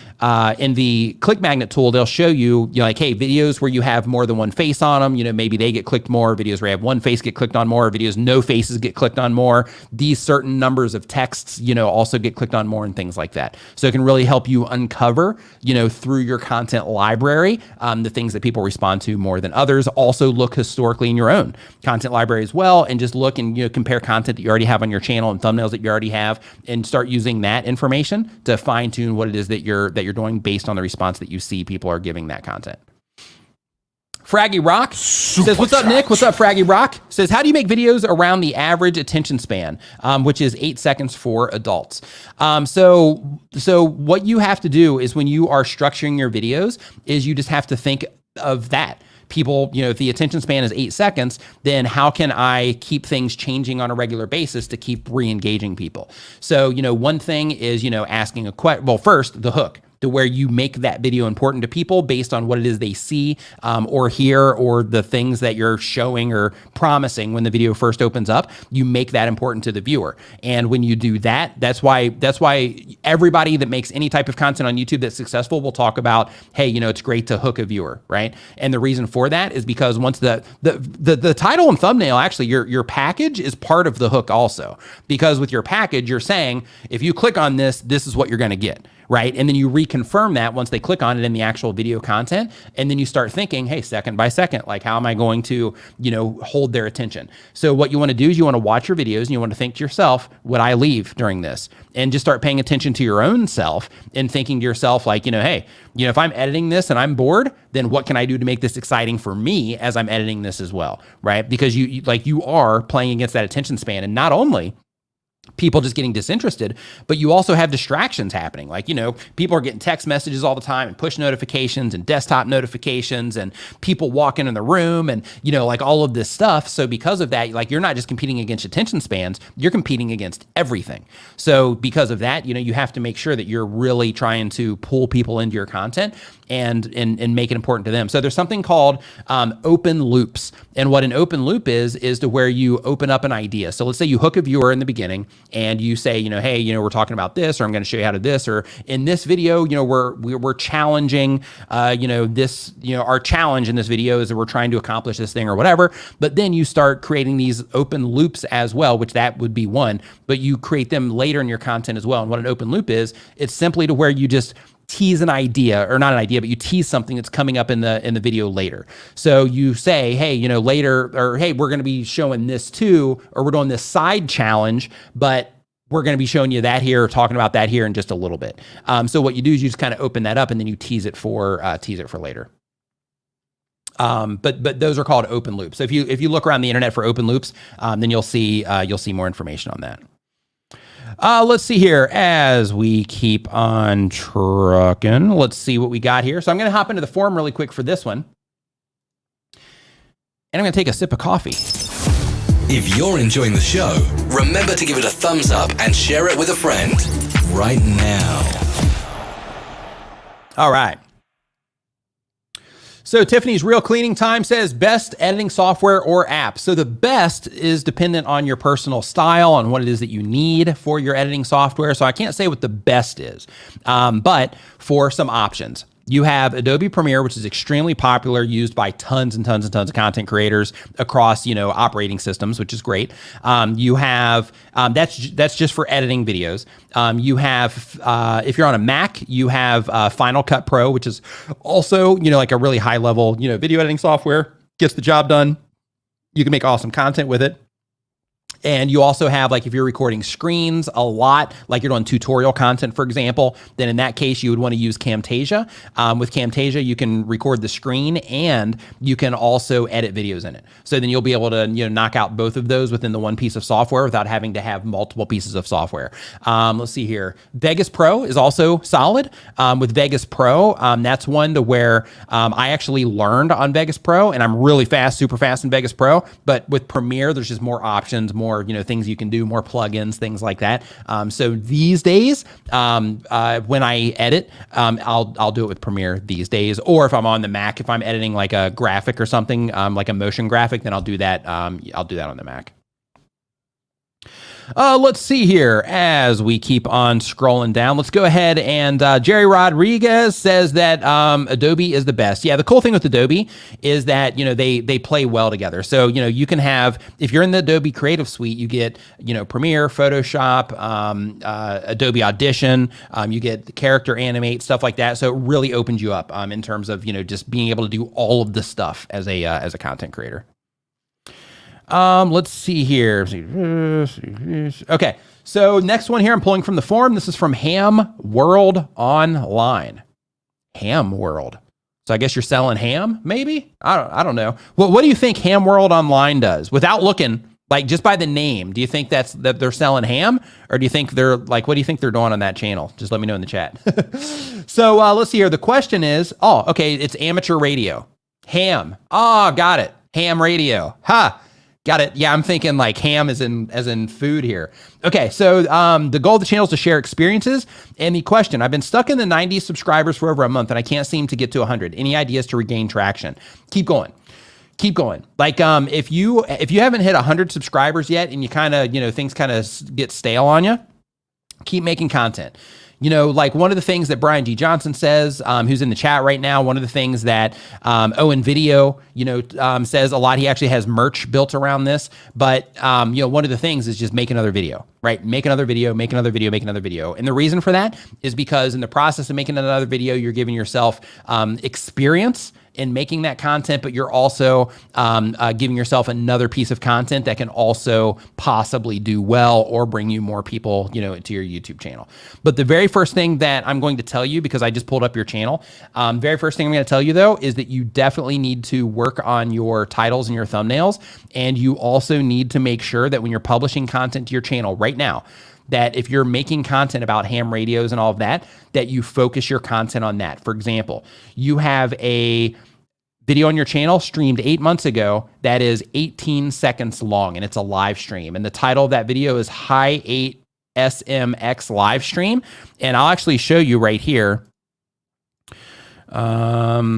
[SPEAKER 1] click magnet tool, they'll show you, like, hey, videos where you have more than one face on them, maybe they get clicked more. Videos where you have one face get clicked on more. Videos no faces get clicked on more. These certain numbers of texts, also get clicked on more and things like that. So it can really help you uncover, through your content library, the things that people respond to more than others. Also look historically in your own content library as well, and just look and compare content that you already have on your channel and thumbnails that you already have, and start using that information to fine tune what it is that you're doing based on the response that you see people are giving that content. Fraggy Rock says, what's up, Nick? What's up, Fraggy Rock? Says, how do you make videos around the average attention span, which is 8 seconds for adults? So what you have to do is when you are structuring your videos is you just have to think of that. People, if the attention span is 8 seconds, then how can I keep things changing on a regular basis to keep re-engaging people? So, one thing is, asking a question. Well, first, the hook, to where you make that video important to people based on what it is they see or hear, or the things that you're showing or promising when the video first opens up. You make that important to the viewer. And when you do that, that's why everybody that makes any type of content on YouTube that's successful will talk about, hey, it's great to hook a viewer, right? And the reason for that is because once the title and thumbnail, actually your package is part of the hook also. Because with your package, you're saying, if you click on this, this is what you're going to get. Right. And then you reconfirm that once they click on it in the actual video content. And then you start thinking, hey, second by second, like, how am I going to, hold their attention? So what you want to do is you want to watch your videos and you want to think to yourself, would I leave during this? And just start paying attention to your own self and thinking to yourself, like, hey, if I'm editing this and I'm bored, then what can I do to make this exciting for me as I'm editing this as well? Right. Because you are playing against that attention span. And not only people just getting disinterested, but you also have distractions happening. Like, people are getting text messages all the time and push notifications and desktop notifications and people walking in the room and, like all of this stuff. So because of that, like, you're not just competing against attention spans, you're competing against everything. So because of that, you have to make sure that you're really trying to pull people into your content and make it important to them. So there's something called open loops. And what an open loop is to where you open up an idea. So let's say you hook a viewer in the beginning and you say, hey, we're talking about this, or I'm going to show you how to do this, or in this video, we're challenging, this, our challenge in this video is that we're trying to accomplish this thing or whatever. But then you start creating these open loops as well, which that would be one, but you create them later in your content as well. And what an open loop is, it's simply to where you just tease an idea, or not an idea, but you tease something that's coming up in the video later. So you say, hey, later, or hey, we're going to be showing this too, or we're doing this side challenge, but we're going to be showing you that here, or talking about that here in just a little bit. So what you do is you just kind of open that up and then you tease it for later. But those are called open loops. So if you look around the internet for open loops, then you'll see more information on that. Let's see here as we keep on trucking. Let's see what we got here. So I'm going to hop into the forum really quick for this one. And I'm going to take a sip of coffee.
[SPEAKER 3] If you're enjoying the show, remember to give it a thumbs up and share it with a friend right now.
[SPEAKER 1] All right. So Tiffany's Real Cleaning Time says best editing software or app. So the best is dependent on your personal style, on what it is that you need for your editing software. So I can't say what the best is, but for some options. You have Adobe Premiere, which is extremely popular, used by tons and tons and tons of content creators across, operating systems, which is great. You have, that's just for editing videos. You have, if you're on a Mac, you have Final Cut Pro, which is also, like a really high level, video editing software, gets the job done. You can make awesome content with it. And you also have, like, if you're recording screens a lot, like you're doing tutorial content, for example, then in that case, you would want to use Camtasia. With Camtasia, you can record the screen and you can also edit videos in it. So then you'll be able to, knock out both of those within the one piece of software without having to have multiple pieces of software. Let's see here. Vegas Pro is also solid. With Vegas Pro, that's one to where I actually learned on Vegas Pro, and I'm really fast, super fast in Vegas Pro. But with Premiere, there's just more options, more things you can do, more plugins, things like that. So these days, when I edit, I'll do it with Premiere these days. Or if I'm on the Mac, if I'm editing like a graphic or something, like a motion graphic, then I'll do that. I'll do that on the Mac. Let's see here as we keep on scrolling down. Let's go ahead and Jerry Rodriguez says that Adobe is the best. Yeah, the cool thing with Adobe is that, they play well together. So, you can have, if you're in the Adobe Creative Suite, you get, Premiere, Photoshop, Adobe Audition, you get the character animate, stuff like that. So it really opens you up in terms of, just being able to do all of the stuff as a content creator. Let's see here. Okay. So next one here, I'm pulling from the forum. This is from Ham World Online. Ham World. So I guess you're selling ham, maybe? I don't know. Well, what do you think Ham World Online does? Without looking, like, just by the name, do you think that they're selling ham? Or do you think they're like, what do you think they're doing on that channel? Just let me know in the chat. So let's see here. The question is, okay, it's amateur radio. Ham. Oh, got it. Ham radio. Ha. Got it. Yeah, I'm thinking like ham as in food here. Okay, so the goal of the channel is to share experiences. And the question, I've been stuck in the 90 subscribers for over a month and I can't seem to get to 100. Any ideas to regain traction? Keep going. Keep going. Like if you haven't hit 100 subscribers yet and you kind of, things kind of get stale on you, keep making content. Like one of the things that Brian D. Johnson says, who's in the chat right now, one of the things that Owen Video, says a lot. He actually has merch built around this. But, one of the things is just make another video, right? Make another video, make another video, make another video. And the reason for that is because in the process of making another video, you're giving yourself experience in making that content, but you're also giving yourself another piece of content that can also possibly do well or bring you more people, to your YouTube channel. But the very first thing that I'm going to tell you, because I just pulled up your channel, very first thing I'm going to tell you though, is that you definitely need to work on your titles and your thumbnails. And you also need to make sure that when you're publishing content to your channel right now, that if you're making content about ham radios and all of that, that you focus your content on that. For example, you have a video on your channel streamed 8 months ago that is 18 seconds long and it's a live stream. And the title of that video is High 8 SMX live stream. And I'll actually show you right here. There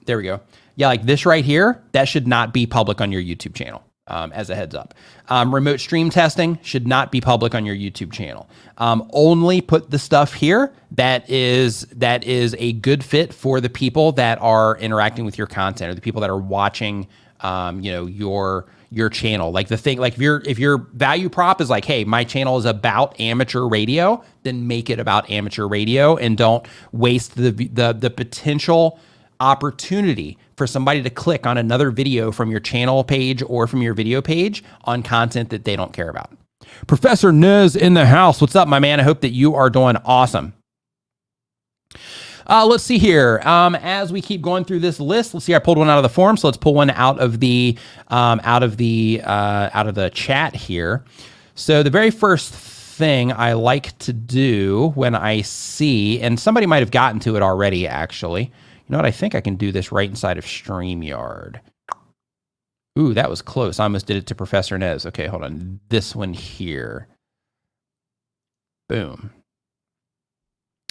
[SPEAKER 1] we go. Yeah, like this right here, that should not be public on your YouTube channel. As a heads up. Remote stream testing should not be public on your YouTube channel. Only put the stuff here that is a good fit for the people that are interacting with your content or the people that are watching, your channel. Like the thing, like if your value prop is like, hey, my channel is about amateur radio, then make it about amateur radio and don't waste the potential opportunity for somebody to click on another video from your channel page or from your video page on content that they don't care about. Professor Nez in the house. What's up, my man? I hope that you are doing awesome. Let's see here. As we keep going through this list, let's see. I pulled one out of the forum, so let's pull one out of the chat here. So the very first thing I like to do when I see, and somebody might have gotten to it already, actually. You know what? I think I can do this right inside of StreamYard. Ooh, that was close. I almost did it to Professor Nez. Okay, hold on. This one here. Boom.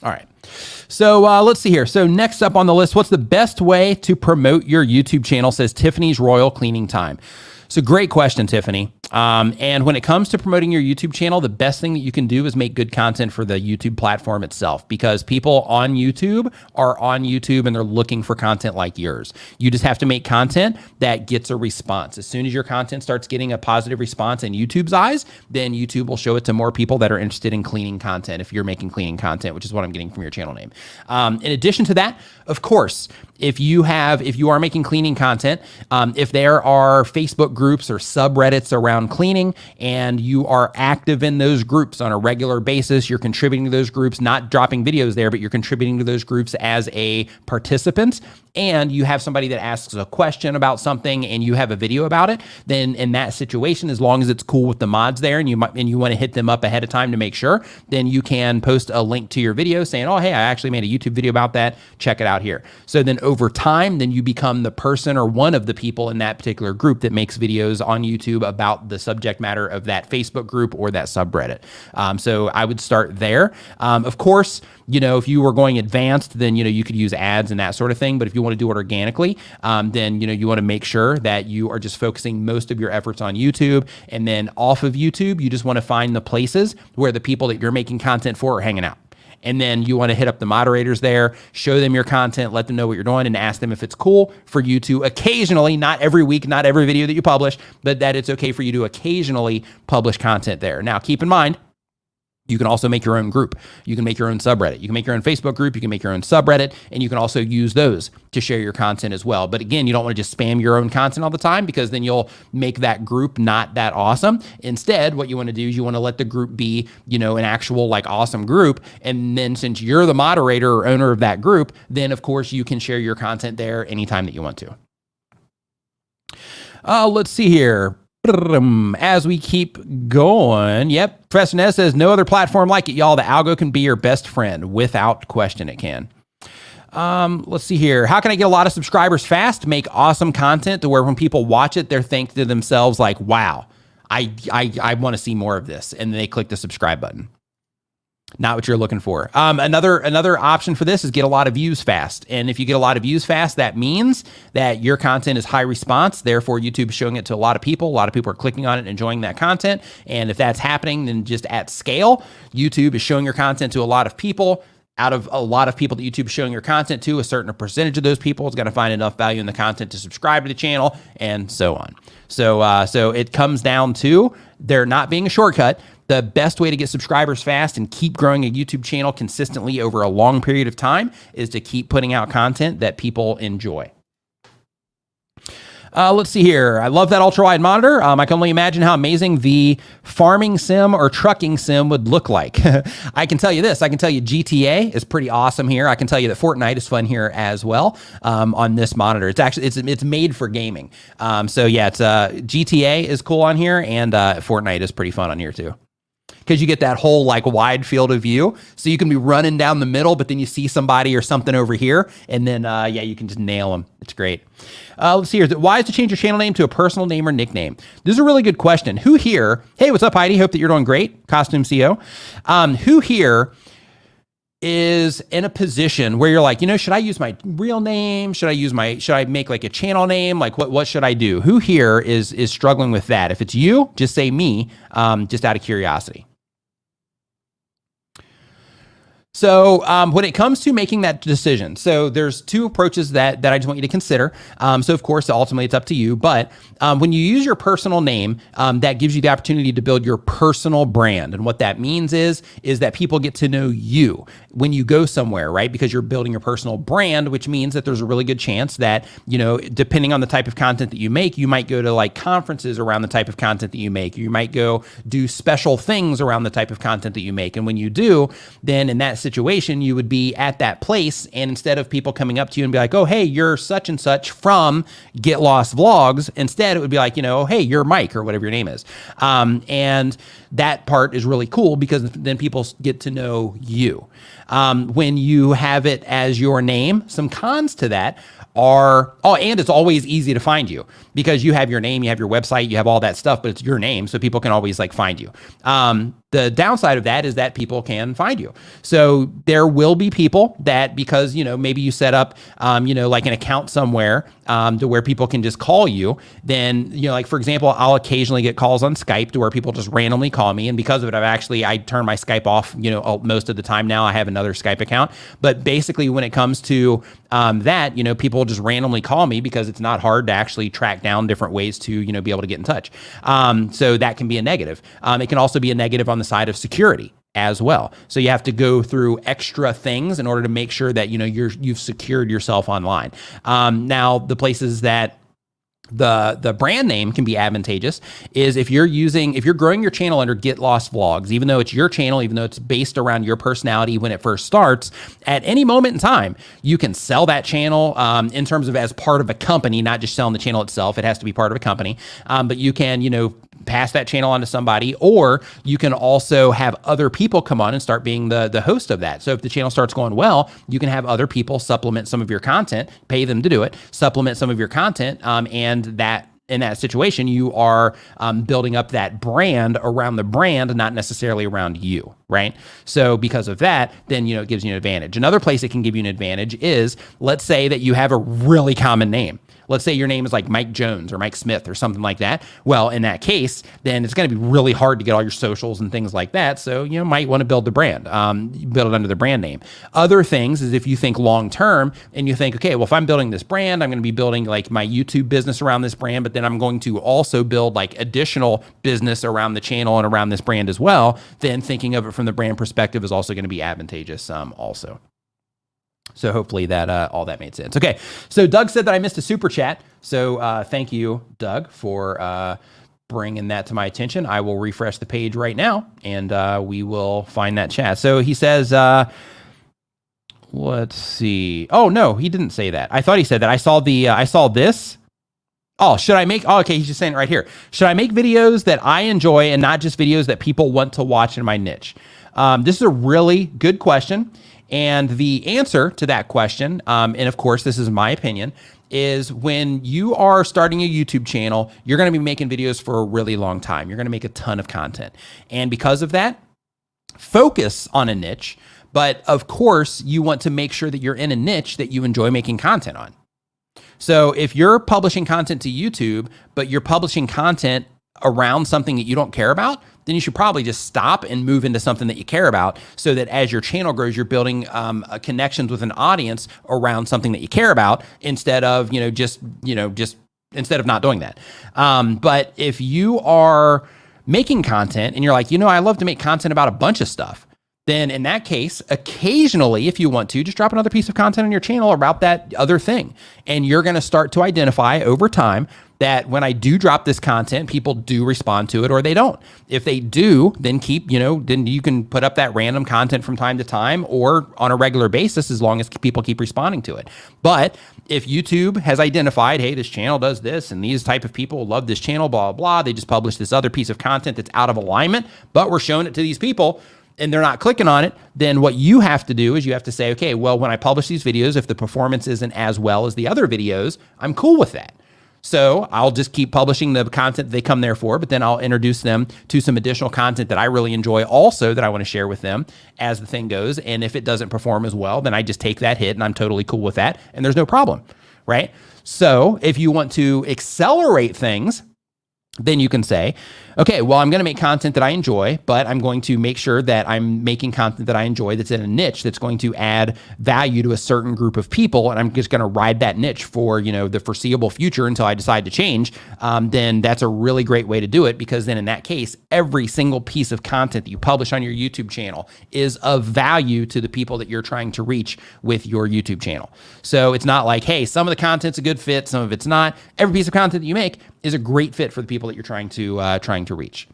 [SPEAKER 1] All right. So let's see here. So next up on the list, what's the best way to promote your YouTube channel, says Tiffany's Royal Cleaning Time. So great question, Tiffany. And when it comes to promoting your YouTube channel, the best thing that you can do is make good content for the YouTube platform itself, because people on YouTube are on YouTube and they're looking for content like yours. You just have to make content that gets a response. As soon as your content starts getting a positive response in YouTube's eyes, then YouTube will show it to more people that are interested in cleaning content if you're making cleaning content, which is what I'm getting from your channel name. In addition to that, of course, if you are making cleaning content, if there are Facebook groups or subreddits around around cleaning and you are active in those groups on a regular basis, you're contributing to those groups, not dropping videos there, but you're contributing to those groups as a participant, and you have somebody that asks a question about something and you have a video about it, then in that situation, as long as it's cool with the mods there and you want to hit them up ahead of time to make sure, then you can post a link to your video saying, oh, hey, I actually made a YouTube video about that. Check it out here. So then over time, then you become the person or one of the people in that particular group that makes videos on YouTube about the subject matter of that Facebook group or that subreddit. So I would start there. Of course, if you were going advanced, then, you could use ads and that sort of thing. But if you want to do it organically, then, you want to make sure that you are just focusing most of your efforts on YouTube. And then off of YouTube, you just want to find the places where the people that you're making content for are hanging out. And then you want to hit up the moderators there, show them your content, let them know what you're doing, and ask them if it's cool for you to occasionally, not every week, not every video that you publish, but that it's okay for you to occasionally publish content there. Now, keep in mind, you can also make your own group. You can make your own subreddit. You can make your own Facebook group. You can make your own subreddit, and you can also use those to share your content as well. But again, you don't want to just spam your own content all the time because then you'll make that group not that awesome. Instead, what you want to do is you want to let the group be, an actual awesome group. And then since you're the moderator or owner of that group, then of course you can share your content there anytime that you want to. Let's see here. As we keep going, yep, Professor Nez says, no other platform like it, y'all. The algo can be your best friend. Without question, it can. Let's see here. How can I get a lot of subscribers fast? Make awesome content to where when people watch it, they're thinking to themselves like, wow, I want to see more of this. And they click the subscribe button. Not what you're looking for. Another option for this is get a lot of views fast. And if you get a lot of views fast, that means that your content is high response. Therefore, YouTube's showing it to a lot of people. A lot of people are clicking on it and enjoying that content. And if that's happening, then just at scale, YouTube is showing your content to a lot of people. Out of a lot of people that YouTube is showing your content to, a certain percentage of those people is going to find enough value in the content to subscribe to the channel, and so on. So it comes down to there not being a shortcut. The best way to get subscribers fast and keep growing a YouTube channel consistently over a long period of time is to keep putting out content that people enjoy. Let's see here. I love that ultra-wide monitor. I can only imagine how amazing the farming sim or trucking sim would look like. I can tell you this. I can tell you GTA is pretty awesome here. I can tell you that Fortnite is fun here as well on this monitor. It's actually, it's made for gaming. So yeah, it's GTA is cool on here, and Fortnite is pretty fun on here too. Because you get that whole wide field of view. So you can be running down the middle, but then you see somebody or something over here. And then, you can just nail them. It's great. Let's see here. Why is to change your channel name to a personal name or nickname? This is a really good question. Who here, hey, what's up, Heidi? Hope that you're doing great. Costume CO. Who here is in a position where you're like, should I use my real name? Should I make a channel name? What should I do? Who here is struggling with that? If it's you, just say me, just out of curiosity. So when it comes to making that decision, so there's two approaches that I just want you to consider. So of course, ultimately it's up to you. But when you use your personal name, that gives you the opportunity to build your personal brand. And what that means is that people get to know you when you go somewhere, right? Because you're building your personal brand, which means that there's a really good chance that, depending on the type of content that you make, you might go to conferences around the type of content that you make. You might go do special things around the type of content that you make. And when you do, then in that situation, you would be at that place, and instead of people coming up to you and be like, oh, hey, you're such and such from Get Lost Vlogs, instead it would be like, oh, hey, you're Mike, or whatever your name is. And that part is really cool because then people get to know you. When you have it as your name, some cons to that are, and it's always easy to find you because you have your name, you have your website, you have all that stuff, but it's your name, so people can always find you. The downside of that is that people can find you. So there will be people that, because, maybe you set up, an account somewhere to where people can just call you, then, for example, I'll occasionally get calls on Skype to where people just randomly call me. And because of it, I turn my Skype off, most of the time now. I have another Skype account. But basically when it comes to that, people just randomly call me because it's not hard to actually track down different ways to, be able to get in touch. So that can be a negative. It can also be a negative on the side of security as well. So you have to go through extra things in order to make sure that, you've secured yourself online. Now, the places that the brand name can be advantageous is if you're growing your channel under Get Lost Vlogs, even though it's your channel, even though it's based around your personality when it first starts, at any moment in time, you can sell that channel in terms of as part of a company, not just selling the channel itself. It has to be part of a company. But you can, pass that channel on to somebody, or you can also have other people come on and start being the host of that. So if the channel starts going well, you can have other people supplement some of your content, pay them to do it, supplement some of your content, and that in that situation, you are building up that brand around the brand, not necessarily around you, right? So because of that, then, it gives you an advantage. Another place it can give you an advantage is, let's say that you have a really common name. Let's say your name is like Mike Jones or Mike Smith or something like that. Well, in that case, then it's going to be really hard to get all your socials and things like that. So, might want to build the brand, build it under the brand name. Other things is if you think long-term and you think, okay, well, if I'm building this brand, I'm going to be building like my YouTube business around this brand, but then I'm going to also build like additional business around the channel and around this brand as well. Then thinking of it from the brand perspective is also going to be advantageous also. So hopefully that all that made sense. Okay, so Doug said that I missed a super chat. So thank you, Doug, for bringing that to my attention. I will refresh the page right now, and we will find that chat. So he says, let's see. Oh, no, he didn't say that. I thought he said that. I saw this. Oh, should I make, okay, he's just saying it right here. Should I make videos that I enjoy and not just videos that people want to watch in my niche? This is a really good question. And the answer to that question, and of course, this is my opinion, is when you are starting a YouTube channel, you're going to be making videos for a really long time. You're going to make a ton of content. And because of that, focus on a niche. But of course, you want to make sure that you're in a niche that you enjoy making content on. So if you're publishing content to YouTube, but you're publishing content around something that you don't care about, then you should probably just stop and move into something that you care about, so that as your channel grows, you're building connections with an audience around something that you care about, instead of, just instead of not doing that. But if you are making content and you're like, I love to make content about a bunch of stuff, then in that case, occasionally, if you want to, just drop another piece of content on your channel about that other thing. And you're going to start to identify over time that when I do drop this content, people do respond to it or they don't. If they do, then then you can put up that random content from time to time or on a regular basis, as long as people keep responding to it. But if YouTube has identified, hey, this channel does this and these type of people love this channel, blah, blah, they just published this other piece of content that's out of alignment, but we're showing it to these people, and they're not clicking on it, then what you have to do is you have to say, okay, well, when I publish these videos, if the performance isn't as well as the other videos, I'm cool with that. So I'll just keep publishing the content they come there for, but then I'll introduce them to some additional content that I really enjoy also that I want to share with them as the thing goes. And if it doesn't perform as well, then I just take that hit and I'm totally cool with that. And there's no problem, right? So if you want to accelerate things, then you can say, okay, well, I'm going to make content that I enjoy, but I'm going to make sure that I'm making content that I enjoy that's in a niche that's going to add value to a certain group of people, and I'm just going to ride that niche for, the foreseeable future until I decide to change. Then that's a really great way to do it, because then in that case, every single piece of content that you publish on your YouTube channel is of value to the people that you're trying to reach with your YouTube channel. So it's not like, hey, some of the content's a good fit, some of it's not. Every piece of content that you make is a great fit for the people that you're trying to reach.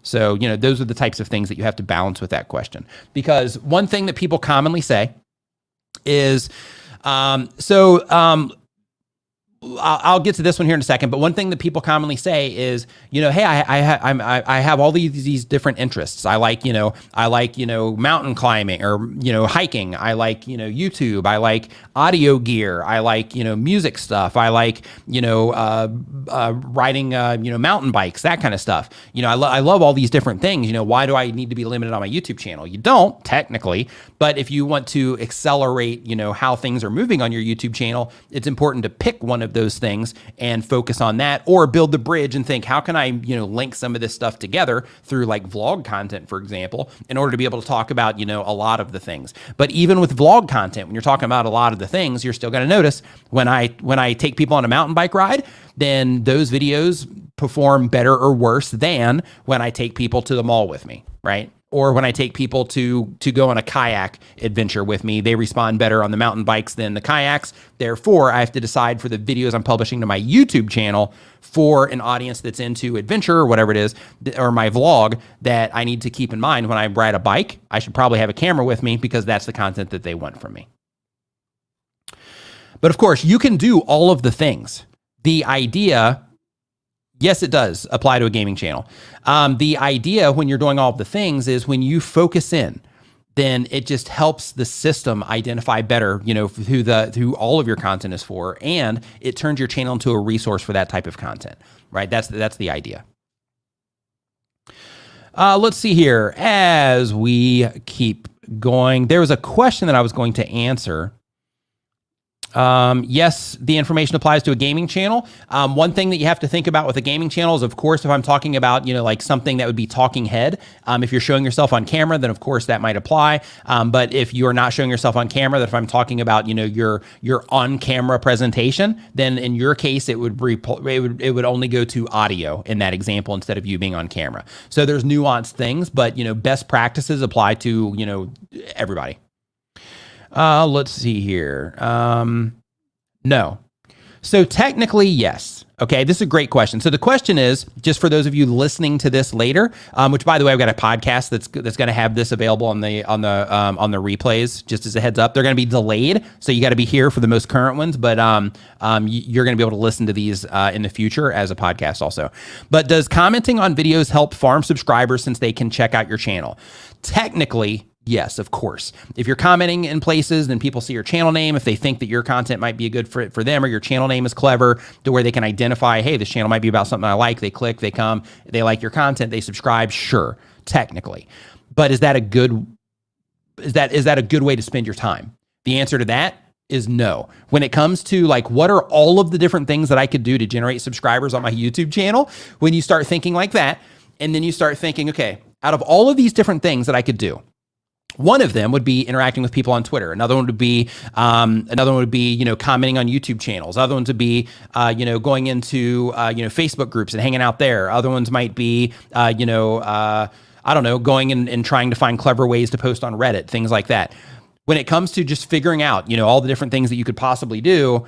[SPEAKER 1] So, those are the types of things that you have to balance with that question. Because one thing that people commonly say is, I'll get to this one here in a second, but one thing that people commonly say is, hey, I have all these different interests. I like mountain climbing or, hiking. I like, YouTube. I like audio gear. I like, music stuff. I like, riding, mountain bikes, that kind of stuff. I love all these different things. Why do I need to be limited on my YouTube channel? You don't, technically, but if you want to accelerate, how things are moving on your YouTube channel, it's important to pick one of those things and focus on that, or build the bridge and think, how can I, link some of this stuff together through like vlog content, for example, in order to be able to talk about, a lot of the things. But even with vlog content, when you're talking about a lot of the things, you're still going to notice when I take people on a mountain bike ride, then those videos perform better or worse than when I take people to the mall with me, right? Or when I take people to go on a kayak adventure with me, they respond better on the mountain bikes than the kayaks. Therefore, I have to decide for the videos I'm publishing to my YouTube channel for an audience that's into adventure or whatever it is, or my vlog, that I need to keep in mind when I ride a bike. I should probably have a camera with me because that's the content that they want from me. But of course, you can do all of the things. The idea, yes, it does apply to a gaming channel. The idea when you're doing all of the things is when you focus in, then it just helps the system identify better, who all of your content is for, and it turns your channel into a resource for that type of content, right? That's the idea. Let's see here. As we keep going, there was a question that I was going to answer. Yes, the information applies to a gaming channel. One thing that you have to think about with a gaming channel is, of course, if I'm talking about, like something that would be talking head, if you're showing yourself on camera, then of course that might apply. But if you're not showing yourself on camera, that if I'm talking about, your on camera presentation, then in your case, it would only go to audio in that example instead of you being on camera. So there's nuanced things, but, best practices apply to, everybody. Let's see here. No. So technically, yes. Okay, this is a great question. So the question is, just for those of you listening to this later, which by the way, I've got a podcast that's going to have this available on the replays. Just as a heads up, they're going to be delayed, so you got to be here for the most current ones. But you're going to be able to listen to these in the future as a podcast also. But does commenting on videos help farm subscribers since they can check out your channel? Technically, yes, of course. If you're commenting in places, then people see your channel name. If they think that your content might be a good fit for them, or your channel name is clever to where they can identify, hey, this channel might be about something I like. They click, they come, they like your content, they subscribe. Sure, technically. But is that a good way to spend your time? The answer to that is no. When it comes to like, what are all of the different things that I could do to generate subscribers on my YouTube channel? When you start thinking like that, and then you start thinking, okay, out of all of these different things that I could do, one of them would be interacting with people on Twitter. Another one would be, commenting on YouTube channels. Other ones would be, going into, Facebook groups and hanging out there. Other ones might be, going and trying to find clever ways to post on Reddit, things like that. When it comes to just figuring out, all the different things that you could possibly do,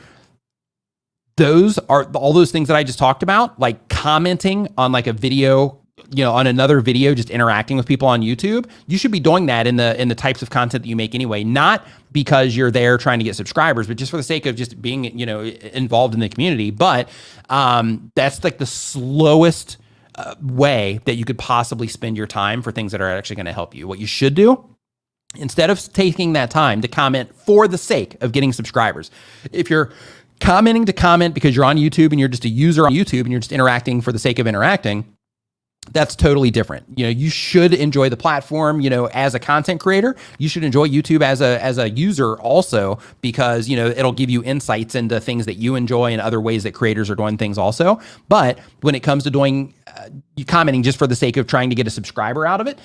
[SPEAKER 1] those are all those things that I just talked about, like commenting on like a video, on another video, just interacting with people on YouTube. You should be doing that in the types of content that you make anyway, not because you're there trying to get subscribers, but just for the sake of just being, involved in the community. But that's like the slowest way that you could possibly spend your time for things that are actually going to help you. What you should do, instead of taking that time to comment for the sake of getting subscribers, if you're commenting to comment because you're on YouTube and you're just a user on YouTube and you're just interacting for the sake of interacting, that's totally different. You should enjoy the platform, as a content creator. You should enjoy YouTube as a user also, because, it'll give you insights into things that you enjoy and other ways that creators are doing things also. But when it comes to doing commenting just for the sake of trying to get a subscriber out of it,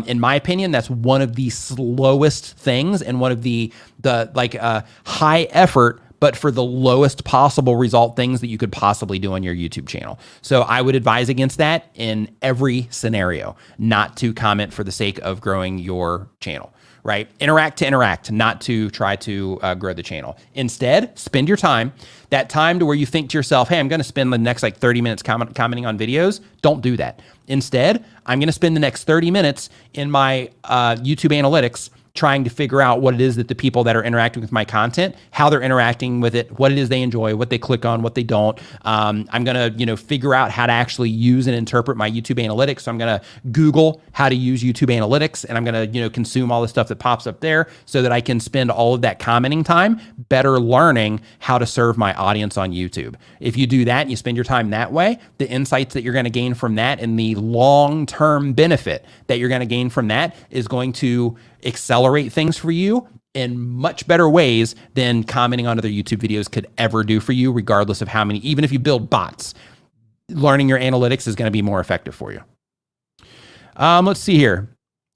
[SPEAKER 1] in my opinion, that's one of the slowest things and one of the high effort, but for the lowest possible result things that you could possibly do on your YouTube channel. So I would advise against that in every scenario, not to comment for the sake of growing your channel, right? Interact to interact, not to try to grow the channel. Instead, spend your time, that time to where you think to yourself, hey, I'm going to spend the next 30 minutes commenting on videos. Don't do that. Instead, I'm going to spend the next 30 minutes in my YouTube analytics trying to figure out what it is that the people that are interacting with my content, how they're interacting with it, what it is they enjoy, what they click on, what they don't. I'm going to, figure out how to actually use and interpret my YouTube analytics. So I'm going to Google how to use YouTube analytics, and I'm going to, consume all the stuff that pops up there so that I can spend all of that commenting time better learning how to serve my audience on YouTube. If you do that and you spend your time that way, the insights that you're going to gain from that and the long-term benefit that you're going to gain from that is going to accelerate things for you in much better ways than commenting on other YouTube videos could ever do for you, regardless of how many, even if you build bots, learning your analytics is going to be more effective for you. Let's see here.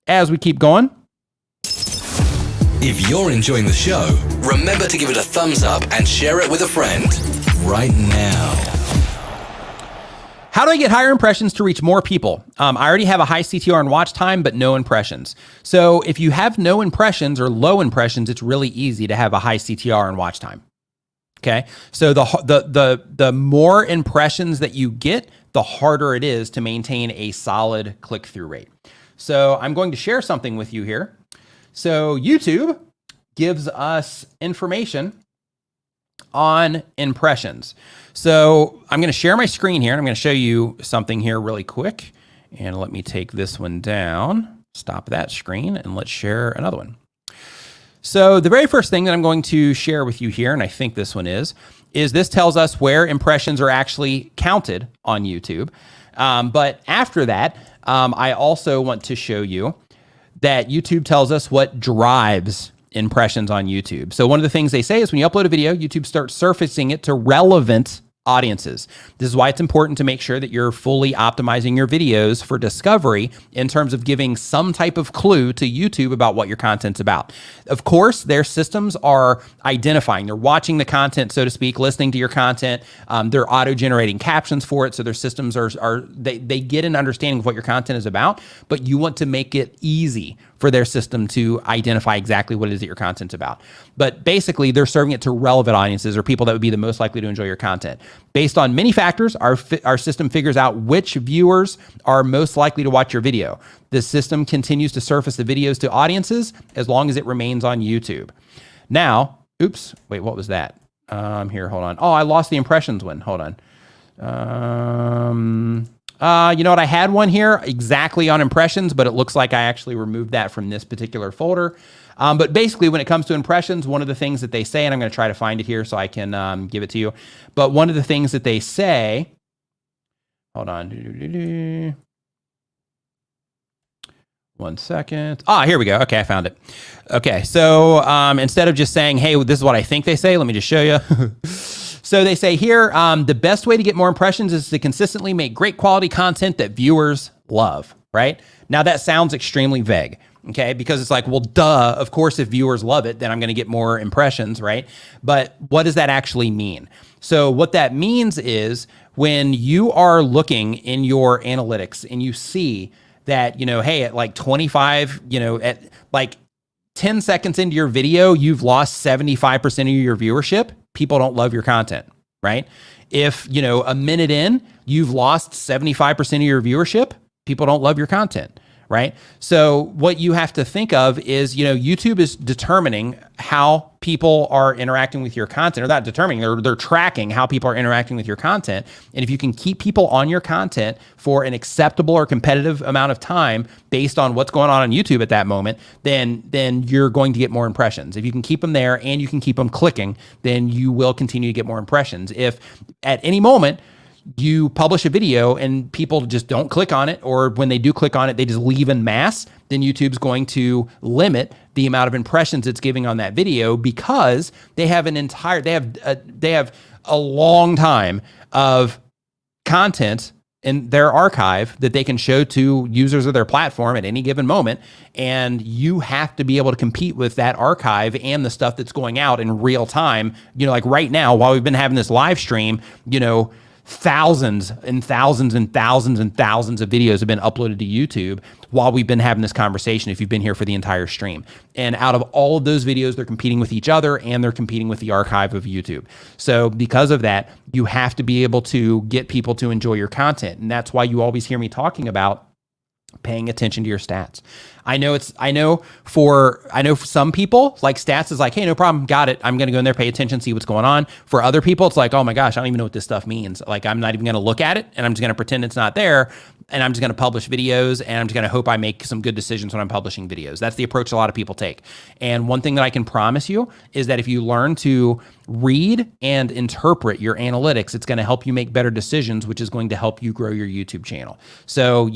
[SPEAKER 1] As we keep going.
[SPEAKER 3] If you're enjoying the show, remember to give it a thumbs up and share it with a friend right now.
[SPEAKER 1] How do I get higher impressions to reach more people? I already have a high CTR and watch time, but no impressions. So if you have no impressions or low impressions, it's really easy to have a high CTR and watch time. Okay. So the more impressions that you get, the harder it is to maintain a solid click-through rate. So I'm going to share something with you here. So YouTube gives us information on impressions. So I'm going to share my screen here and I'm going to show you something here really quick. And let me take this one down, stop that screen, and let's share another one. So the very first thing that I'm going to share with you here, and I think this one is this tells us where impressions are actually counted on YouTube. But after that, I also want to show you that YouTube tells us what drives impressions on YouTube. So one of the things they say is when you upload a video, YouTube starts surfacing it to relevant audiences. This is why it's important to make sure that you're fully optimizing your videos for discovery in terms of giving some type of clue to YouTube about what your content's about. Of course, their systems are identifying. They're watching the content, so to speak, listening to your content. They're auto-generating captions for it. So their systems they get an understanding of what your content is about, but you want to make it easy for their system to identify exactly what it is that your content's about. But basically, they're serving it to relevant audiences or people that would be the most likely to enjoy your content. Based on many factors, our system figures out which viewers are most likely to watch your video. The system continues to surface the videos to audiences as long as it remains on YouTube. Now, oops, wait, what was that? Here, hold on. Oh, I lost the impressions one. Hold on. You know what? I had one here exactly on impressions, but it looks like I actually removed that from this particular folder. But basically, when it comes to impressions, one of the things that they say, and I'm going to try to find it here so I can give it to you. But one of the things that they say, hold on. One second. Here we go. Okay, I found it. Okay, so instead of just saying, hey, this is what I think they say, let me just show you. So they say here, the best way to get more impressions is to consistently make great quality content that viewers love, right? Now that sounds extremely vague, okay? Because it's like, well, duh, of course, if viewers love it, then I'm gonna get more impressions, right? But what does that actually mean? So what that means is when you are looking in your analytics and you see that, hey, at like 25, at like 10 seconds into your video, you've lost 75% of your viewership, people don't love your content, right? If, a minute in, you've lost 75% of your viewership, people don't love your content, right? So what you have to think of is, YouTube is determining how people are interacting with your content, or not determining, they're tracking how people are interacting with your content. And if you can keep people on your content for an acceptable or competitive amount of time based on what's going on YouTube at that moment, then you're going to get more impressions. If you can keep them there and you can keep them clicking, then you will continue to get more impressions. If at any moment you publish a video and people just don't click on it, or when they do click on it, they just leave en masse, then YouTube's going to limit the amount of impressions it's giving on that video because they have a long time of content in their archive that they can show to users of their platform at any given moment. And you have to be able to compete with that archive and the stuff that's going out in real time. Like right now, while we've been having this live stream, thousands and thousands and thousands and thousands of videos have been uploaded to YouTube while we've been having this conversation, if you've been here for the entire stream. And out of all of those videos, they're competing with each other and they're competing with the archive of YouTube. So because of that, you have to be able to get people to enjoy your content. And that's why you always hear me talking about paying attention to your stats. I know for some people, like stats is like, hey, no problem, got it. I'm going to go in there, pay attention, see what's going on. For other people, it's like, oh my gosh, I don't even know what this stuff means. Like, I'm not even going to look at it and I'm just going to pretend it's not there. And I'm just going to publish videos and I'm just going to hope I make some good decisions when I'm publishing videos. That's the approach a lot of people take. And one thing that I can promise you is that if you learn to read and interpret your analytics, it's going to help you make better decisions, which is going to help you grow your YouTube channel. So,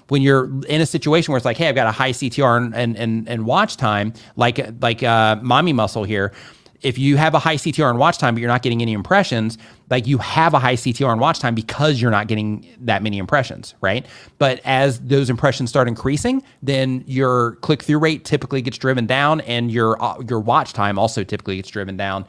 [SPEAKER 1] when you're in a situation where it's like, hey, I've got a high CTR and watch time, like Mommy Muscle here. If you have a high CTR and watch time, but you're not getting any impressions, like you have a high CTR and watch time because you're not getting that many impressions, right? But as those impressions start increasing, then your click-through rate typically gets driven down and your watch time also typically gets driven down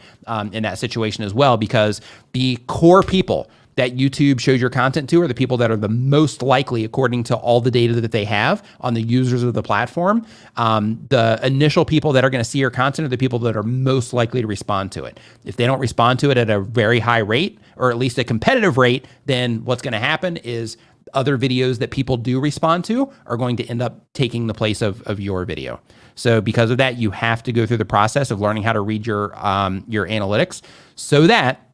[SPEAKER 1] in that situation as well, because the core people that YouTube shows your content to are the people that are the most likely, according to all the data that they have on the users of the platform. The initial people that are going to see your content are the people that are most likely to respond to it. If they don't respond to it at a very high rate, or at least a competitive rate, then what's going to happen is other videos that people do respond to are going to end up taking the place of your video. So because of that, you have to go through the process of learning how to read your analytics so that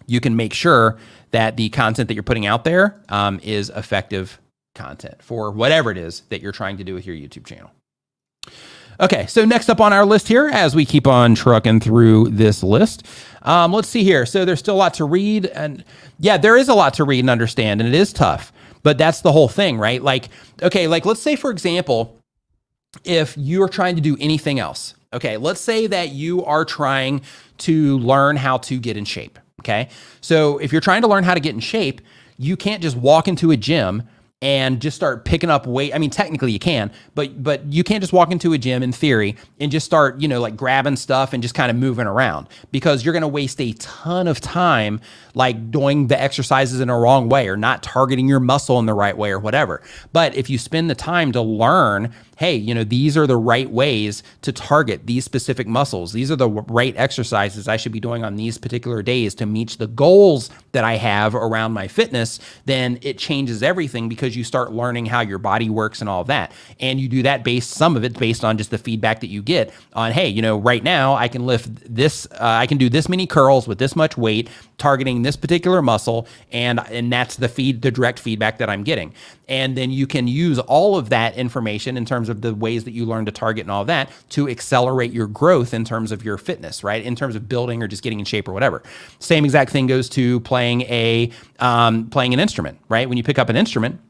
[SPEAKER 1] you can make sure that the content that you're putting out there is effective content for whatever it is that you're trying to do with your YouTube channel. Okay, so next up on our list here, as we keep on trucking through this list, let's see here. So there's still a lot to read, and yeah, there is a lot to read and understand, and it is tough, but that's the whole thing, right? Like, okay, like let's say, for example, if you're trying to do anything else, okay, let's say that you are trying to learn how to get in shape, okay? So if you're trying to learn how to get in shape, you can't just walk into a gym and just start picking up weight. I mean, technically you can, but you can't just walk into a gym in theory and just start, like grabbing stuff and just kind of moving around, because you're going to waste a ton of time like doing the exercises in a wrong way or not targeting your muscle in the right way or whatever. But if you spend the time to learn, hey, these are the right ways to target these specific muscles. These are the right exercises I should be doing on these particular days to meet the goals that I have around my fitness, then it changes everything, because you start learning how your body works and all of that. And you do that some of it based on just the feedback that you get on, hey, right now I can lift this, I can do this many curls with this much weight, targeting this particular muscle, and that's the direct feedback that I'm getting. And then you can use all of that information in terms of the ways that you learn to target and all of that to accelerate your growth in terms of your fitness, right? In terms of building or just getting in shape or whatever. Same exact thing goes to playing an instrument, right? When you pick up an instrument,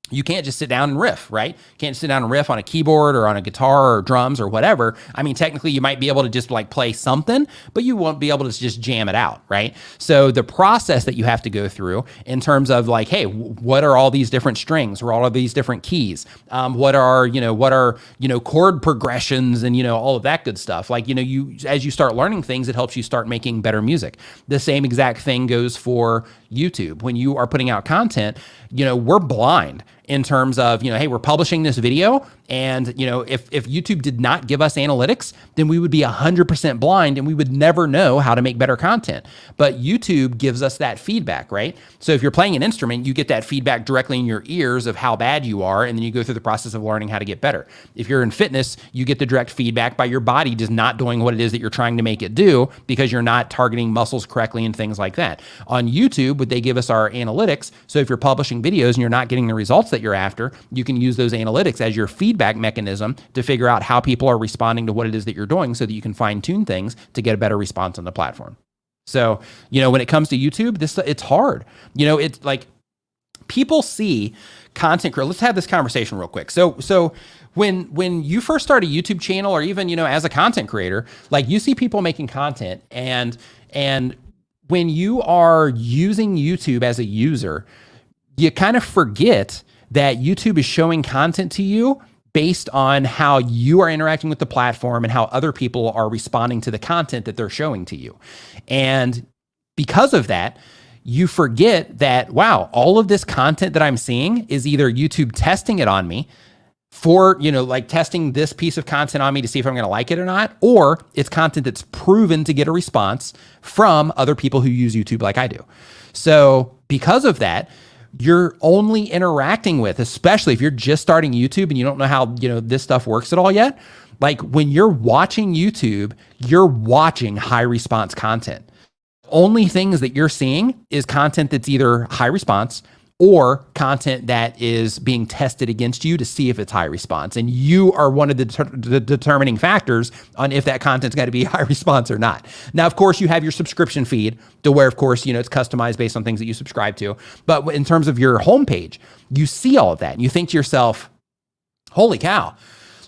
[SPEAKER 1] you can't just sit down and riff, right? You can't sit down and riff on a keyboard or on a guitar or drums or whatever. I mean, technically you might be able to just like play something, but you won't be able to just jam it out, right? So the process that you have to go through in terms of like, hey, what are all these different strings or all of these different keys? What are chord progressions and, all of that good stuff. Like, as you start learning things, it helps you start making better music. The same exact thing goes for YouTube. When you are putting out content, we're blind in terms of, hey, we're publishing this video, and, if YouTube did not give us analytics, then we would be 100% blind and we would never know how to make better content. But YouTube gives us that feedback, right? So if you're playing an instrument, you get that feedback directly in your ears of how bad you are, and then you go through the process of learning how to get better. If you're in fitness, you get the direct feedback by your body just not doing what it is that you're trying to make it do, because you're not targeting muscles correctly and things like that. On YouTube, would they give us our analytics? So if you're publishing videos and you're not getting the results that you're after, you can use those analytics as your feedback mechanism to figure out how people are responding to what it is that you're doing, so that you can fine tune things to get a better response on the platform. So, when it comes to YouTube, it's hard. It's like people see content creators. Let's have this conversation real quick. So when you first start a YouTube channel, or even, as a content creator, like you see people making content, and when you are using YouTube as a user, you kind of forget that YouTube is showing content to you based on how you are interacting with the platform and how other people are responding to the content that they're showing to you. And because of that, you forget that, wow, all of this content that I'm seeing is either YouTube testing it on me for, like testing this piece of content on me to see if I'm going to like it or not, or it's content that's proven to get a response from other people who use YouTube like I do. So because of that, you're only interacting with, especially if you're just starting YouTube and you don't know how, this stuff works at all yet. Like when you're watching YouTube, you're watching high response content. Only things that you're seeing is content that's either high response or content that is being tested against you to see if it's high response. And you are one of the determining factors on if that content's got to be high response or not. Now, of course, you have your subscription feed to where, of course, it's customized based on things that you subscribe to. But in terms of your homepage, you see all of that and you think to yourself, holy cow,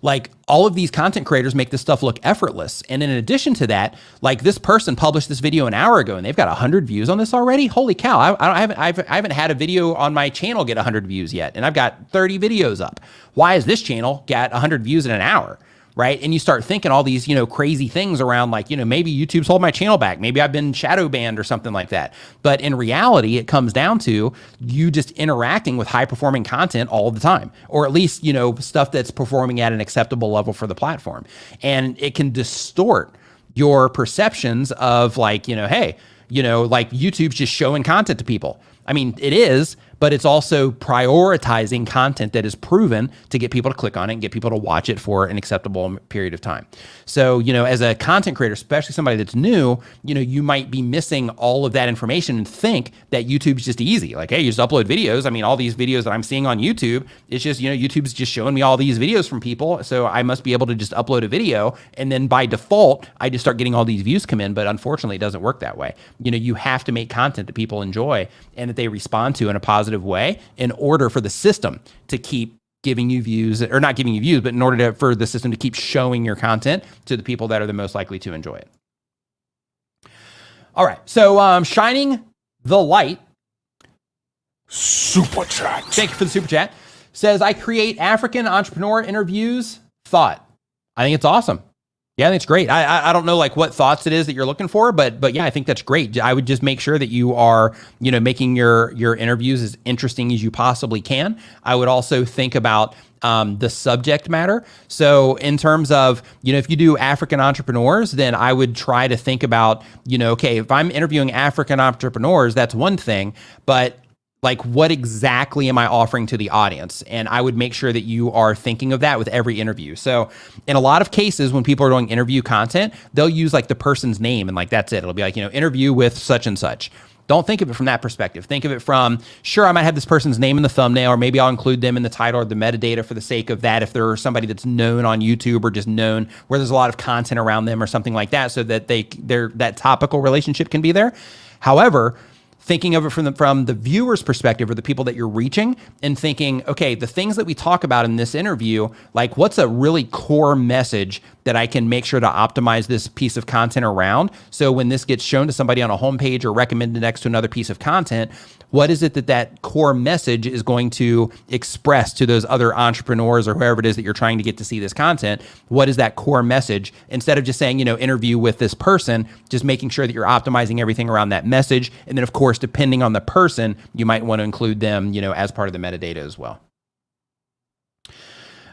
[SPEAKER 1] like all of these content creators make this stuff look effortless. And in addition to that, like this person published this video an hour ago and they've got 100 views on this already. Holy cow. I haven't had a video on my channel get 100 views yet. And I've got 30 videos up. Why has this channel got 100 views in an hour? right? And you start thinking all these, crazy things around like, maybe YouTube's holding my channel back. Maybe I've been shadow banned or something like that. But in reality, it comes down to you just interacting with high performing content all the time, or at least, stuff that's performing at an acceptable level for the platform. And it can distort your perceptions of like, hey, like YouTube's just showing content to people. I mean, it is, but it's also prioritizing content that is proven to get people to click on it and get people to watch it for an acceptable period of time. So, as a content creator, especially somebody that's new, you might be missing all of that information and think that YouTube's just easy. Like, hey, you just upload videos. I mean, all these videos that I'm seeing on YouTube, it's just, YouTube's just showing me all these videos from people. So I must be able to just upload a video. And then by default, I just start getting all these views come in. But unfortunately, it doesn't work that way. You have to make content that people enjoy and that they respond to in a positive way in order for the system to keep giving you views, or not giving you views, but in order for the system to keep showing your content to the people that are the most likely to enjoy it. All right. So Shining the Light.
[SPEAKER 2] Super chat.
[SPEAKER 1] Thank you for the super chat. Says, I create African entrepreneur interviews. Thought. I think it's awesome. Yeah, I think it's great. I don't know like what thoughts it is that you're looking for, but yeah, I think that's great. I would just make sure that you are, making your interviews as interesting as you possibly can. I would also think about the subject matter. So in terms of, if you do African entrepreneurs, then I would try to think about, okay, if I'm interviewing African entrepreneurs, that's one thing, but like, what exactly am I offering to the audience? And I would make sure that you are thinking of that with every interview. So in a lot of cases, when people are doing interview content, they'll use like the person's name and like, that's it. It'll be like, interview with such and such. Don't think of it from that perspective. Think of it from, sure, I might have this person's name in the thumbnail, or maybe I'll include them in the title or the metadata for the sake of that. If they're somebody that's known on YouTube or just known where there's a lot of content around them or something like that, so that that topical relationship can be there. However, thinking of it from the viewer's perspective, or the people that you're reaching, and thinking, okay, the things that we talk about in this interview, like what's a really core message that I can make sure to optimize this piece of content around. So when this gets shown to somebody on a homepage or recommended next to another piece of content, what is it that core message is going to express to those other entrepreneurs or whoever it is that you're trying to get to see this content? What is that core message? Instead of just saying, interview with this person, just making sure that you're optimizing everything around that message. And then of course, depending on the person, you might want to include them, as part of the metadata as well.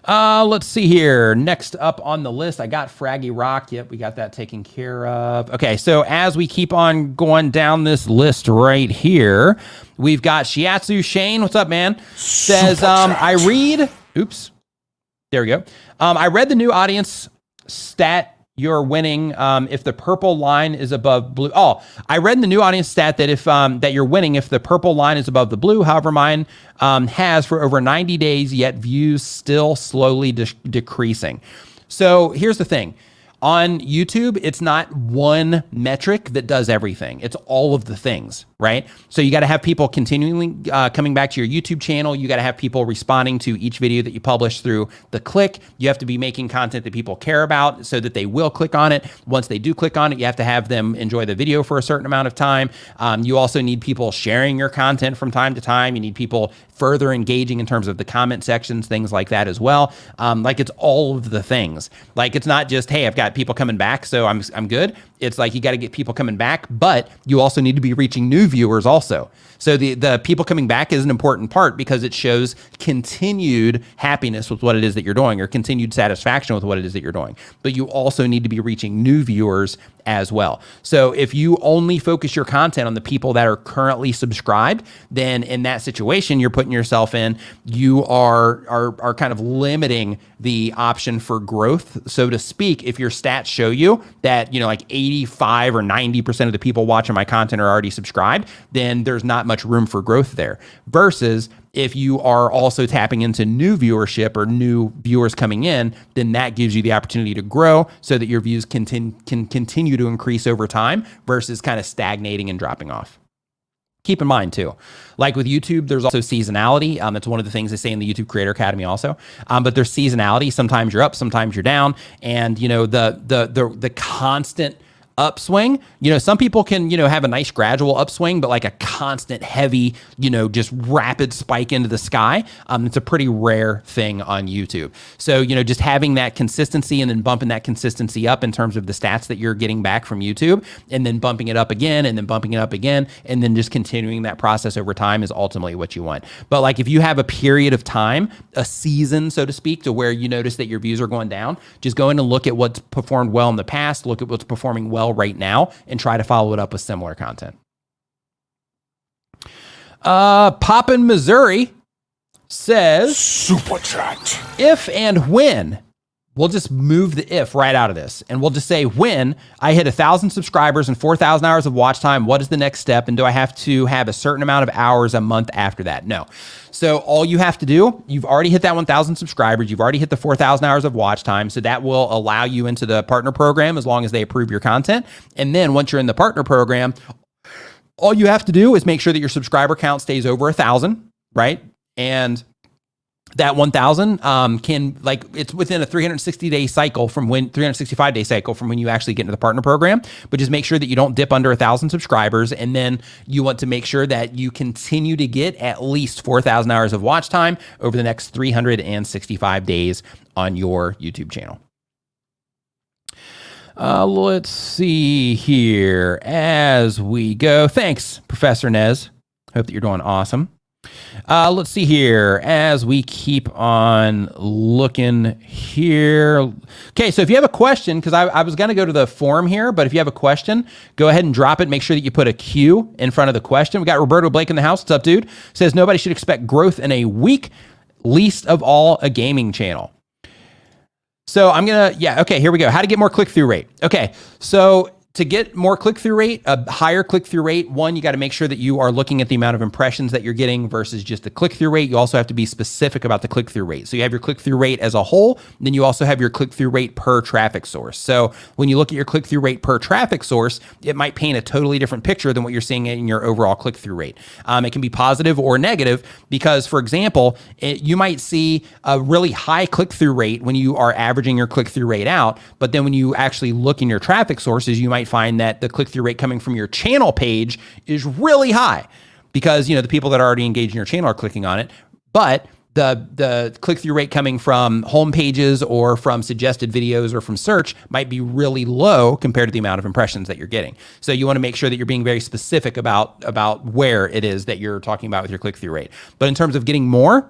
[SPEAKER 1] Let's see here. Next up on the list, I got Fraggy Rock. Yep, we got that taken care of. Okay, so as we keep on going down this list right here, we've got Shiatsu Shane. What's up, man? Says, I read the new audience stat you're winning if the purple line is above blue. Oh, I read in the new audience stat that if that you're winning if the purple line is above the blue. However, mine has for over 90 days, yet views still slowly decreasing. So here's the thing. On YouTube, it's not one metric that does everything. It's all of the things, right? So you got to have people continually coming back to your YouTube channel. You got to have people responding to each video that you publish through the click. You have to be making content that people care about so that they will click on it. Once they do click on it, you have to have them enjoy the video for a certain amount of time. You also need people sharing your content from time to time. You need people further engaging in terms of the comment sections, things like that as well. Like it's all of the things. Like it's not just, hey, I've got people coming back, so I'm good. It's like you got to get people coming back, but you also need to be reaching new viewers also. So the people coming back is an important part because it shows continued happiness with what it is that you're doing, or continued satisfaction with what it is that you're doing. But you also need to be reaching new viewers as well. So if you only focus your content on the people that are currently subscribed, then in that situation, you're putting yourself in, you are kind of limiting the option for growth, so to speak. If your stats show you that, like 85 or 90% of the people watching my content are already subscribed, then there's not much room for growth there. Versus if you are also tapping into new viewership or new viewers coming in, then that gives you the opportunity to grow so that your views can continue to increase over time versus kind of stagnating and dropping off. Keep in mind too, like with YouTube, there's also seasonality. It's one of the things they say in the YouTube Creator Academy also. But there's seasonality. Sometimes you're up, sometimes you're down, and the constant upswing. Some people can, have a nice gradual upswing, but like a constant heavy, just rapid spike into the sky. It's a pretty rare thing on YouTube. So, just having that consistency and then bumping that consistency up in terms of the stats that you're getting back from YouTube, and then bumping it up again, and then bumping it up again, and then just continuing that process over time is ultimately what you want. But like if you have a period of time, a season, so to speak, to where you notice that your views are going down, just go in and look at what's performed well in the past, look at what's performing well right now, and try to follow it up with similar content. Poppin' Missouri says,
[SPEAKER 2] Super Chat.
[SPEAKER 1] if and when, we'll just move the if right out of this, and we'll just say when I hit 1,000 subscribers and 4,000 hours of watch time, what is the next step? And do I have to have a certain amount of hours a month after that? No. So all you have to do, you've already hit that 1,000 subscribers, you've already hit the 4,000 hours of watch time, so that will allow you into the partner program as long as they approve your content. And then once you're in the partner program, all you have to do is make sure that your subscriber count stays over 1,000, right? And that 1,000 can, like, it's within a 365-day cycle from when you actually get into the partner program. But just make sure that you don't dip under 1,000 subscribers, and then you want to make sure that you continue to get at least 4,000 hours of watch time over the next 365 days on your YouTube channel. Let's see here as we go. Thanks, Professor Nez. Hope that you're doing awesome. Let's see here as we keep on looking here. Okay, so if you have a question, because I was going to go to the forum here, but if you have a question, go ahead and drop it. Make sure that you put a Q in front of the question. We got Roberto Blake in the house. What's up, dude? Says nobody should expect growth in a week, least of all a gaming channel. So okay, here we go. How to get more click-through rate. Okay, so to get more click-through rate, a higher click-through rate, one, you got to make sure that you are looking at the amount of impressions that you're getting versus just the click-through rate. You also have to be specific about the click-through rate. So you have your click-through rate as a whole, then you also have your click-through rate per traffic source. So when you look at your click-through rate per traffic source, it might paint a totally different picture than what you're seeing in your overall click-through rate. It can be positive or negative because, for example, you might see a really high click-through rate when you are averaging your click-through rate out, but then when you actually look in your traffic sources, you might find that the click-through rate coming from your channel page is really high because, the people that are already engaged in your channel are clicking on it. But the click-through rate coming from home pages or from suggested videos or from search might be really low compared to the amount of impressions that you're getting. So you want to make sure that you're being very specific about where it is that you're talking about with your click-through rate. But in terms of getting more,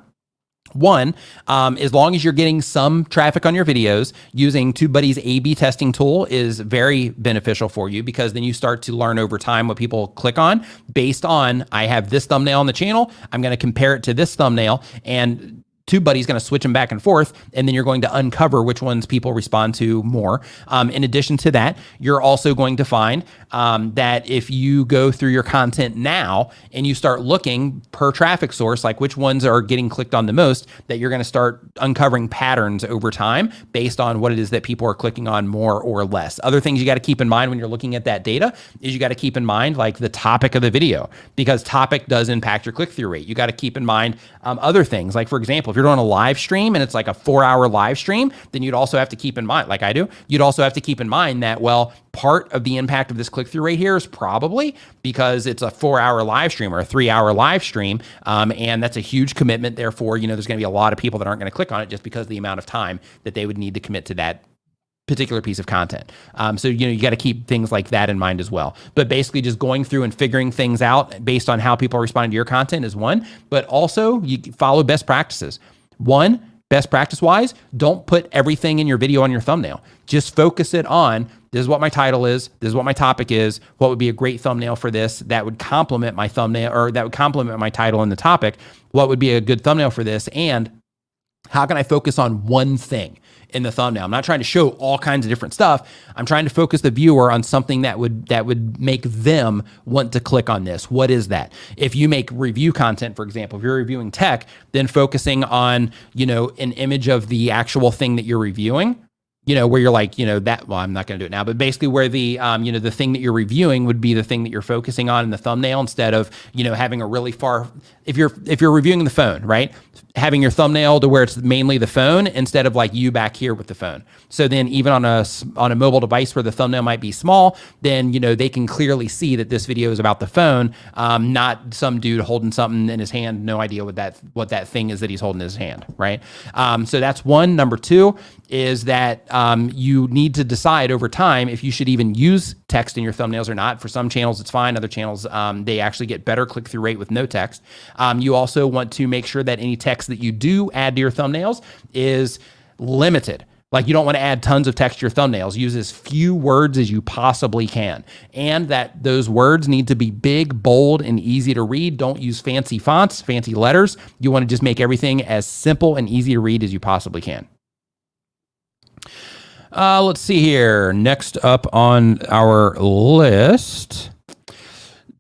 [SPEAKER 1] one, as long as you're getting some traffic on your videos, using Tubebuddy's A/B testing tool is very beneficial for you because then you start to learn over time what people click on based on, I have this thumbnail on the channel, I'm going to compare it to this thumbnail, and Tubebuddy's going to switch them back and forth, and then you're going to uncover which ones people respond to more. In addition to that, you're also going to find that if you go through your content now and you start looking per traffic source, like which ones are getting clicked on the most, that you're going to start uncovering patterns over time based on what it is that people are clicking on more or less. Other things you got to keep in mind when you're looking at that data is you got to keep in mind like the topic of the video, because topic does impact your click-through rate. You got to keep in mind other things, like for example, if you're doing a live stream and it's like a 4-hour live stream, then you'd also have to keep in mind, like I do, you'd also have to keep in mind that, well, part of the impact of this click-through rate here is probably because it's a 4-hour live stream or a 3-hour live stream. And that's a huge commitment. Therefore, there's going to be a lot of people that aren't going to click on it just because of the amount of time that they would need to commit to that particular piece of content. So, you got to keep things like that in mind as well. But basically just going through and figuring things out based on how people are responding to your content is one, but also you follow best practices. One, best practice wise, don't put everything in your video on your thumbnail. Just focus it on, this is what my title is, this is what my topic is, what would be a great thumbnail for this that would complement my thumbnail, or that would complement my title and the topic, what would be a good thumbnail for this, and how can I focus on one thing in the thumbnail? I'm not trying to show all kinds of different stuff. I'm trying to focus the viewer on something that would make them want to click on this. What is that? If you make review content, for example, if you're reviewing tech, then focusing on, an image of the actual thing that you're reviewing, where you're like, well, I'm not going to do it now, but basically where the, the thing that you're reviewing would be the thing that you're focusing on in the thumbnail instead of, having a really far, if you're reviewing the phone, right? Having your thumbnail to where it's mainly the phone instead of like you back here with the phone. So then even on a mobile device where the thumbnail might be small, then, they can clearly see that this video is about the phone, not some dude holding something in his hand, no idea what that thing is that he's holding in his hand, right? So that's one. Number two is that you need to decide over time if you should even use text in your thumbnails or not. For some channels, it's fine. Other channels, they actually get better click-through rate with no text. You also want to make sure that any text that you do add to your thumbnails is limited. Like you don't want to add tons of text to your thumbnails. Use as few words as you possibly can. And that those words need to be big, bold, and easy to read. Don't use fancy fonts, fancy letters. You want to just make everything as simple and easy to read as you possibly can. Let's see here. Next up on our list,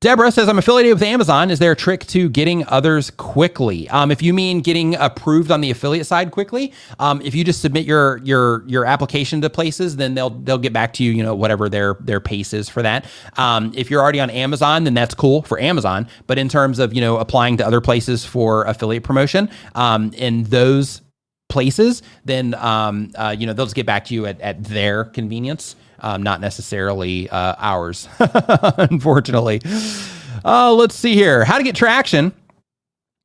[SPEAKER 1] Deborah says, I'm affiliated with Amazon. Is there a trick to getting others quickly? If you mean getting approved on the affiliate side quickly, if you just submit your application to places, then they'll get back to you, whatever their pace is for that. If you're already on Amazon, then that's cool for Amazon. But in terms of, applying to other places for affiliate promotion, in those places, then, they'll just get back to you at their convenience. Not necessarily ours, unfortunately. Let's see here. How to get traction,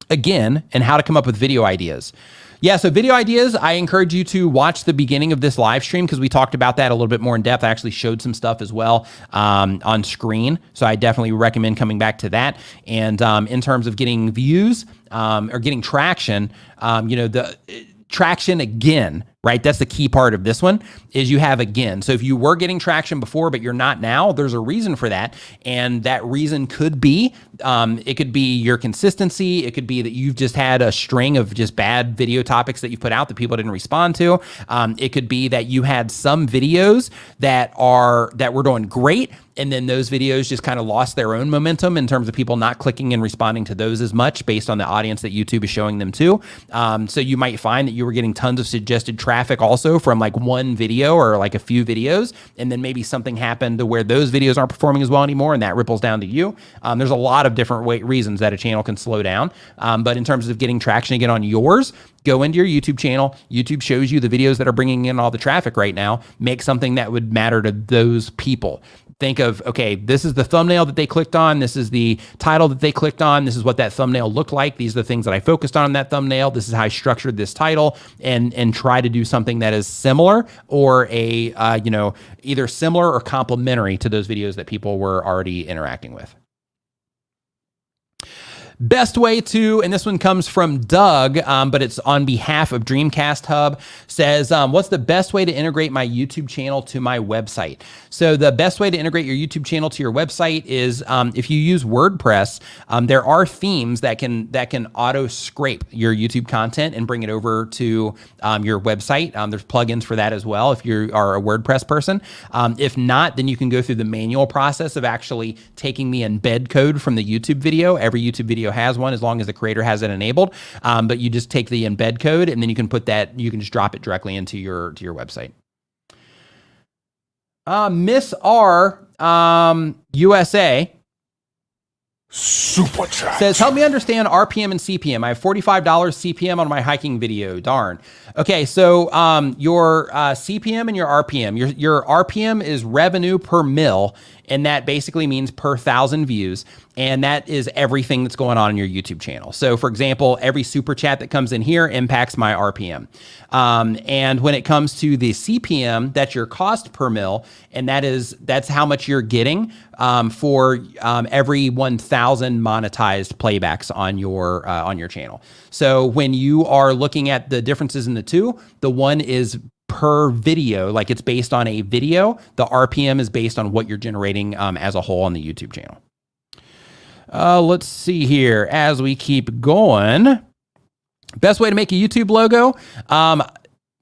[SPEAKER 1] again, and how to come up with video ideas. Yeah, so video ideas, I encourage you to watch the beginning of this live stream because we talked about that a little bit more in depth. I actually showed some stuff as well on screen. So I definitely recommend coming back to that. And in terms of getting views or getting traction, the traction again, right? That's the key part of this one is you have again. So if you were getting traction before, but you're not now, there's a reason for that. And that reason could be, it could be your consistency. It could be that you've just had a string of just bad video topics that you put out that people didn't respond to. It could be that you had some videos that were doing great, and then those videos just kind of lost their own momentum in terms of people not clicking and responding to those as much based on the audience that YouTube is showing them to. So you might find that you were getting tons of suggested traffic also from like one video or like a few videos, and then maybe something happened to where those videos aren't performing as well anymore, and that ripples down to you. There's a lot of different reasons that a channel can slow down. But in terms of getting traction again on yours, go into your YouTube channel. YouTube shows you the videos that are bringing in all the traffic right now. Make something that would matter to those people. Think of, okay, this is the thumbnail that they clicked on. This is the title that they clicked on. This is what that thumbnail looked like. These are the things that I focused on in that thumbnail. This is how I structured this title, and try to do something that is similar or either similar or complementary to those videos that people were already interacting with. Best way to, and this one comes from Doug, but it's on behalf of Dreamcast Hub, says, what's the best way to integrate my YouTube channel to my website? So the best way to integrate your YouTube channel to your website is if you use WordPress, there are themes that can auto scrape your YouTube content and bring it over to your website. There's plugins for that as well if you are a WordPress person. If not, then you can go through the manual process of actually taking the embed code from the YouTube video. Every YouTube video has one as long as the creator has it enabled. But you just take the embed code and then you can just drop it directly into your website. Miss R USA
[SPEAKER 2] Super Chat
[SPEAKER 1] says, help me understand RPM and CPM. I have $45 CPM on my hiking video. Darn. Okay, so your CPM and your RPM. Your RPM is revenue per mil, and that basically means per 1,000 views. And that is everything that's going on in your YouTube channel. So for example, every super chat that comes in here impacts my RPM. And when it comes to the CPM, that's your cost per mil. And that's how much you're getting for every 1,000 monetized playbacks on your channel. So when you are looking at the differences in the two, the one is per video, like it's based on a video. The RPM is based on what you're generating as a whole on the YouTube channel. Let's see here as we keep going. Best way to make a YouTube logo.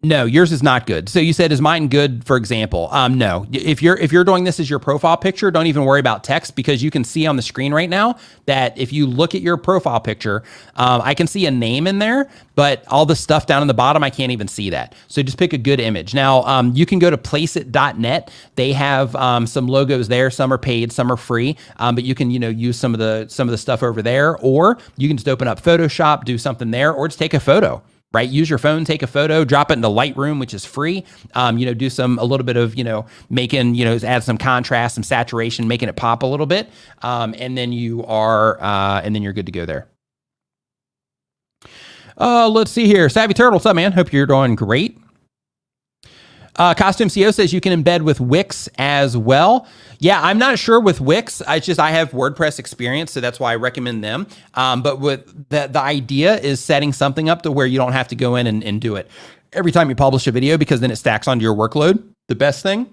[SPEAKER 1] No, yours is not good. So you said, is mine good, for example? No. If you're doing this as your profile picture, don't even worry about text, because you can see on the screen right now that if you look at your profile picture, I can see a name in there, but all the stuff down in the bottom, I can't even see that. So just pick a good image. Now, you can go to placeit.net. They have some logos there. Some are paid, some are free, but you can use some of the stuff over there, or you can just open up Photoshop, do something there, or just take a photo. Right? Use your phone, take a photo, drop it into Lightroom, which is free. Do a little bit of, making, add some contrast, some saturation, making it pop a little bit. And then you're good to go there. Let's see here. Savvy Turtle, what's up, man? Hope you're doing great. Costume CO says you can embed with Wix as well. Yeah, I'm not sure with Wix. I have WordPress experience, so that's why I recommend them. But with the idea is setting something up to where you don't have to go in and do it every time you publish a video, because then it stacks onto your workload. The best thing,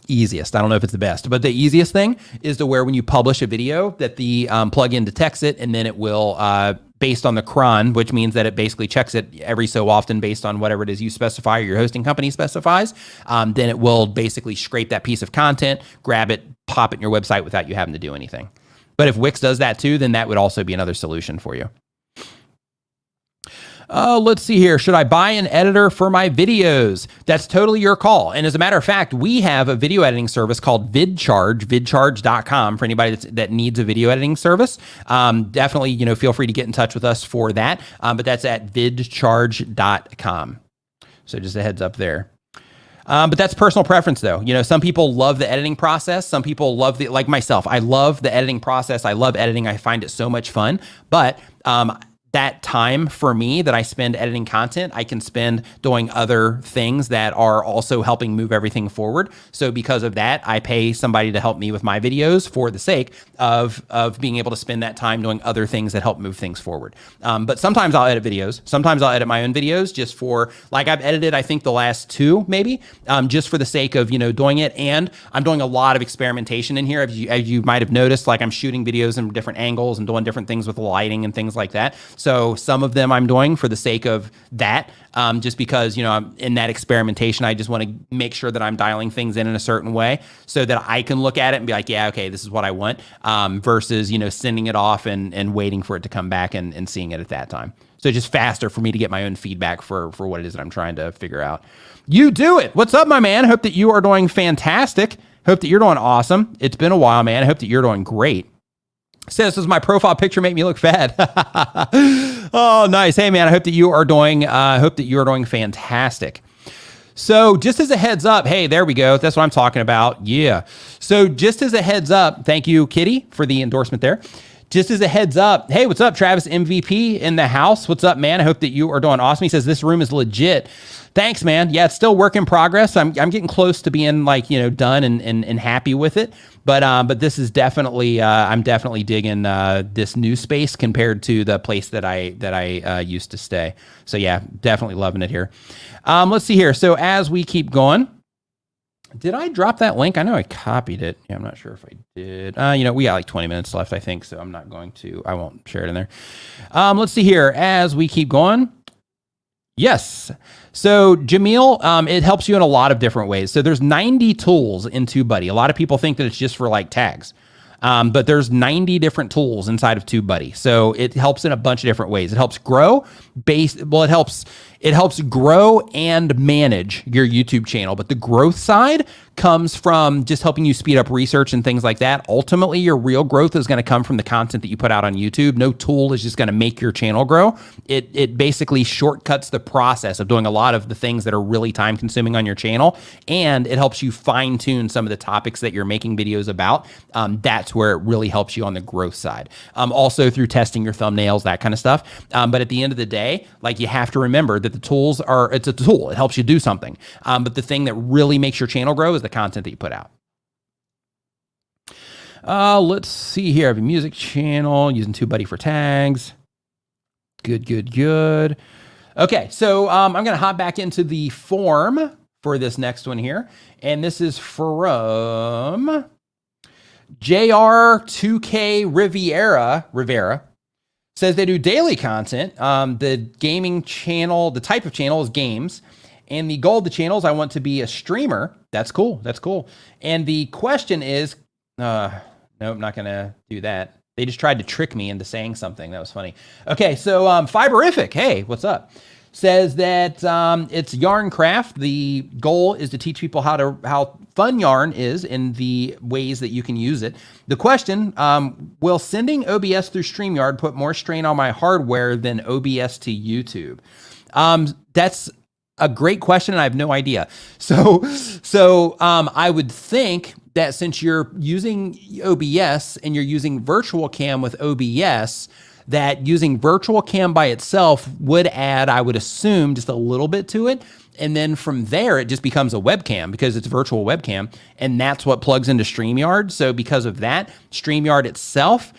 [SPEAKER 1] easiest, I don't know if it's the best, but the easiest thing is to where when you publish a video that the plugin detects it, and then it will, based on the cron, which means that it basically checks it every so often based on whatever it is you specify or your hosting company specifies, then it will basically scrape that piece of content, grab it, pop it in your website without you having to do anything. But if Wix does that too, then that would also be another solution for you. Let's see here. Should I buy an editor for my videos? That's totally your call. And as a matter of fact, we have a video editing service called VidCharge, vidcharge.com, for anybody that needs a video editing service. Definitely, feel free to get in touch with us for that. But that's at vidcharge.com. So just a heads up there. But that's personal preference though. Some people love the editing process. Some people love like myself, I love the editing process. I love editing. I find it so much fun, but, that time for me that I spend editing content, I can spend doing other things that are also helping move everything forward. So because of that, I pay somebody to help me with my videos for the sake of being able to spend that time doing other things that help move things forward. But sometimes I'll edit videos. Sometimes I'll edit my own videos just for, like I've edited, I think the last 2 maybe, just for the sake of, doing it. And I'm doing a lot of experimentation in here. As you might have noticed, like I'm shooting videos in different angles and doing different things with the lighting and things like that. So some of them I'm doing for the sake of that, just because, I'm in that experimentation. I just want to make sure that I'm dialing things in a certain way so that I can look at it and be like, yeah, okay, this is what I want, versus, sending it off and waiting for it to come back and seeing it at that time. So just faster for me to get my own feedback for what it is that I'm trying to figure out. You do it. What's up, my man? Hope that you are doing fantastic. Hope that you're doing awesome. It's been a while, man. I hope that you're doing great. Says, does my profile picture make me look fat? Oh, nice. Hey, man, I hope that you are doing fantastic. So just as a heads up, hey, there we go. That's what I'm talking about. Yeah. So just as a heads up, thank you, Kitty, for the endorsement there. Just as a heads up, hey, what's up, Travis MVP in the house? What's up, man? I hope that you are doing awesome. He says, this room is legit. Thanks, man. Yeah, it's still work in progress. I'm getting close to being done and happy with it. But this is definitely, I'm definitely digging this new space compared to the place that I used to stay. So yeah, definitely loving it here. Let's see here. So as we keep going, did I drop that link? I know I copied it. Yeah, I'm not sure if I did. We got like 20 minutes left, I think. So I won't share it in there. Let's see here. As we keep going. Yes. So Jamil, it helps you in a lot of different ways. So there's 90 tools in Tubebuddy. A lot of people think that it's just for like tags. But there's 90 different tools inside of Tubebuddy. So it helps in a bunch of different ways. It helps grow it helps grow and manage your YouTube channel. But the growth side comes from just helping you speed up research and things like that. Ultimately, your real growth is going to come from the content that you put out on YouTube. No tool is just going to make your channel grow. It basically shortcuts the process of doing a lot of the things that are really time consuming on your channel. And it helps you fine tune some of the topics that you're making videos about. That's where it really helps you on the growth side. Also through testing your thumbnails, that kind of stuff. But at the end of the day, like you have to remember that it's a tool. It helps you do something. But the thing that really makes your channel grow is the content that you put out. Let's see here. I have a music channel using Tubebuddy for tags. Good. Okay, so I'm going to hop back into the form for this next one here. And this is from JR2K Rivera. Says they do daily content. The gaming channel, the type of channel is games. And the goal of the channel is I want to be a streamer. That's cool. That's cool. And the question is, nope, not going to do that. They just tried to trick me into saying something. That was funny. Okay, so Fiberific, hey, what's up? Says that it's yarn craft. The goal is to teach people how fun yarn is in the ways that you can use it. The question, will sending OBS through StreamYard put more strain on my hardware than OBS to YouTube? That's a great question, and I have no idea. So I would think that since you're using OBS and you're using virtual cam with OBS, that using virtual cam by itself would add, I would assume, just a little bit to it. And then from there, it just becomes a webcam because it's virtual webcam. And that's what plugs into StreamYard. So because of that, StreamYard itself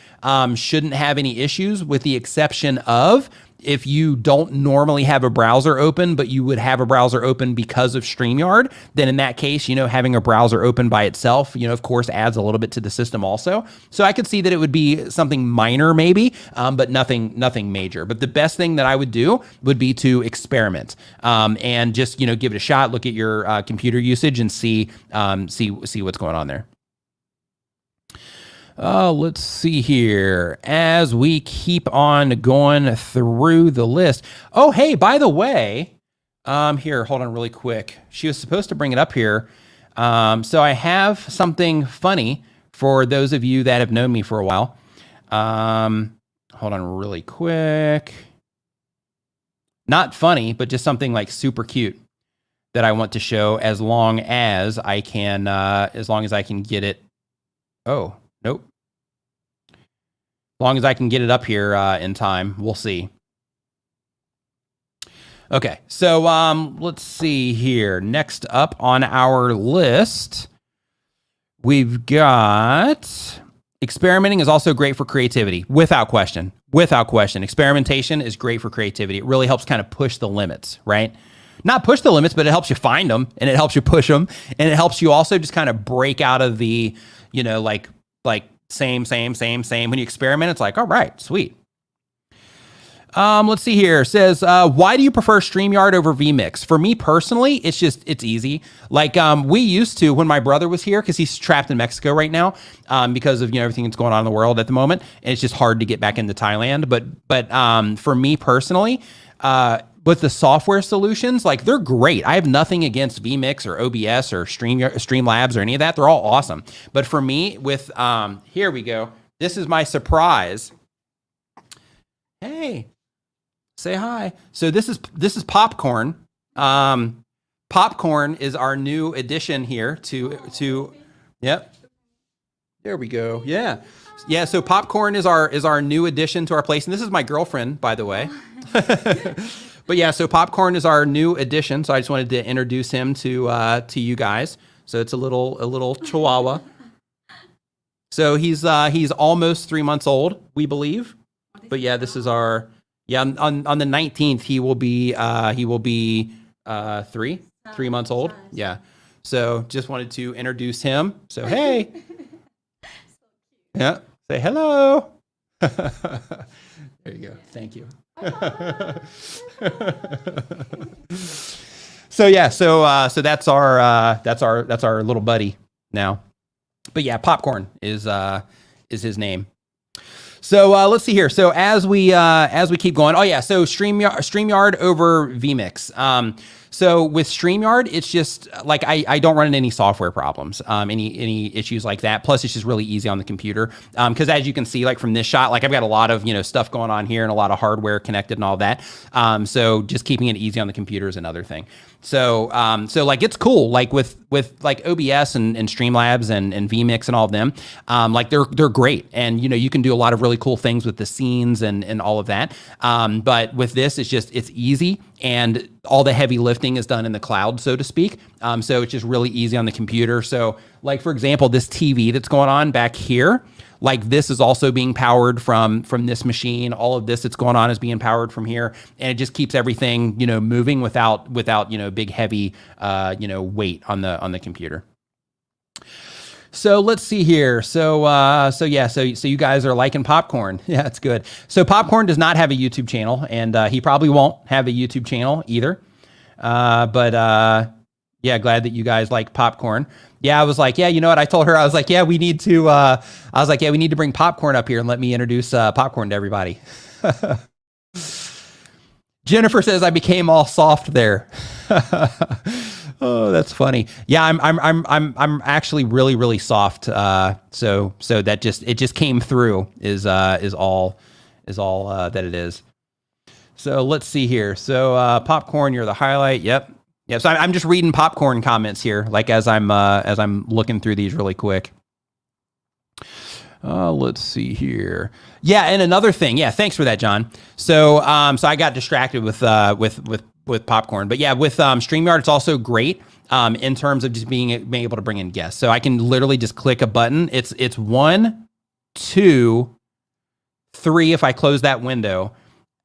[SPEAKER 1] shouldn't have any issues, with the exception of if you don't normally have a browser open, but you would have a browser open because of StreamYard, then in that case, having a browser open by itself, of course, adds a little bit to the system also. So I could see that it would be something minor maybe, but nothing major. But the best thing that I would do would be to experiment and just, give it a shot, look at your computer usage and see what's going on there. Let's see here. As we keep on going through the list. Oh, hey, by the way, here, hold on really quick. She was supposed to bring it up here. So I have something funny for those of you that have known me for a while. Hold on really quick. Not funny, but just something like super cute that I want to show as long as I can get it. Oh. Nope. As long as I can get it up here in time, we'll see. Okay, so let's see here. Next up on our list, we've got experimenting is also great for creativity, without question. Without question. Experimentation is great for creativity. It really helps kind of push the limits, right? Not push the limits, but it helps you find them, and it helps you push them, and it helps you also just kind of break out of the, like same. When you experiment, it's like, all right, sweet. Let's see here. It says, why do you prefer StreamYard over vMix? For me personally, it's easy. Like, we used to, when my brother was here, because he's trapped in Mexico right now, because of, everything that's going on in the world at the moment. And it's just hard to get back into Thailand. But for me personally, with the software solutions, like, they're great. I have nothing against vMix or OBS or Streamlabs or any of that. They're all awesome. But for me, with, here we go. This is my surprise. Hey, say hi. So this is Popcorn. Popcorn is our new addition here to, yep. There we go. Yeah. Yeah, so Popcorn is our new addition to our place. And this is my girlfriend, by the way. But yeah, so Popcorn is our new addition. So I just wanted to introduce him to you guys. So it's a little Chihuahua. So he's almost 3 months old, we believe. But yeah, this is our on the 19th he will be 3 months old. Yeah. So just wanted to introduce him. So hey. Yeah. Say hello. There you go. Thank you. So yeah, so that's our little buddy now. But yeah, Popcorn is his name. So let's see here. So as we keep going, oh yeah, so StreamYard over vMix. So with StreamYard, it's just like I don't run into any software problems, any issues like that. Plus, it's just really easy on the computer. Because as you can see, like from this shot, like I've got a lot of stuff going on here and a lot of hardware connected and all that. So just keeping it easy on the computer is another thing. So like it's cool, like with like OBS and Streamlabs and vMix and all of them, like they're great, and you can do a lot of really cool things with the scenes and all of that. But with this, it's easy, and all the heavy lifting is done in the cloud, so to speak. So it's just really easy on the computer. So like for example, this TV that's going on back here, like this is also being powered from this machine. All of this that's going on is being powered from here, and it just keeps everything moving without big heavy weight on the computer. So let's see here. So you guys are liking Popcorn. Yeah, it's good. So Popcorn does not have a YouTube channel, and he probably won't have a YouTube channel either. Yeah, glad that you guys like popcorn. Yeah, I was like, yeah, you know what? I told her, I was like, yeah, we need to bring popcorn up here and let me introduce popcorn to everybody. Jennifer says I became all soft there. Oh, that's funny. Yeah, I'm actually really, really soft. So that just came through is all that it is. So let's see here. So popcorn, you're the highlight. Yep. Yeah, so I'm just reading popcorn comments here, like as I'm looking through these really quick. Let's see here. Yeah, and another thing. Yeah, thanks for that, John. So I got distracted with popcorn, but yeah, with StreamYard, it's also great in terms of just being able to bring in guests. So I can literally just click a button. It's 1, 2, 3 if I close that window,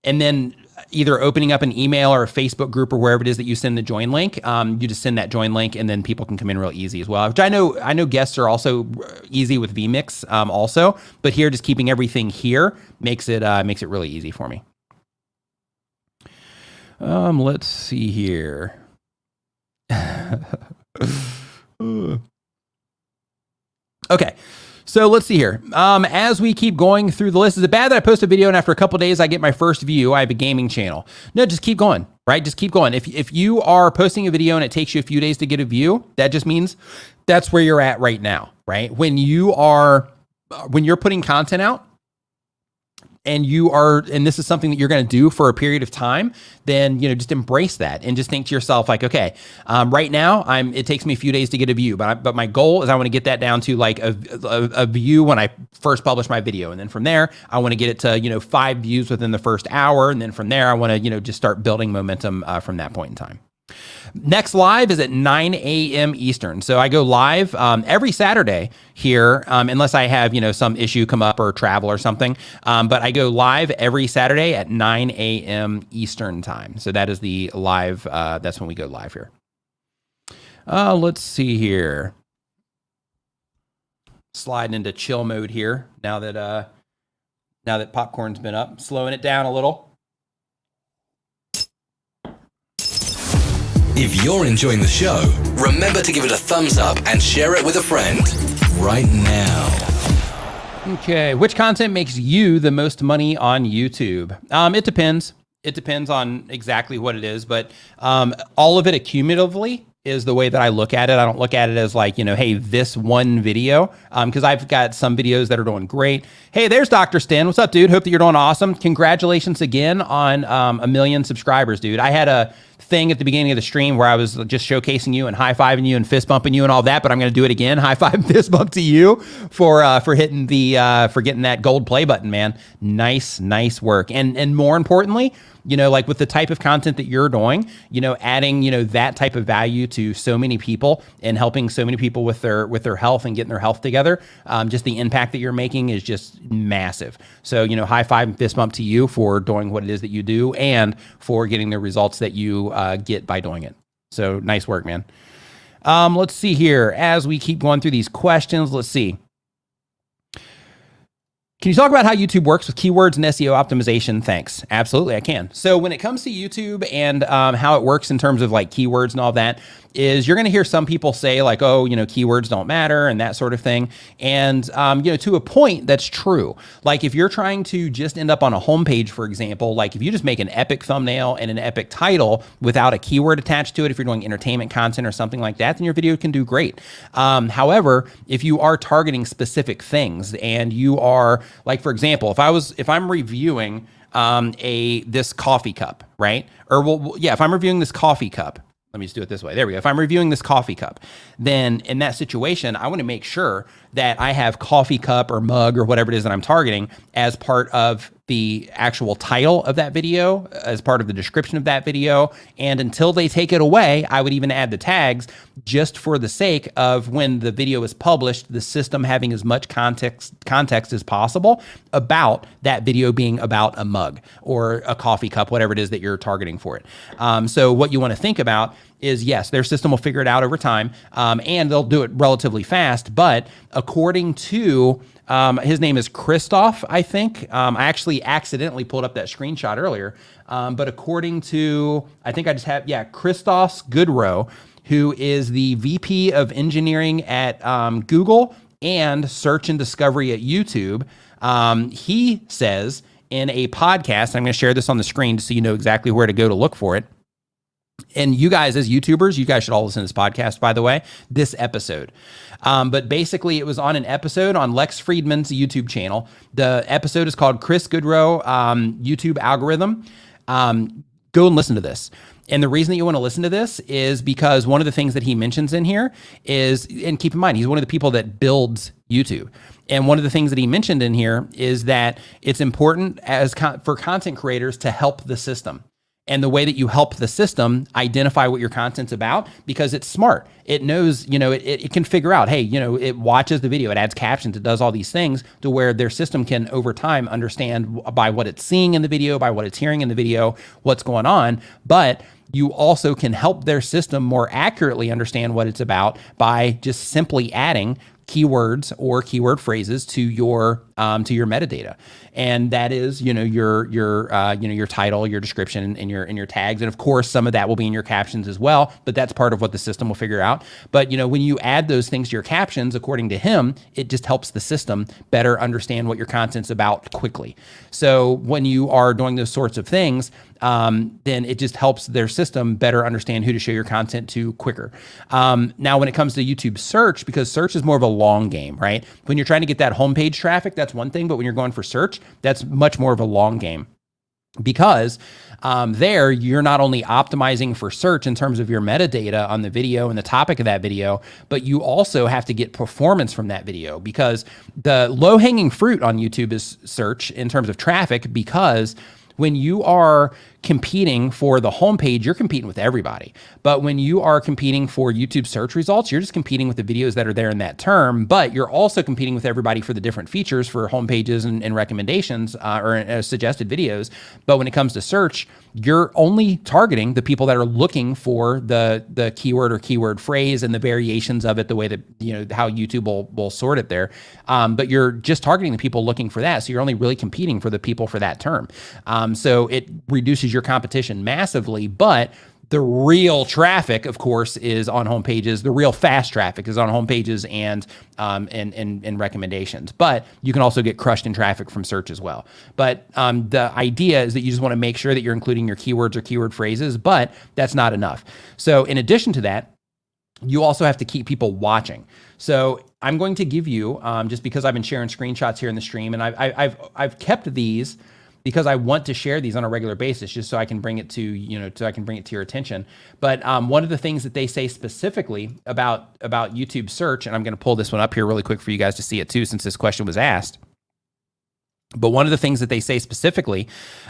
[SPEAKER 1] and then either opening up an email or a Facebook group or wherever it is that you send the join link, you just send that join link and then people can come in real easy as well. Which I know guests are also easy with vMix also, but here just keeping everything here makes it really easy for me. Let's see here. Okay. So let's see here. As we keep going through the list, is it bad that I post a video and after a couple of days I get my first view? I have a gaming channel. No, just keep going, right? Just keep going. If you are posting a video and it takes you a few days to get a view, that just means that's where you're at right now, right? When you're putting content out, and this is something that you're going to do for a period of time, then, just embrace that and just think to yourself like, okay, right now it takes me a few days to get a view, but my goal is I want to get that down to like a view when I first publish my video. And then from there, I want to get it to, 5 views within the first hour. And then from there, I want to, just start building momentum from that point in time. Next live is at 9 a.m. Eastern. So I go live every Saturday here, unless I have, some issue come up or travel or something. But I go live every Saturday at 9 a.m. Eastern time. So that is the live. That's when we go live here. Let's see here. Sliding into chill mode here now that popcorn's been up, slowing it down a little.
[SPEAKER 3] If you're enjoying the show, remember to give it a thumbs up and share it with a friend right now.
[SPEAKER 1] Okay, which content makes you the most money on YouTube? It depends. It depends on exactly what it is, but all of it accumulatively is the way that I look at it. I don't look at it as like, hey, this one video, because I've got some videos that are doing great. Hey, there's Dr. Stin. What's up, dude? Hope that you're doing awesome. Congratulations again on 1 million subscribers, dude. I had a thing at the beginning of the stream where I was just showcasing you and high-fiving you and fist bumping you and all that, but I'm going to do it again. High five, fist bump to you for hitting for getting that gold play button, man. Nice work. And more importantly, like with the type of content that you're doing, adding, that type of value to so many people and helping so many people with their health and getting their health together, just the impact that you're making is just massive. So, high five and fist bump to you for doing what it is that you do and for getting the results that you get by doing it. So nice work, man. Let's see here. As we keep going through these questions, let's see. Can you talk about how YouTube works with keywords and SEO optimization? Thanks. Absolutely, I can. So when it comes to YouTube and how it works in terms of like keywords and all that, is you're going to hear some people say like, oh, keywords don't matter and that sort of thing. And, to a point that's true. Like if you're trying to just end up on a homepage, for example, like if you just make an epic thumbnail and an epic title without a keyword attached to it, if you're doing entertainment content or something like that, then your video can do great. However, if you are targeting specific things and you are like, for example, if I'm reviewing this coffee cup, right? Or if I'm reviewing this coffee cup, let me just do it this way. There we go. If I'm reviewing this coffee cup, then in that situation, I want to make sure that I have coffee cup or mug or whatever it is that I'm targeting as part of the actual title of that video, as part of the description of that video. And until they take it away, I would even add the tags just for the sake of when the video is published, the system having as much context as possible about that video being about a mug or a coffee cup, whatever it is that you're targeting for it. So what you want to think about is, yes, their system will figure it out over time, and they'll do it relatively fast. But according to his name is Christoph, I think. I actually actually accidentally pulled up that screenshot earlier. But according to, I think I just have, Christos Goodrow, who is the VP of engineering at Google and search and discovery at YouTube. He says in a podcast, I'm going to share this on the screen so you know exactly where to go to look for it. And you guys, as YouTubers, you guys should all listen to this podcast, by the way, this episode. But basically, it was on an episode on Lex Friedman's YouTube channel. The episode is called Chris Goodrow, YouTube Algorithm. Go and listen to this. And the reason that you want to listen to this is because one of the things that he mentions in here is, and keep in mind, he's one of the people that builds YouTube. And one of the things that he mentioned in here is that it's important for content creators to help the system. And the way that you help the system identify what your content's about, because it's smart. It knows, it can figure out, hey, it watches the video, it adds captions, it does all these things to where their system can over time understand by what it's seeing in the video, by what it's hearing in the video, what's going on. But you also can help their system more accurately understand what it's about by just simply adding keywords or keyword phrases to your metadata, and that is your title, your description, and your tags, and of course some of that will be in your captions as well. But that's part of what the system will figure out. But when you add those things to your captions, according to him, it just helps the system better understand what your content's about quickly. So when you are doing those sorts of things, then it just helps their system better understand who to show your content to quicker. Now, when it comes to YouTube search, because search is more of a long game, right? When you're trying to get that homepage traffic, that's one thing, but when you're going for search, that's much more of a long game. Because there you're not only optimizing for search in terms of your metadata on the video and the topic of that video, but you also have to get performance from that video, because the low-hanging fruit on YouTube is search in terms of traffic, because when you are competing for the homepage, you're competing with everybody. But when you are competing for YouTube search results, you're just competing with the videos that are there in that term, but you're also competing with everybody for the different features for homepages and recommendations or suggested videos. But when it comes to search, you're only targeting the people that are looking for the keyword or keyword phrase and the variations of it, the way that, how YouTube will sort it there. But you're just targeting the people looking for that. So you're only really competing for the people for that term. So it reduces your competition massively, but the real traffic, of course, is on home pages. The real fast traffic is on home pages and recommendations. But you can also get crushed in traffic from search as well. But the idea is that you just want to make sure that you're including your keywords or keyword phrases, but that's not enough. So in addition to that, you also have to keep people watching. So I'm going to give you, just because I've been sharing screenshots here in the stream, and I've kept these because I want to share these on a regular basis, just so I can bring it to, so I can bring it to your attention. But one of the things that they say specifically about YouTube search, and I'm going to pull this one up here really quick for you guys to see it too, since this question was asked. But one of the things that they say specifically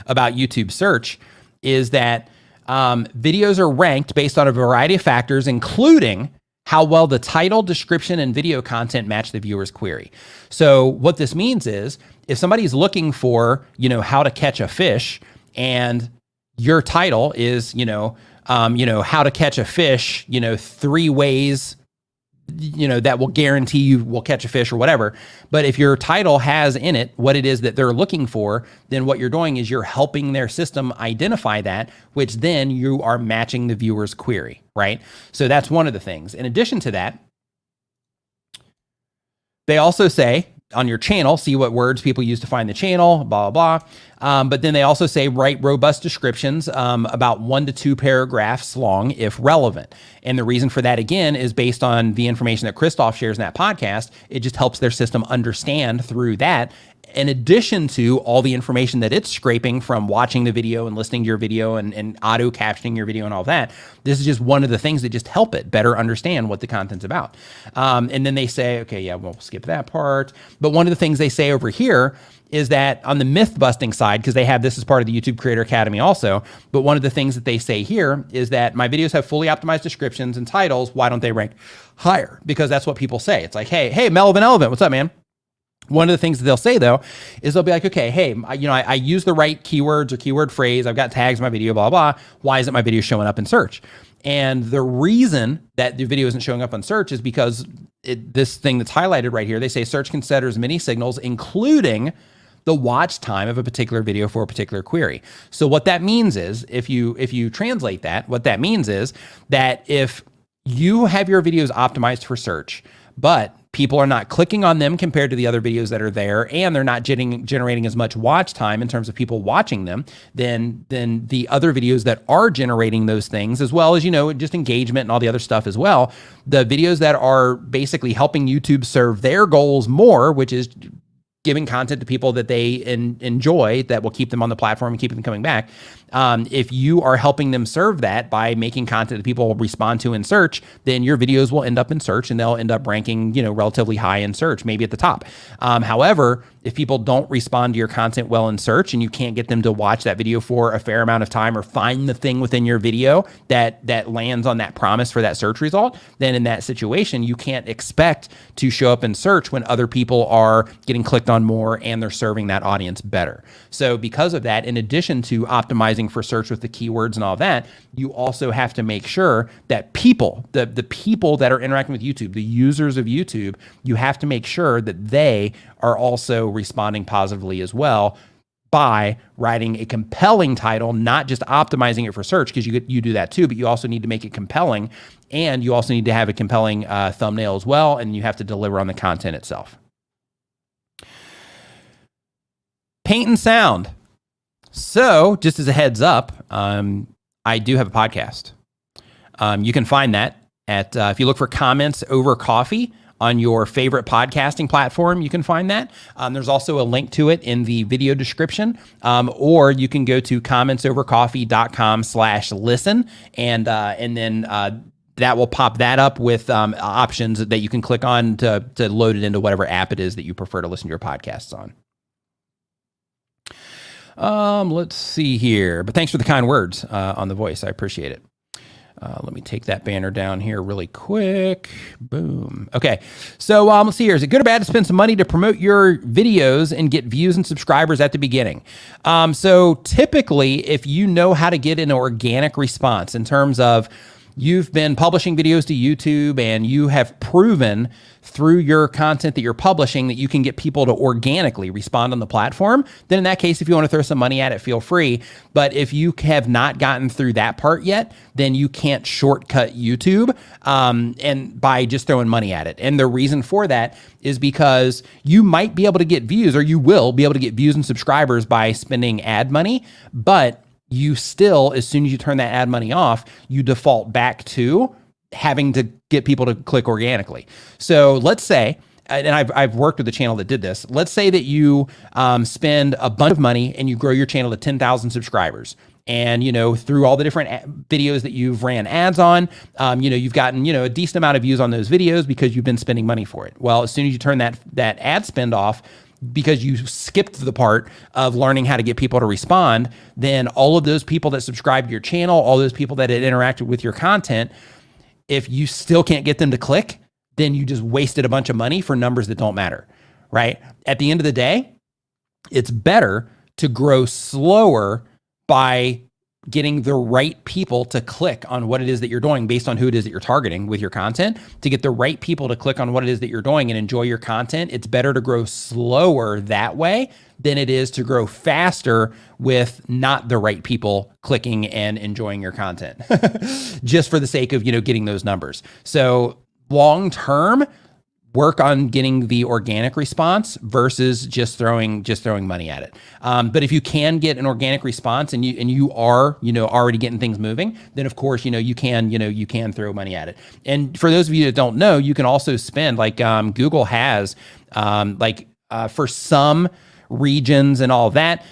[SPEAKER 1] about YouTube search is that videos are ranked based on a variety of factors, including how well the title, description, and video content match the viewer's query. So what this means is, if somebody's looking for, how to catch a fish, and your title is, how to catch a fish, 3 ways, that will guarantee you will catch a fish or whatever. But if your title has in it what it is that they're looking for, then what you're doing is you're helping their system identify that, which then you are matching the viewer's query, right? So that's one of the things. In addition to that, they also say, on your channel, see what words people use to find the channel, blah, blah, blah. But then they also say, write robust descriptions about 1 to 2 paragraphs long, if relevant. And the reason for that, again, is based on the information that Christoph shares in that podcast. It just helps their system understand through that, in addition to all the information that it's scraping from watching the video and listening to your video and auto captioning your video and all that. This is just one of the things that just help it better understand what the content's about. And then they say, okay, yeah, we'll skip that part. But one of the things they say over here is that on the myth busting side, because they have this as part of the YouTube Creator Academy also, but one of the things that they say here is that my videos have fully optimized descriptions and titles. Why don't they rank higher? Because that's what people say. It's like, hey, Melvin Elevant, what's up, man? One of the things that they'll say, though, is they'll be like, okay, hey, I use the right keywords or keyword phrase. I've got tags in my video, blah, blah. Why isn't my video showing up in search? And the reason that the video isn't showing up on search is because this thing that's highlighted right here, they say search considers many signals, including the watch time of a particular video for a particular query. So what that means is, if you translate that, what that means is that if you have your videos optimized for search, but people are not clicking on them compared to the other videos that are there, and they're not generating as much watch time in terms of people watching them, then the other videos that are generating those things, as well as, just engagement and all the other stuff as well, the videos that are basically helping YouTube serve their goals more, which is giving content to people that they enjoy, that will keep them on the platform and keep them coming back. If you are helping them serve that by making content that people respond to in search, then your videos will end up in search and they'll end up ranking, relatively high in search, maybe at the top. However, if people don't respond to your content well in search and you can't get them to watch that video for a fair amount of time or find the thing within your video that lands on that promise for that search result, then in that situation, you can't expect to show up in search when other people are getting clicked on more and they're serving that audience better. So because of that, in addition to optimizing for search with the keywords and all that, you also have to make sure that people, the people that are interacting with YouTube, the users of YouTube, you have to make sure that they are also responding positively as well by writing a compelling title, not just optimizing it for search, because you do that too, but you also need to make it compelling, and you also need to have a compelling thumbnail as well, and you have to deliver on the content itself. Paint and sound. So just as a heads up, I do have a podcast. You can find that at, if you look for Comments Over Coffee on your favorite podcasting platform, you can find that. There's also a link to it in the video description, or you can go to commentsovercoffee.com/listen, and then that will pop that up with options that you can click on to load it into whatever app it is that you prefer to listen to your podcasts on. Let's see here, but thanks for the kind words on the voice. I appreciate it. Let me take that banner down here really quick. Boom. Okay. So let's see here. Is it good or bad to spend some money to promote your videos and get views and subscribers at the beginning? So typically, if you know how to get an organic response in terms of you've been publishing videos to YouTube and you have proven through your content that you're publishing that you can get people to organically respond on the platform, then in that case, if you want to throw some money at it, feel free. But if you have not gotten through that part yet, then you can't shortcut YouTube and by just throwing money at it. And the reason for that is because you might be able to get views, or you will be able to get views and subscribers by spending ad money, but you still, as soon as you turn that ad money off, you default back to having to get people to click organically. So let's say, and I've worked with a channel that did this. Let's say that you spend a bunch of money and you grow your channel to 10,000 subscribers. And, through all the different videos that you've ran ads on, you've gotten, a decent amount of views on those videos because you've been spending money for it. Well, as soon as you turn that ad spend off, because you skipped the part of learning how to get people to respond, then all of those people that subscribe to your channel, all those people that had interacted with your content, if you still can't get them to click, then you just wasted a bunch of money for numbers that don't matter, right? At the end of the day, it's better to grow slower by getting the right people to click on what it is that you're doing based on who it is that you're targeting with your content. To get the right people to click on what it is that you're doing and enjoy your content, it's better to grow slower that way than it is to grow faster with not the right people clicking and enjoying your content just for the sake of, getting those numbers. So long term, work on getting the organic response versus just throwing money at it. But if you can get an organic response and you are, already getting things moving, then of course, you can throw money at it. And for those of you that don't know, you can also spend, like Google has, for some regions and all that,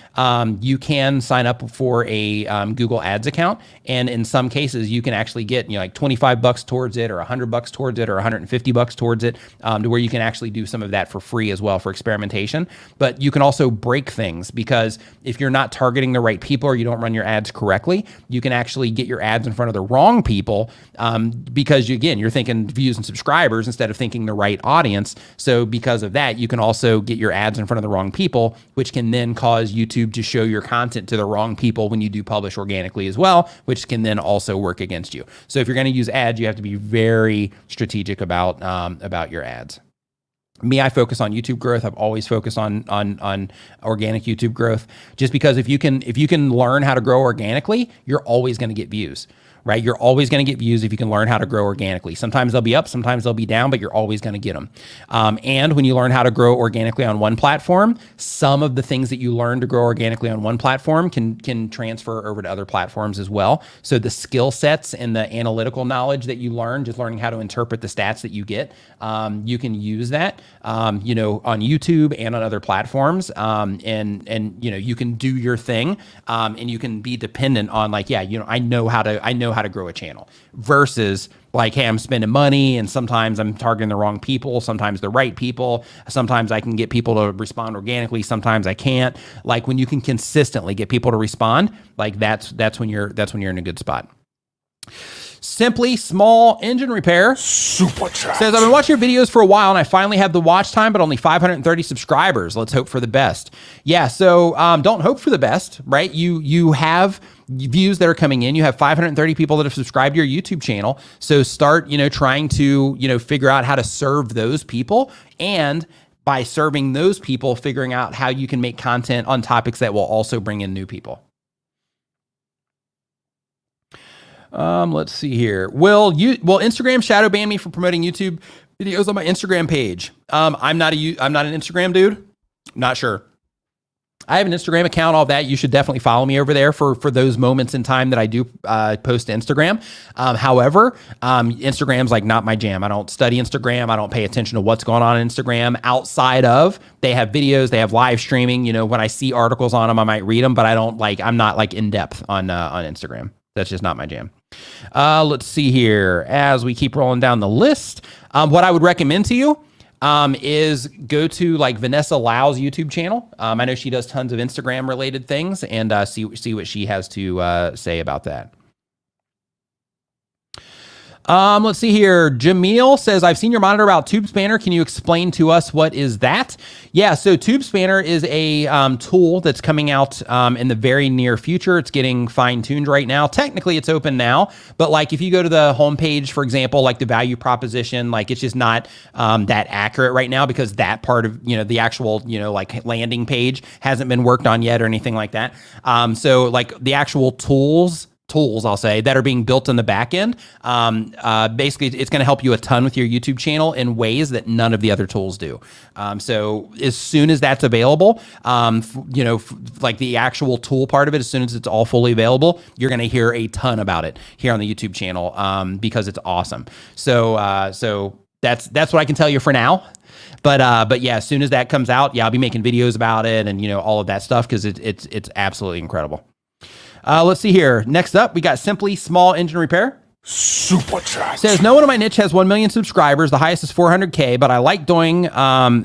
[SPEAKER 1] you can sign up for a Google Ads account, and in some cases you can actually get like $25 towards it, or $100 towards it, or $150 towards it, to where you can actually do some of that for free as well for experimentation. But you can also break things, because if you're not targeting the right people or you don't run your ads correctly, you can actually get your ads in front of the wrong people, because you're thinking views and subscribers instead of thinking the right audience. So because of that, you can also get your ads in front of the wrong people, which can then cause YouTube to show your content to the wrong people when you do publish organically as well, which can then also work against you. So if you're going to use ads, you have to be very strategic about your ads. Me, I focus on YouTube growth. I've always focused on organic YouTube growth, just because if you can learn how to grow organically, you're always going to get views, right? You're always going to get views if you can learn how to grow organically. Sometimes they'll be up, sometimes they'll be down, but you're always going to get them. And when you learn how to grow organically on one platform, some of the things that you learn to grow organically on one platform can transfer over to other platforms as well. So the skill sets and the analytical knowledge that you learn, just learning how to interpret the stats that you get, you can use that, on YouTube and on other platforms. And you can do your thing, and you can be dependent on I know how to grow a channel, versus hey, I'm spending money and sometimes I'm targeting the wrong people, sometimes the right people, sometimes I can get people to respond organically, sometimes I can't. When you can consistently get people to respond, that's when you're in a good spot. Simply Small Engine Repair
[SPEAKER 2] Super Chat
[SPEAKER 1] says, I've been watching your videos for a while and I finally have the watch time, but only 530 subscribers. Let's hope for the best. Yeah, so don't hope for the best, right? You have views that are coming in. You have 530 people that have subscribed to your YouTube channel. So start, trying to, figure out how to serve those people. And by serving those people, figuring out how you can make content on topics that will also bring in new people. Let's see here. Will Instagram shadow ban me for promoting YouTube videos on my Instagram page? I'm not an Instagram dude. Not sure. I have an Instagram account, all that. You should definitely follow me over there for those moments in time that I do post to Instagram. However, Instagram's not my jam. I don't study Instagram. I don't pay attention to what's going on Instagram outside of they have videos, they have live streaming. When I see articles on them, I might read them, but I don't I'm not in depth on Instagram. That's just not my jam. Let's see here. As we keep rolling down the list, what I would recommend to you is go to Vanessa Lau's YouTube channel. I know she does tons of Instagram related things, and see what she has to say about that. Let's see here. Jamil says, I've seen your monitor about TubeSpanner. Can you explain to us what is that? Yeah, so TubeSpanner is a tool that's coming out in the very near future. It's getting fine-tuned right now. Technically, it's open now, but if you go to the homepage, for example, the value proposition, it's just not that accurate right now, because that part of, the actual, landing page hasn't been worked on yet or anything like that. So the actual tools, I'll say, that are being built in the back end. Basically, it's going to help you a ton with your YouTube channel in ways that none of the other tools do. So as soon as that's available, the actual tool part of it, as soon as it's all fully available, you're going to hear a ton about it here on the YouTube channel, because it's awesome. So that's what I can tell you for now. But yeah, as soon as that comes out, I'll be making videos about it and all of that stuff, because it's absolutely incredible. Let's see here. Next up, we got Simply Small Engine Repair.
[SPEAKER 2] Super Chat
[SPEAKER 1] says, no one in my niche has 1 million subscribers. The highest is 400K, but I like doing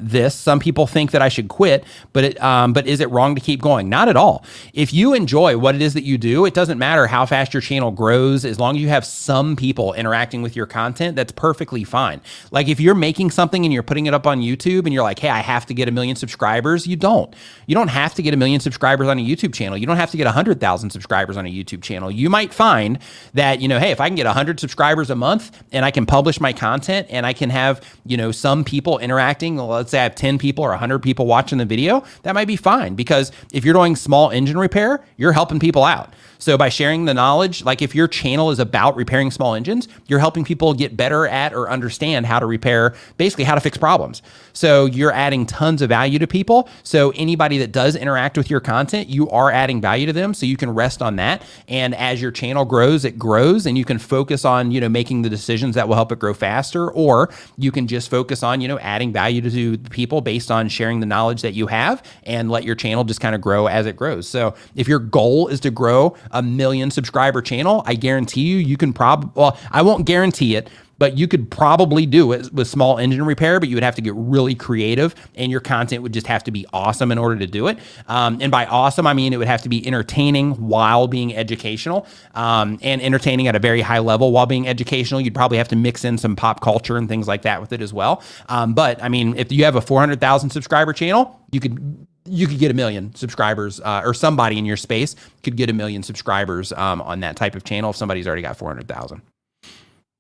[SPEAKER 1] this. Some people think that I should quit, but is it wrong to keep going? Not at all. If you enjoy what it is that you do, it doesn't matter how fast your channel grows. As long as you have some people interacting with your content, that's perfectly fine. If you're making something and you're putting it up on YouTube and you're like, hey, I have to get 1 million subscribers, you don't have to get 1 million subscribers on a YouTube channel. You don't have to get 100,000 subscribers on a YouTube channel. You might find that, hey, if I can get 100 subscribers a month and I can publish my content and I can have, some people interacting, let's say I have 10 people or 100 people watching the video, that might be fine, because if you're doing small engine repair, you're helping people out. So by sharing the knowledge, if your channel is about repairing small engines, you're helping people get better at or understand how to repair, basically how to fix problems. So you're adding tons of value to people. So anybody that does interact with your content, you are adding value to them. So you can rest on that. And as your channel grows, it grows, and you can focus on, making the decisions that will help it grow faster, or you can just focus on, adding value to people based on sharing the knowledge that you have, and let your channel just kind of grow as it grows. So if your goal is to grow 1 million subscriber channel, I guarantee you can I won't guarantee it, but you could probably do it with small engine repair, but you would have to get really creative, and your content would just have to be awesome in order to do it. And by awesome, I mean it would have to be entertaining while being educational, and entertaining at a very high level while being educational. You'd probably have to mix in some pop culture and things like that with it as well. But I mean, if you have a 400,000 subscriber channel, you could get 1 million subscribers, or somebody in your space could get 1 million subscribers on that type of channel if somebody's already got 400,000.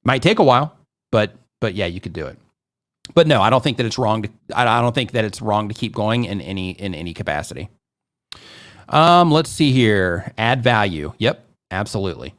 [SPEAKER 1] Might take a while, but yeah, you could do it. But no, I don't think that it's wrong to. I don't think that it's wrong to keep going in any capacity. Let's see here. Add value. Yep, absolutely.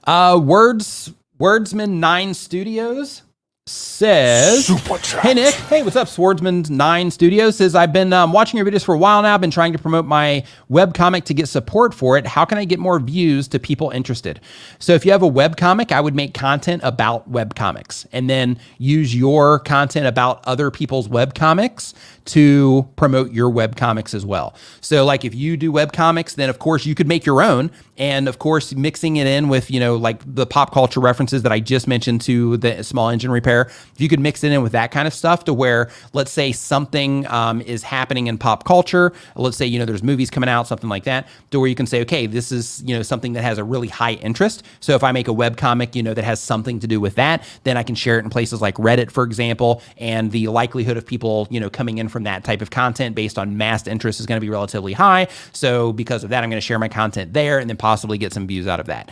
[SPEAKER 1] Wordsman 9 Studios says,
[SPEAKER 2] Superchat.
[SPEAKER 1] hey Nick, hey, what's up? Swordsman 9 Studios says, I've been watching your videos for a while now. I've been trying to promote my webcomic to get support for it. How can I get more views to people interested? So if you have a webcomic, I would make content about webcomics and then use your content about other people's webcomics to promote your webcomics as well. So like if you do webcomics, then of course you could make your own, and of course mixing it in with, you know, like the pop culture references that I just mentioned to the small engine repair. If you could mix it in with that kind of stuff to where, let's say something is happening in pop culture, let's say, you know, there's movies coming out, something like that, to where you can say, okay, this is, you know, something that has a really high interest. So if I make a webcomic, you know, that has something to do with that, then I can share it in places like Reddit, for example, and the likelihood of people, you know, coming in from that type of content based on mass interest is going to be relatively high. So because of that, I'm going to share my content there and then possibly get some views out of that.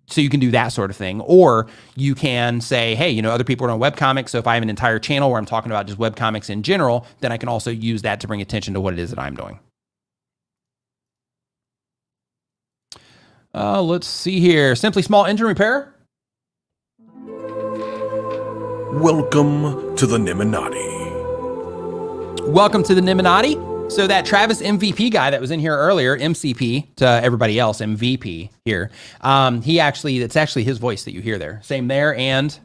[SPEAKER 1] So you can do that sort of thing. Or you can say, hey, you know, other people are on webcomics. So if I have an entire channel where I'm talking about just webcomics in general, then I can also use that to bring attention to what it is that I'm doing. Let's see here. Simply Small Engine Repair.
[SPEAKER 2] Welcome to the Niminati.
[SPEAKER 1] Welcome to the Niminati. So that Travis MVP guy that was in here earlier, MCP to everybody else, MVP here. It's actually his voice that you hear there. Same there, and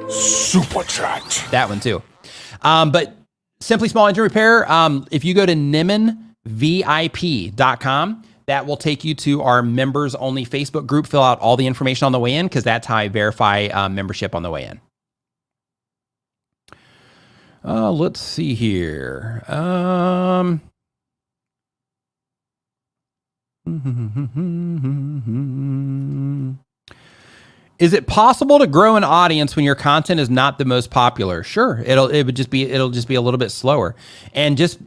[SPEAKER 2] Superchat.
[SPEAKER 1] that one too. But Simply Small Engine Repair, if you go to niminvip.com, that will take you to our members only Facebook group. Fill out all the information on the way in, because that's how I verify membership on the way in. Let's see here. Is it possible to grow an audience when your content is not the most popular? Sure. It'll just be a little bit slower. And just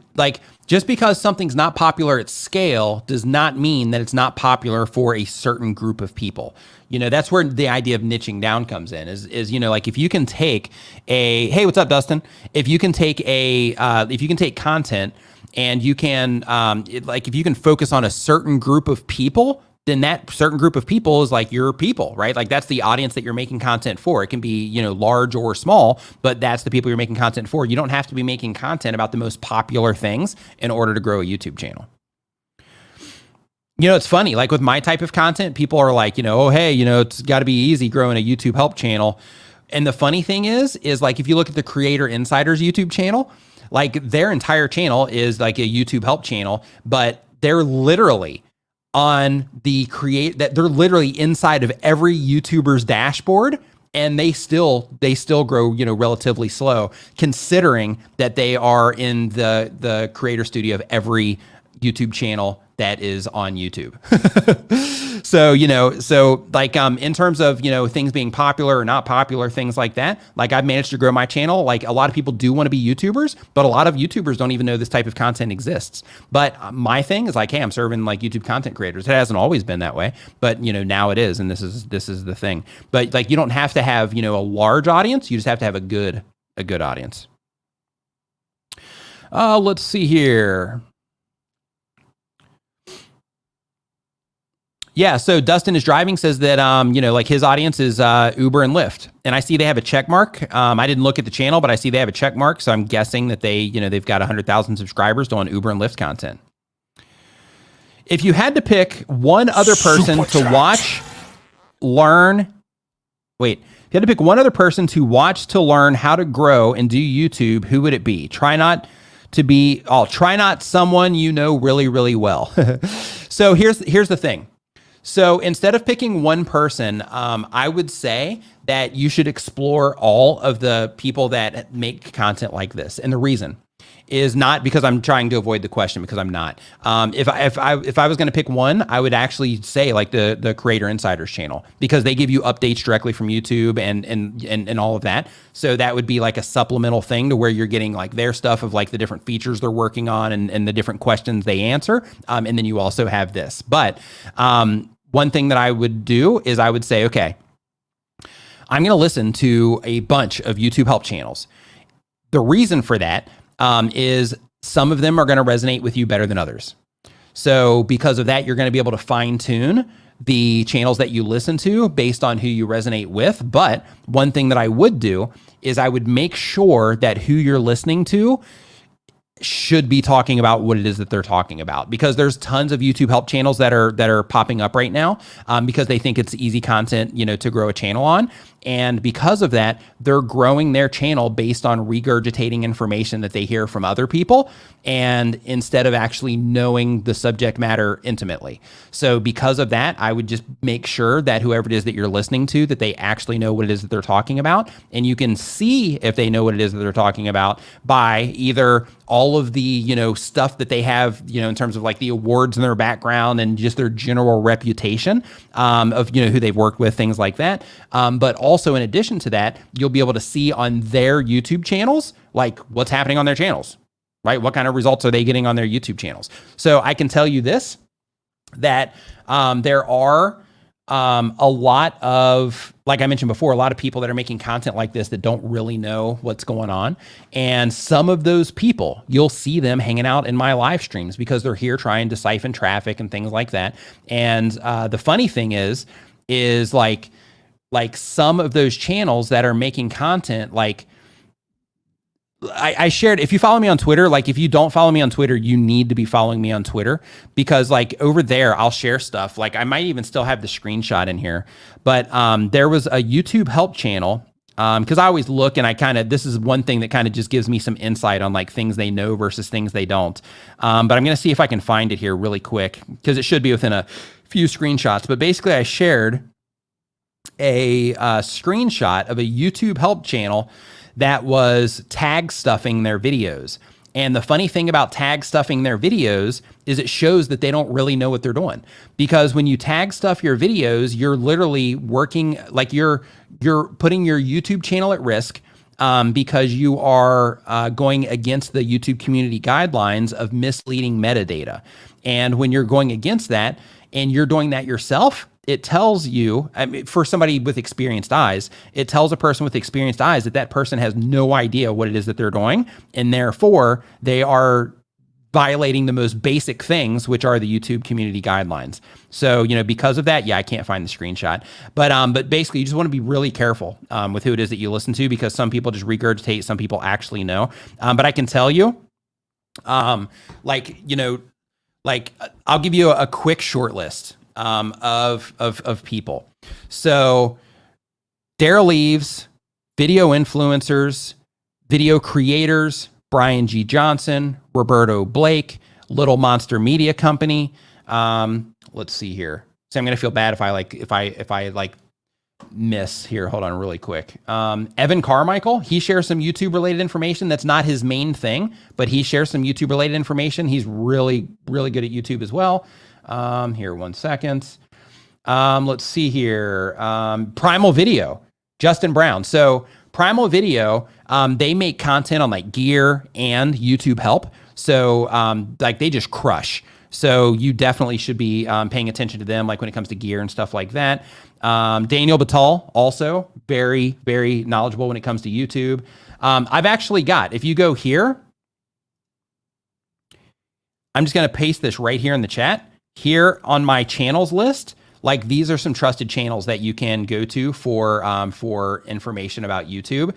[SPEAKER 1] because something's not popular at scale does not mean that it's not popular for a certain group of people. You know, that's where the idea of niching down comes in is, you know, like if you can take hey, what's up, Dustin? If you can take content and you can, if you can focus on a certain group of people, then that certain group of people is like your people, right? Like that's the audience that you're making content for. It can be, you know, large or small, but that's the people you're making content for. You don't have to be making content about the most popular things in order to grow a YouTube channel. You know, it's funny, like with my type of content, people are like, you know, oh, hey, you know, it's got to be easy growing a YouTube help channel. And the funny thing is like, if you look at the Creator Insiders YouTube channel, like their entire channel is like a YouTube help channel, but they're literally they're literally inside of every YouTuber's dashboard, and they still grow, you know, relatively slow, considering that they are in the creator studio of every YouTube channel that is on YouTube. So, you know, in terms of, you know, things being popular or not popular, things like that, like I've managed to grow my channel. Like a lot of people do want to be YouTubers, but a lot of YouTubers don't even know this type of content exists. But my thing is like, hey, I'm serving like YouTube content creators. It hasn't always been that way, but you know, now it is. And this is the thing. But like, you don't have to have, you know, a large audience. You just have to have a good audience. Let's see here. Yeah, so Dustin is driving, says that, you know, like his audience is Uber and Lyft. And I see they have a check mark. I didn't look at the channel, but I see they have a check mark. So I'm guessing that they've got 100,000 subscribers doing Uber and Lyft content. If you had to pick one other person to watch, learn, if you had to pick one other person to watch to learn how to grow and do YouTube, who would it be? Try not someone you know really, really well. So here's the thing. So instead of picking one person, I would say that you should explore all of the people that make content like this. And the reason is not because I'm trying to avoid the question, because I'm not. If I was going to pick one, I would actually say like the Creator Insiders channel, because they give you updates directly from YouTube and all of that. So that would be like a supplemental thing to where you're getting like their stuff of like the different features they're working on and the different questions they answer. And then you also have this. But one thing that I would do is I would say, okay, I'm going to listen to a bunch of YouTube help channels. The reason for that is some of them are going to resonate with you better than others. So because of that, you're going to be able to fine tune the channels that you listen to based on who you resonate with. But one thing that I would do is I would make sure that who you're listening to should be talking about what it is that they're talking about, because there's tons of YouTube help channels that are popping up right now because they think it's easy content, to grow a channel on. And because of that, they're growing their channel based on regurgitating information that they hear from other people, and instead of actually knowing the subject matter intimately. So because of that, I would just make sure that whoever it is that you're listening to, that they actually know what it is that they're talking about. And you can see if they know what it is that they're talking about by either all of the, stuff that they have, in terms of like the awards in their background and just their general reputation of, who they've worked with, things like that. But also in addition to that, you'll be able to see on their YouTube channels, like what's happening on their channels, right? What kind of results are they getting on their YouTube channels? So I can tell you this, that there are a lot of, like I mentioned before, a lot of people that are making content like this that don't really know what's going on. And some of those people, you'll see them hanging out in my live streams because they're here trying to siphon traffic and things like that. And the funny thing is like some of those channels that are making content, like I shared, if you follow me on Twitter, like if you don't follow me on Twitter, you need to be following me on Twitter, because like over there, I'll share stuff. Like I might even still have the screenshot in here, but there was a YouTube help channel, because I always look and this is one thing that kind of just gives me some insight on like things they know versus things they don't. But I'm going to see if I can find it here really quick, because it should be within a few screenshots. But basically I shared a screenshot of a YouTube help channel that was tag stuffing their videos. And the funny thing about tag stuffing their videos is it shows that they don't really know what they're doing. Because when you tag stuff your videos, you're literally working, like you're putting your YouTube channel at risk, because you are going against the YouTube community guidelines of misleading metadata. And when you're going against that and you're doing that yourself, it tells you, for somebody with experienced eyes, it tells a person with experienced eyes that person has no idea what it is that they're doing. And therefore, they are violating the most basic things, which are the YouTube community guidelines. So, because of that, I can't find the screenshot. But basically, you just want to be really careful with who it is that you listen to, because some people just regurgitate, some people actually know. But I can tell you, I'll give you a quick short list of people. So Daryl Eves, video influencers, video creators, Brian G. Johnson, Roberto Blake, Little Monster Media Company. Let's see here. So I'm going to feel bad if I miss here. Hold on really quick. Evan Carmichael, he shares some YouTube related information. That's not his main thing, but he shares some YouTube related information. He's really, really good at YouTube as well. Here, 1 second. Let's see here. Primal Video, Justin Brown. So Primal Video, they make content on like gear and YouTube help. So they just crush. So you definitely should be paying attention to them, like when it comes to gear and stuff like that. Daniel Batal, also very, very knowledgeable when it comes to YouTube. I've actually got, if you go here, I'm just going to paste this right here in the chat. Here on my channels list, like these are some trusted channels that you can go to for information about YouTube.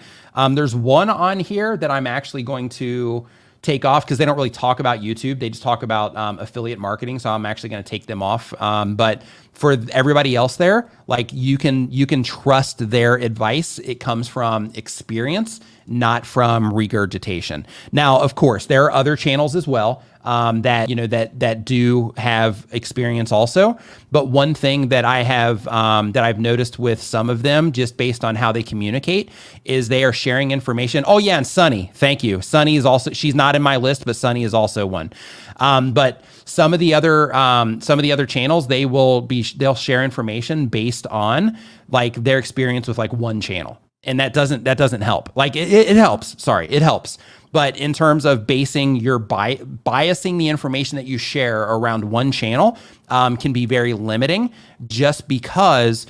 [SPEAKER 1] There's one on here that I'm actually going to take off because they don't really talk about YouTube. They just talk about affiliate marketing. So I'm actually going to take them off. But for everybody else there, like you can trust their advice. It comes from experience, not from regurgitation. Now, of course, there are other channels as well that do have experience also. But one thing that I have that I've noticed with some of them, just based on how they communicate, is they are sharing information. Oh yeah, and Sunny, thank you. Sunny is also, she's not in my list, but Sunny is also one. But some of the other channels, they'll share information based on like their experience with like one channel. And that doesn't help. Like it helps. Sorry, it helps. But in terms of basing your biasing the information that you share around one channel can be very limiting, just because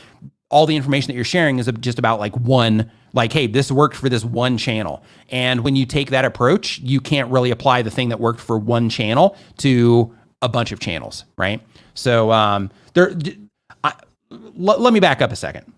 [SPEAKER 1] all the information that you're sharing is just about like one, like, hey, this worked for this one channel. And when you take that approach, you can't really apply the thing that worked for one channel to a bunch of channels, right? So let me back up a second.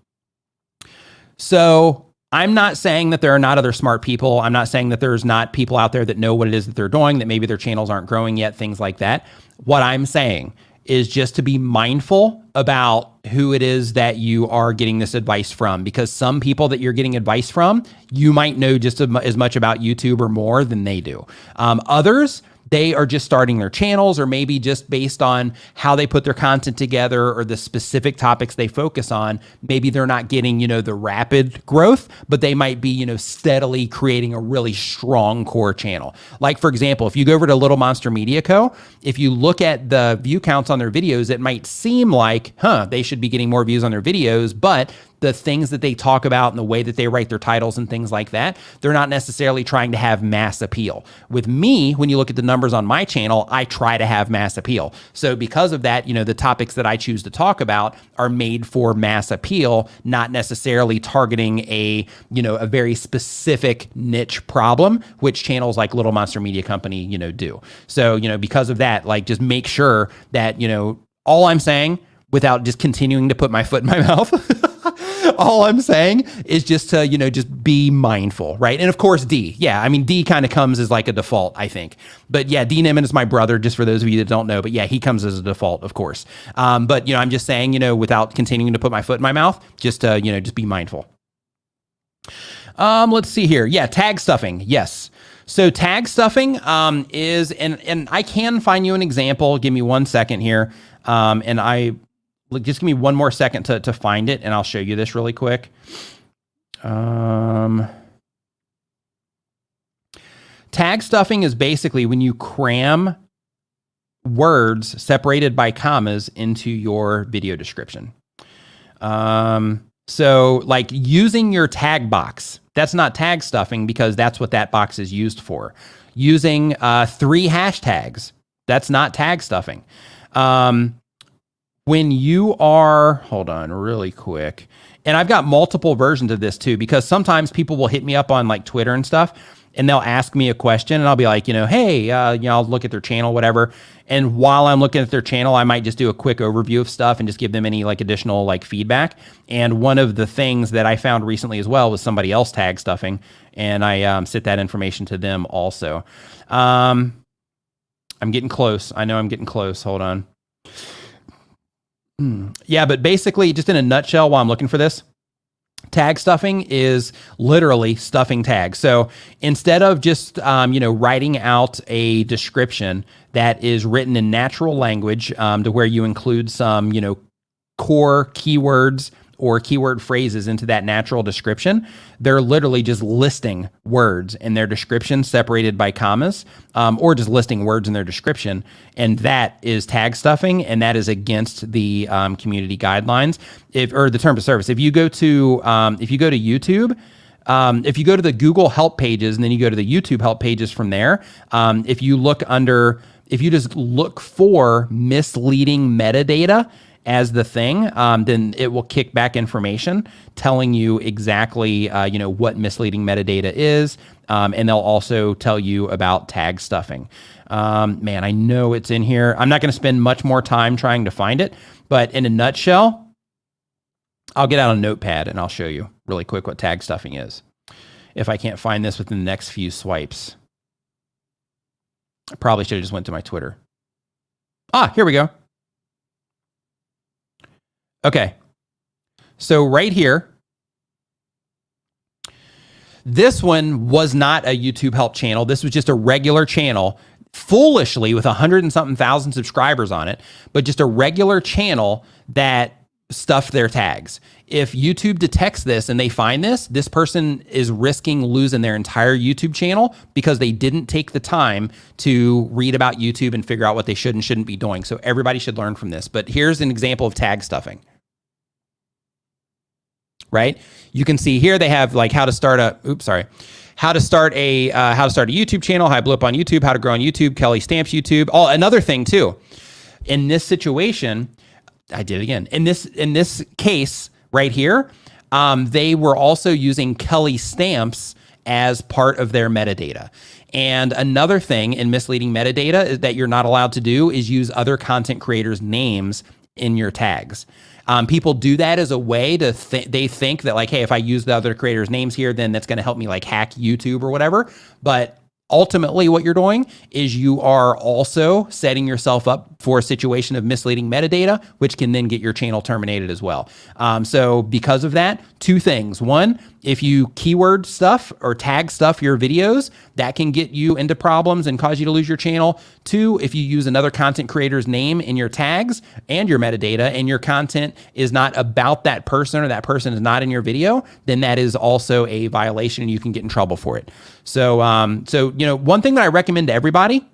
[SPEAKER 1] So I'm not saying that there are not other smart people. I'm not saying that there's not people out there that know what it is that they're doing, that maybe their channels aren't growing yet, things like that. What I'm saying is just to be mindful about who it is that you are getting this advice from, because some people that you're getting advice from, you might know just as much about YouTube or more than they do. Others, they are just starting their channels, or maybe just based on how they put their content together or the specific topics they focus on, maybe they're not getting, the rapid growth, but they might be, steadily creating a really strong core channel. Like, for example, if you go over to Little Monster Media Co., if you look at the view counts on their videos, it might seem like, they should be getting more views on their videos, but the things that they talk about and the way that they write their titles and things like that, they're not necessarily trying to have mass appeal. With me, when you look at the numbers on my channel, I try to have mass appeal. So because of that, the topics that I choose to talk about are made for mass appeal, not necessarily targeting a very specific niche problem, which channels like Little Monster Media Company, do. So, because of that, like, just make sure that, all I'm saying, without just continuing to put my foot in my mouth, all I'm saying is just to, just be mindful, right? And of course, D. Yeah, I mean, D kind of comes as like a default, I think. But yeah, D Nimmin is my brother, just for those of you that don't know. But yeah, he comes as a default, of course. But, I'm just saying, without continuing to put my foot in my mouth, just to, just be mindful. Let's see here. Yeah, tag stuffing. Yes. So tag stuffing is, and I can find you an example. Give me 1 second here. Just give me one more second to find it, and I'll show you this really quick. Tag stuffing is basically when you cram words separated by commas into your video description. So like using your tag box, that's not tag stuffing because that's what that box is used for. Using 3 hashtags, that's not tag stuffing. When you are, hold on really quick, and I've got multiple versions of this too, because sometimes people will hit me up on like Twitter and stuff, and they'll ask me a question, and I'll be like, hey, I'll look at their channel, whatever. And while I'm looking at their channel, I might just do a quick overview of stuff and just give them any like additional like feedback. And one of the things that I found recently as well was somebody else tag stuffing, and I sent that information to them also. I'm getting close. I know I'm getting close. Hold on. Yeah, but basically, just in a nutshell, while I'm looking for this, tag stuffing is literally stuffing tags. So instead of just, writing out a description that is written in natural language to where you include some, core keywords or keyword phrases into that natural description, they're literally just listing words in their description separated by commas, or just listing words in their description. And that is tag stuffing, and that is against the community guidelines or the terms of service. If you go to YouTube, if you go to the Google help pages and then you go to the YouTube help pages from there, if you just look for misleading metadata as the thing, then it will kick back information telling you exactly, what misleading metadata is. And they'll also tell you about tag stuffing. Man, I know it's in here. I'm not going to spend much more time trying to find it, but in a nutshell, I'll get out a notepad and I'll show you really quick what tag stuffing is. If I can't find this within the next few swipes. I probably should have just went to my Twitter. Here we go. Okay, so right here, this one was not a YouTube help channel. This was just a regular channel, foolishly with 100 and something thousand subscribers on it, but just a regular channel that stuffed their tags. If YouTube detects this and they find this person is risking losing their entire YouTube channel because they didn't take the time to read about YouTube and figure out what they should and shouldn't be doing. So everybody should learn from this. But here's an example of tag stuffing. Right? You can see here they have like how to start a YouTube channel, how I blew up on YouTube, how to grow on YouTube, Kelly Stamps YouTube. Another thing too. In this situation, I did it again. In this case, right here, they were also using Kelly stamps as part of their metadata. And another thing in misleading metadata is that you're not allowed to do is use other content creators' names in your tags. People do that as a way to they think that like, hey, if I use the other creators' names here, then that's going to help me like hack YouTube or whatever. But ultimately, what you're doing is you are also setting yourself up for a situation of misleading metadata, which can then get your channel terminated as well. So because of that, two things. One, if you keyword stuff or tag stuff your videos, that can get you into problems and cause you to lose your channel. Two, if you use another content creator's name in your tags and your metadata and your content is not about that person or that person is not in your video, then that is also a violation and you can get in trouble for it. So, one thing that I recommend to everybody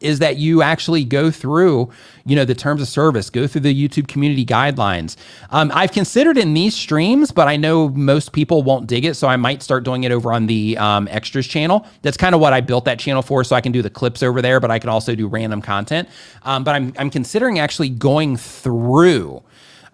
[SPEAKER 1] is that you actually go through, the terms of service, go through the YouTube community guidelines. I've considered in these streams, but I know most people won't dig it. So I might start doing it over on the extras channel. That's kind of what I built that channel for. So I can do the clips over there, but I can also do random content. But I'm considering actually going through,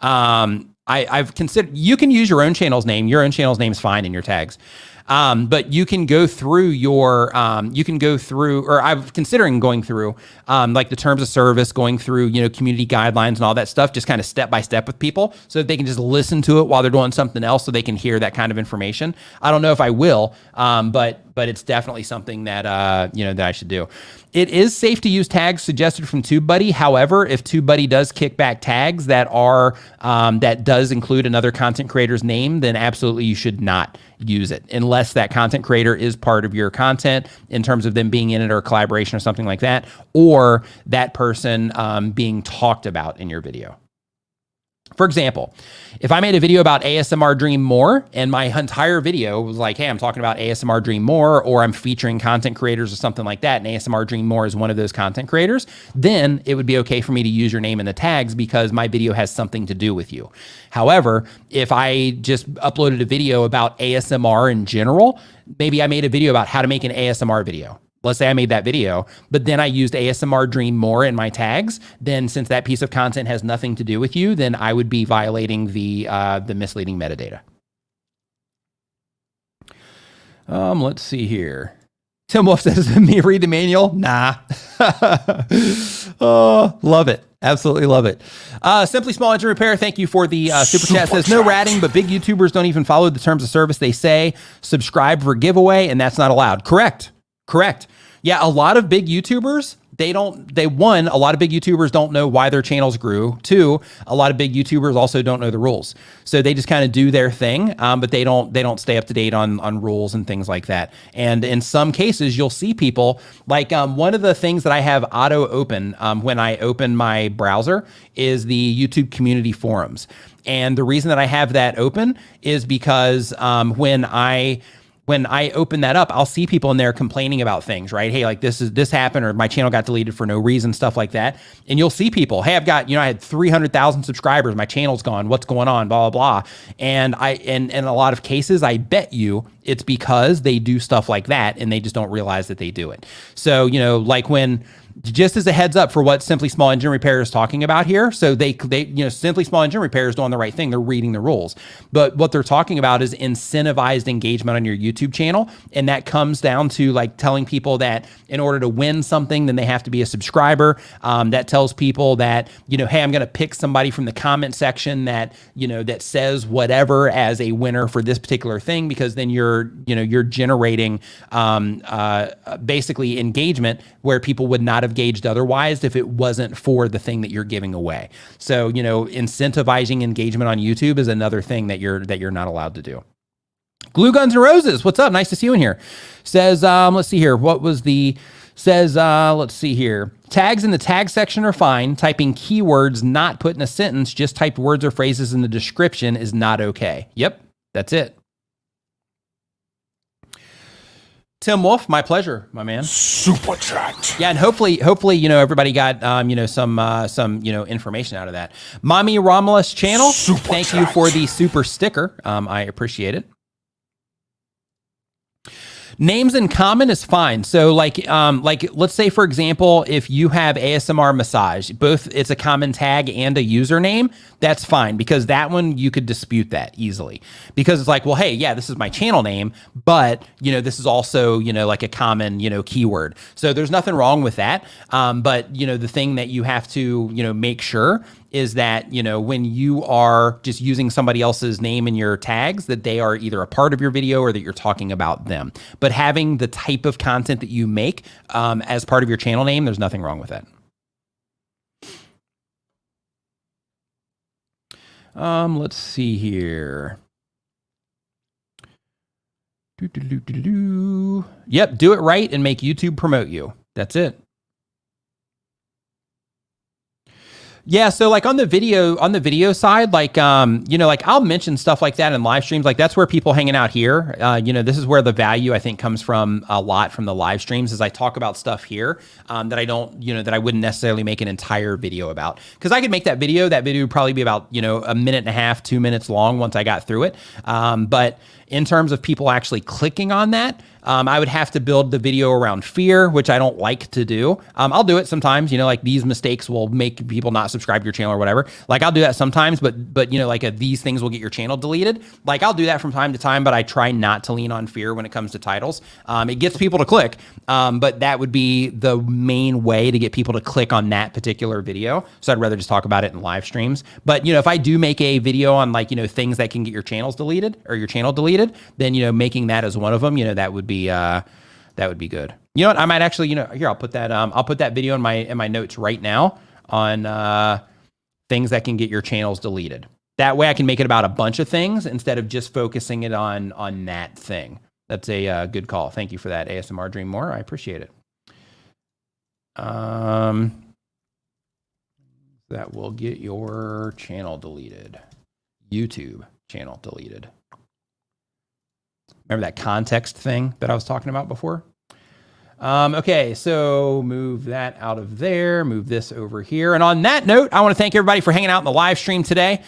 [SPEAKER 1] I've considered, you can use your own channel's name. Your own channel's name is fine in your tags. But you can go through or I'm considering going through, like the terms of service, going through, community guidelines and all that stuff, just kind of step by step with people so that they can just listen to it while they're doing something else so they can hear that kind of information. I don't know if I will, but it's definitely something that, that I should do. It is safe to use tags suggested from Tubebuddy. However, if Tubebuddy does kick back tags that are, that does include another content creator's name, then absolutely you should not use it unless that content creator is part of your content in terms of them being in it or collaboration or something like that, or that person being talked about in your video. For example, if I made a video about ASMR Dream More and my entire video was like, hey, I'm talking about ASMR Dream More, or I'm featuring content creators or something like that, and ASMR Dream More is one of those content creators, then it would be okay for me to use your name in the tags because my video has something to do with you. However, if I just uploaded a video about ASMR in general, maybe I made a video about how to make an ASMR video. Let's say I made that video, but then I used ASMR Dream More in my tags. Then since that piece of content has nothing to do with you, then I would be violating the misleading metadata. Let's see here. Tim Wolf says, me read the manual? Nah. Oh, love it. Absolutely love it. Simply Small Engine Repair, thank you for the super chat. Says, no ratting, but big YouTubers don't even follow the terms of service. They say subscribe for giveaway, and that's not allowed. Correct. Yeah, a lot of big YouTubers, a lot of big YouTubers don't know why their channels grew. Two, a lot of big YouTubers also don't know the rules. So they just kind of do their thing, but they don't stay up to date on rules and things like that. And in some cases, you'll see people like one of the things that I have auto open when I open my browser is the YouTube community forums. And the reason that I have that open is because when I open that up, I'll see people in there complaining about things, right? Hey, like this happened, or my channel got deleted for no reason, stuff like that. And you'll see people, hey, I've got, I had 300,000 subscribers, my channel's gone, what's going on, blah, blah, blah. And in a lot of cases, I bet you it's because they do stuff like that and they just don't realize that they do it. So, like just as a heads up for what Simply Small Engine Repair is talking about here. So they Simply Small Engine Repair is doing the right thing. They're reading the rules. But what they're talking about is incentivized engagement on your YouTube channel. And that comes down to like telling people that in order to win something, then they have to be a subscriber. That tells people that, hey, I'm going to pick somebody from the comment section that, that says whatever as a winner for this particular thing, because then you're generating basically engagement where people would not have gauged otherwise if it wasn't for the thing that you're giving away. So, incentivizing engagement on YouTube is another thing that you're not allowed to do. Glue Guns and Roses, what's up? Nice to see you in here. Says, let's see here. Let's see here. Tags in the tag section are fine. Typing keywords not put in a sentence, just type words or phrases in the description is not okay. Yep, that's it. Tim Wolf, my pleasure, my man.
[SPEAKER 2] Super chat.
[SPEAKER 1] Yeah, and hopefully, everybody got some information out of that. Mommy Romulus channel, thank you for the super sticker. I appreciate it. Names in common is fine. So like let's say for example, if you have ASMR massage, both it's a common tag and a username, that's fine because that one you could dispute that easily because it's like, well, hey, yeah, this is my channel name, but this is also, like a common, keyword. So there's nothing wrong with that. But the thing that you have to, make sure is that, when you are just using somebody else's name in your tags, that they are either a part of your video or that you're talking about them. But having the type of content that you make as part of your channel name, there's nothing wrong with that. Let's see here. Yep, do it right and make YouTube promote you. That's it. Yeah, so like on the video side, like like I'll mention stuff like that in live streams. Like that's where people hanging out here. This is where the value I think comes from a lot from the live streams, is I talk about stuff here that I don't, that I wouldn't necessarily make an entire video about. Because I could make that video would probably be about, a minute and a half, 2 minutes long once I got through it. But in terms of people actually clicking on that, I would have to build the video around fear, which I don't like to do. I'll do it sometimes, like these mistakes will make people not subscribe to your channel or whatever. Like I'll do that sometimes, but these things will get your channel deleted. Like I'll do that from time to time, but I try not to lean on fear when it comes to titles. It gets people to click, but that would be the main way to get people to click on that particular video. So I'd rather just talk about it in live streams. But, if I do make a video on things that can get your channels deleted or your channel deleted, then, making that as one of them, that would be good. You know what? I might actually, here, I'll put that video in my notes right now on things that can get your channels deleted. That way I can make it about a bunch of things instead of just focusing it on that thing. That's a good call. Thank you for that, ASMR Dream More. I appreciate it. That will get your channel deleted. YouTube channel deleted. Remember that context thing that I was talking about before? Okay, so move that out of there, move this over here. And on that note, I want to thank everybody for hanging out in the live stream today.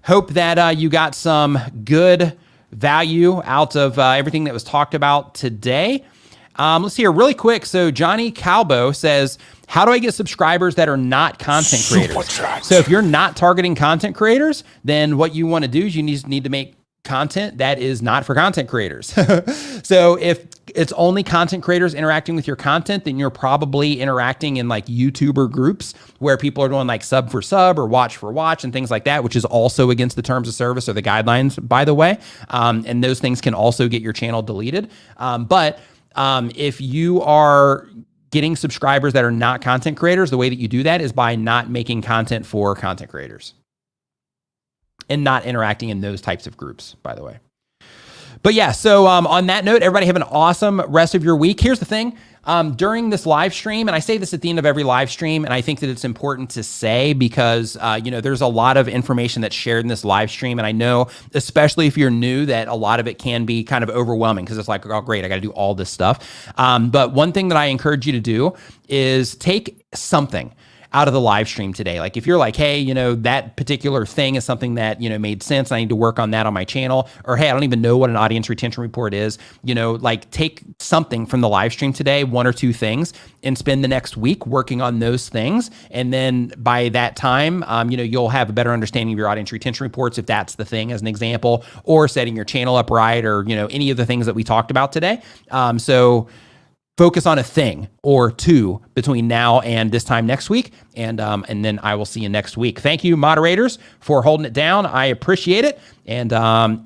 [SPEAKER 1] Hope that you got some good value out of everything that was talked about today. Let's see here really quick. So Johnny Calbo says, how do I get subscribers that are not content creators? So if you're not targeting content creators, then what you want to do is you need to make content that is not for content creators. So if it's only content creators interacting with your content, then you're probably interacting in like YouTuber groups where people are doing like sub for sub or watch for watch and things like that, which is also against the terms of service or the guidelines, by the way. And those things can also get your channel deleted. But if you are getting subscribers that are not content creators, the way that you do that is by not making content for content creators and not interacting in those types of groups, by the way. But yeah, so on that note, everybody have an awesome rest of your week. Here's the thing. During this live stream, and I say this at the end of every live stream, and I think that it's important to say because, there's a lot of information that's shared in this live stream. And I know, especially if you're new, that a lot of it can be kind of overwhelming because it's like, oh, great, I got to do all this stuff. But one thing that I encourage you to do is take something out of the live stream today. Like if you're like, hey, that particular thing is something that, made sense. I need to work on that on my channel. Or, hey, I don't even know what an audience retention report is. Like take something from the live stream today, 1 or 2 things, and spend the next week working on those things. And then by that time, you'll have a better understanding of your audience retention reports, if that's the thing as an example, or setting your channel up right, or, any of the things that we talked about today. So focus on a thing or 2 between now and this time next week. And then I will see you next week. Thank you, moderators, for holding it down. I appreciate it. And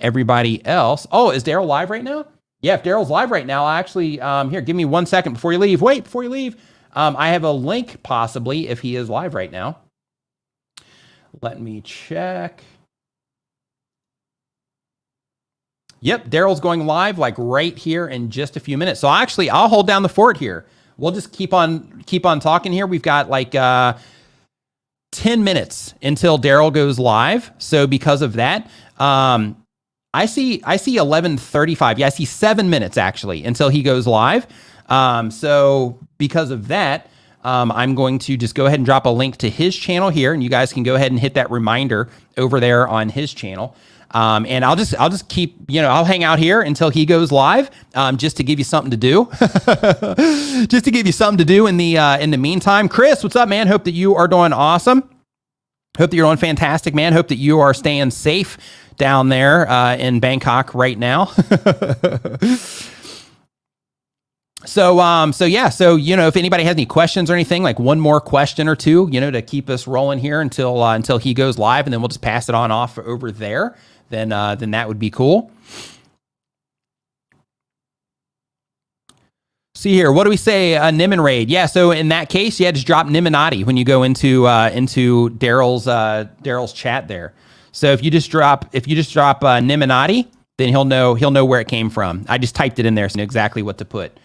[SPEAKER 1] everybody else. Oh, is Daryl live right now? Yeah, if Daryl's live right now, I actually, here, give me 1 second before you leave. Wait, before you leave. I have a link possibly if he is live right now. Let me check. Yep, Daryl's going live like right here in just a few minutes. So I'll hold down the fort here. We'll just keep on talking here. We've got like 10 minutes until Daryl goes live. So because of that, I see 11:35. Yeah, I see 7 minutes actually until he goes live. So because of that, I'm going to just go ahead and drop a link to his channel here, and you guys can go ahead and hit that reminder over there on his channel. And I'll just keep, I'll hang out here until he goes live, just to give you something to do, just to give you something to do in the meantime. Chris, what's up, man? Hope that you are doing awesome. Hope that you're doing fantastic, man. Hope that you are staying safe down there, in Bangkok right now. So if anybody has any questions or anything, like one more question or two, to keep us rolling here until he goes live, and then we'll just pass it on off over there. Then that would be cool. See here, what do we say? Nim and raid. Yeah. So in that case, just drop Niminati when you go into Daryl's chat there. So if you just drop Niminati, then he'll know where it came from. I just typed it in there, so I know exactly what to put.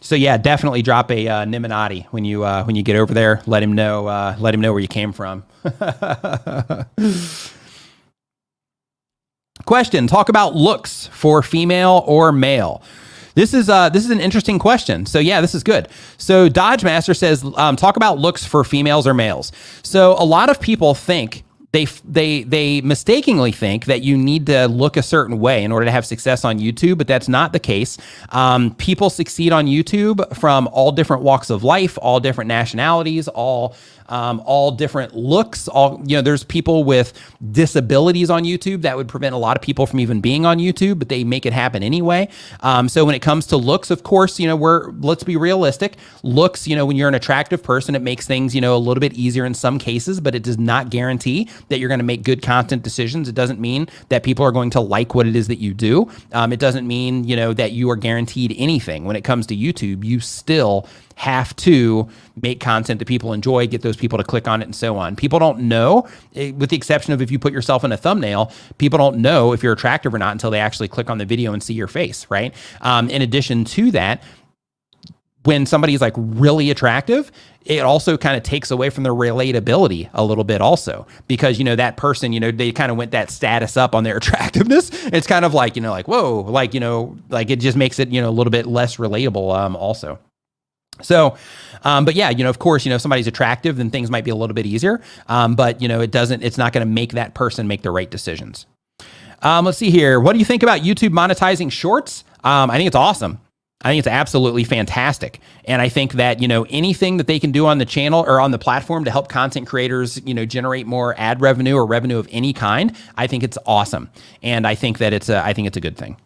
[SPEAKER 1] So yeah, definitely drop a Niminati when you get over there. Let him know where you came from. Question: talk about looks for female or male. This is an interesting question. So yeah, this is good. So Dodge Master says, talk about looks for females or males. So a lot of people think they mistakenly think that you need to look a certain way in order to have success on YouTube, but that's not the case. People succeed on YouTube from all different walks of life, all different nationalities, all different looks. There's people with disabilities on YouTube that would prevent a lot of people from even being on YouTube, but they make it happen anyway. So when it comes to looks, of course, let's be realistic. Looks, when you're an attractive person, it makes things, a little bit easier in some cases, but it does not guarantee that you're going to make good content decisions. It doesn't mean that people are going to like what it is that you do. It doesn't mean, that you are guaranteed anything. When it comes to YouTube, you still have to make content that people enjoy, get those people to click on it, and so on. People don't know, with the exception of if you put yourself in a thumbnail, people don't know if you're attractive or not until they actually click on the video and see your face, right? In addition to that, when somebody's like really attractive, it also kind of takes away from their relatability a little bit also, because, that person, they kind of went that status up on their attractiveness. It's kind of like, whoa, like it just makes it, a little bit less relatable also. So, but yeah, of course, if somebody's attractive, then things might be a little bit easier. But it's not going to make that person make the right decisions. Let's see here. What do you think about YouTube monetizing shorts? I think it's awesome. I think it's absolutely fantastic. And I think that, anything that they can do on the channel or on the platform to help content creators, generate more ad revenue or revenue of any kind, I think it's awesome. And I think that it's a good thing.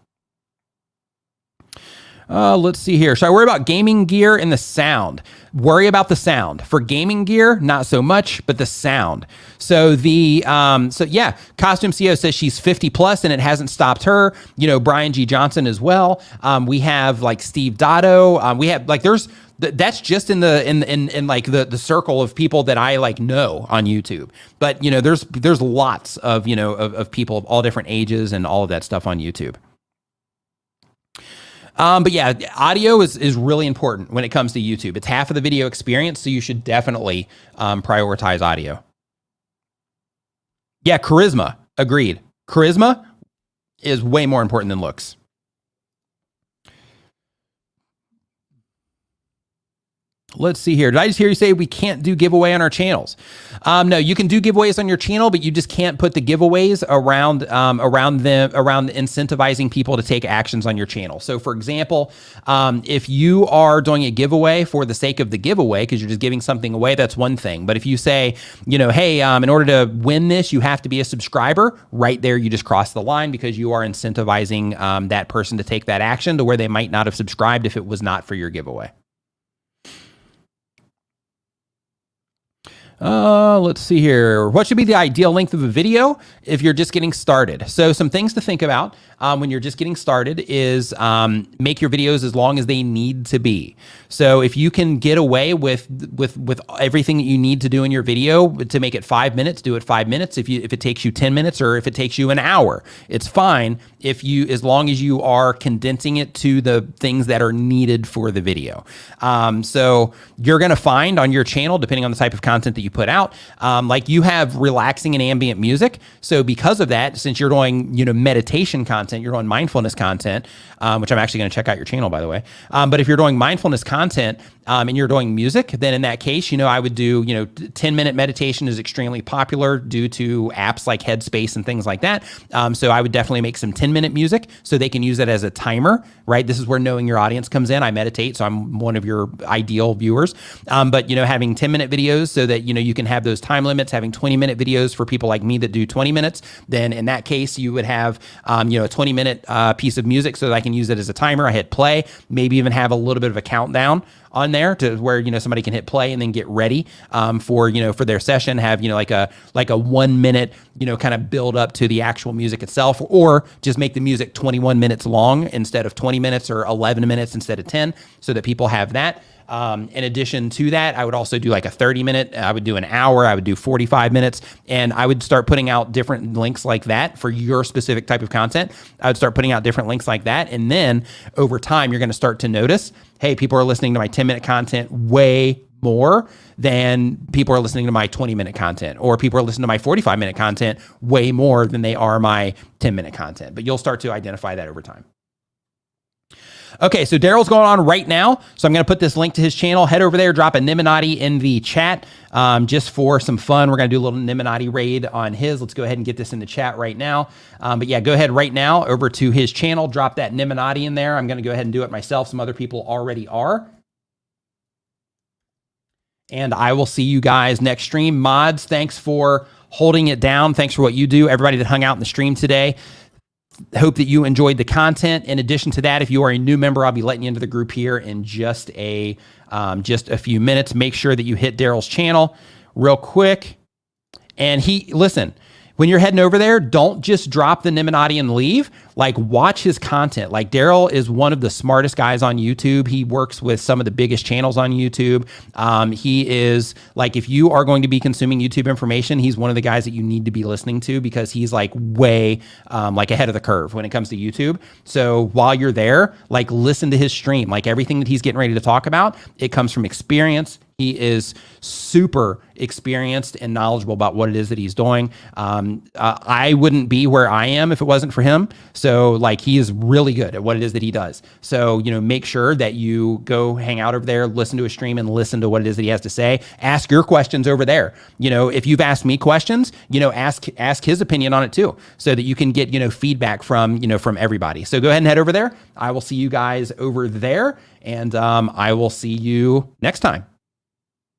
[SPEAKER 1] Let's see here. Should I worry about gaming gear and the sound? Worry about the sound. For gaming gear, not so much, but the sound. So Costume CEO says she's 50 plus and it hasn't stopped her. Brian G. Johnson as well. We have like Steve Dotto. We have like that's just in the circle of people that I like know on YouTube. But there's lots of of people of all different ages and all of that stuff on YouTube. But yeah, audio is really important when it comes to YouTube. It's half of the video experience, so you should definitely prioritize audio. Yeah, charisma. Agreed. Charisma is way more important than looks. Let's see here. Did I just hear you say we can't do giveaway on our channels? No, you can do giveaways on your channel, but you just can't put the giveaways around incentivizing people to take actions on your channel. So for example, if you are doing a giveaway for the sake of the giveaway, because you're just giving something away, that's one thing. But if you say, hey, in order to win this, you have to be a subscriber, right there, you just cross the line because you are incentivizing that person to take that action to where they might not have subscribed if it was not for your giveaway. Let's see here. What should be the ideal length of a video if you're just getting started? So some things to think about when you're just getting started is make your videos as long as they need to be. So if you can get away with everything that you need to do in your video to make it 5 minutes, do it 5 minutes. If it takes you 10 minutes or if it takes you an hour, it's fine as long as you are condensing it to the things that are needed for the video. So you're going to find on your channel, depending on the type of content that you put out, like you have relaxing and ambient music. So because of that, since you're doing, meditation content, you're doing mindfulness content, which I'm actually going to check out your channel, by the way. But if you're doing mindfulness content, and you're doing music, then in that case, I would do, 10-minute meditation is extremely popular due to apps like Headspace and things like that. So I would definitely make some 10-minute music so they can use it as a timer, right? This is where knowing your audience comes in. I meditate, so I'm one of your ideal viewers. But, having 10-minute videos so that, you can have those time limits, having 20-minute videos for people like me that do 20 minutes, then in that case, you would have, a 20-minute piece of music so that I can use it as a timer. I hit play, maybe even have a little bit of a countdown on there to where, somebody can hit play and then get ready for their session, have, like a 1 minute, kind of build up to the actual music itself, or just make the music 21 minutes long instead of 20 minutes or 11 minutes instead of 10 so that people have that. In addition to that, I would also do like a 30-minute, I would do an hour, I would do 45 minutes, and I would start putting out different links like that for your specific type of content. I would start putting out different links like that. And then over time, you're going to start to notice, hey, people are listening to my 10-minute content way more than people are listening to my 20-minute content, or people are listening to my 45-minute content way more than they are my 10-minute content. But you'll start to identify that over time. Okay, so Daryl's going on right now. So I'm going to put this link to his channel. Head over there, drop a Niminati in the chat just for some fun. We're going to do a little Niminati raid on his. Let's go ahead and get this in the chat right now. But yeah, go ahead right now over to his channel. Drop that Niminati in there. I'm going to go ahead and do it myself. Some other people already are. And I will see you guys next stream. Mods, thanks for holding it down. Thanks for what you do. Everybody that hung out in the stream today. Hope that you enjoyed the content. In addition to that, if you are a new member, I'll be letting you into the group here in just a few minutes. Make sure that you hit Daryl's channel real quick. And listen, when you're heading over there, don't just drop the Niminati and leave. Like, watch his content. Like, Daryl is one of the smartest guys on YouTube. He works with some of the biggest channels on YouTube. He is like, if you are going to be consuming YouTube information, he's one of the guys that you need to be listening to because he's like way like ahead of the curve when it comes to YouTube. So while you're there, like, listen to his stream. Like, everything that he's getting ready to talk about, it comes from experience. He is super experienced and knowledgeable about what it is that he's doing. I wouldn't be where I am if it wasn't for him. So like, he is really good at what it is that he does. So, make sure that you go hang out over there, listen to his stream and listen to what it is that he has to say. Ask your questions over there. If you've asked me questions, ask his opinion on it too, so that you can get, feedback from everybody. So go ahead and head over there. I will see you guys over there, and I will see you next time.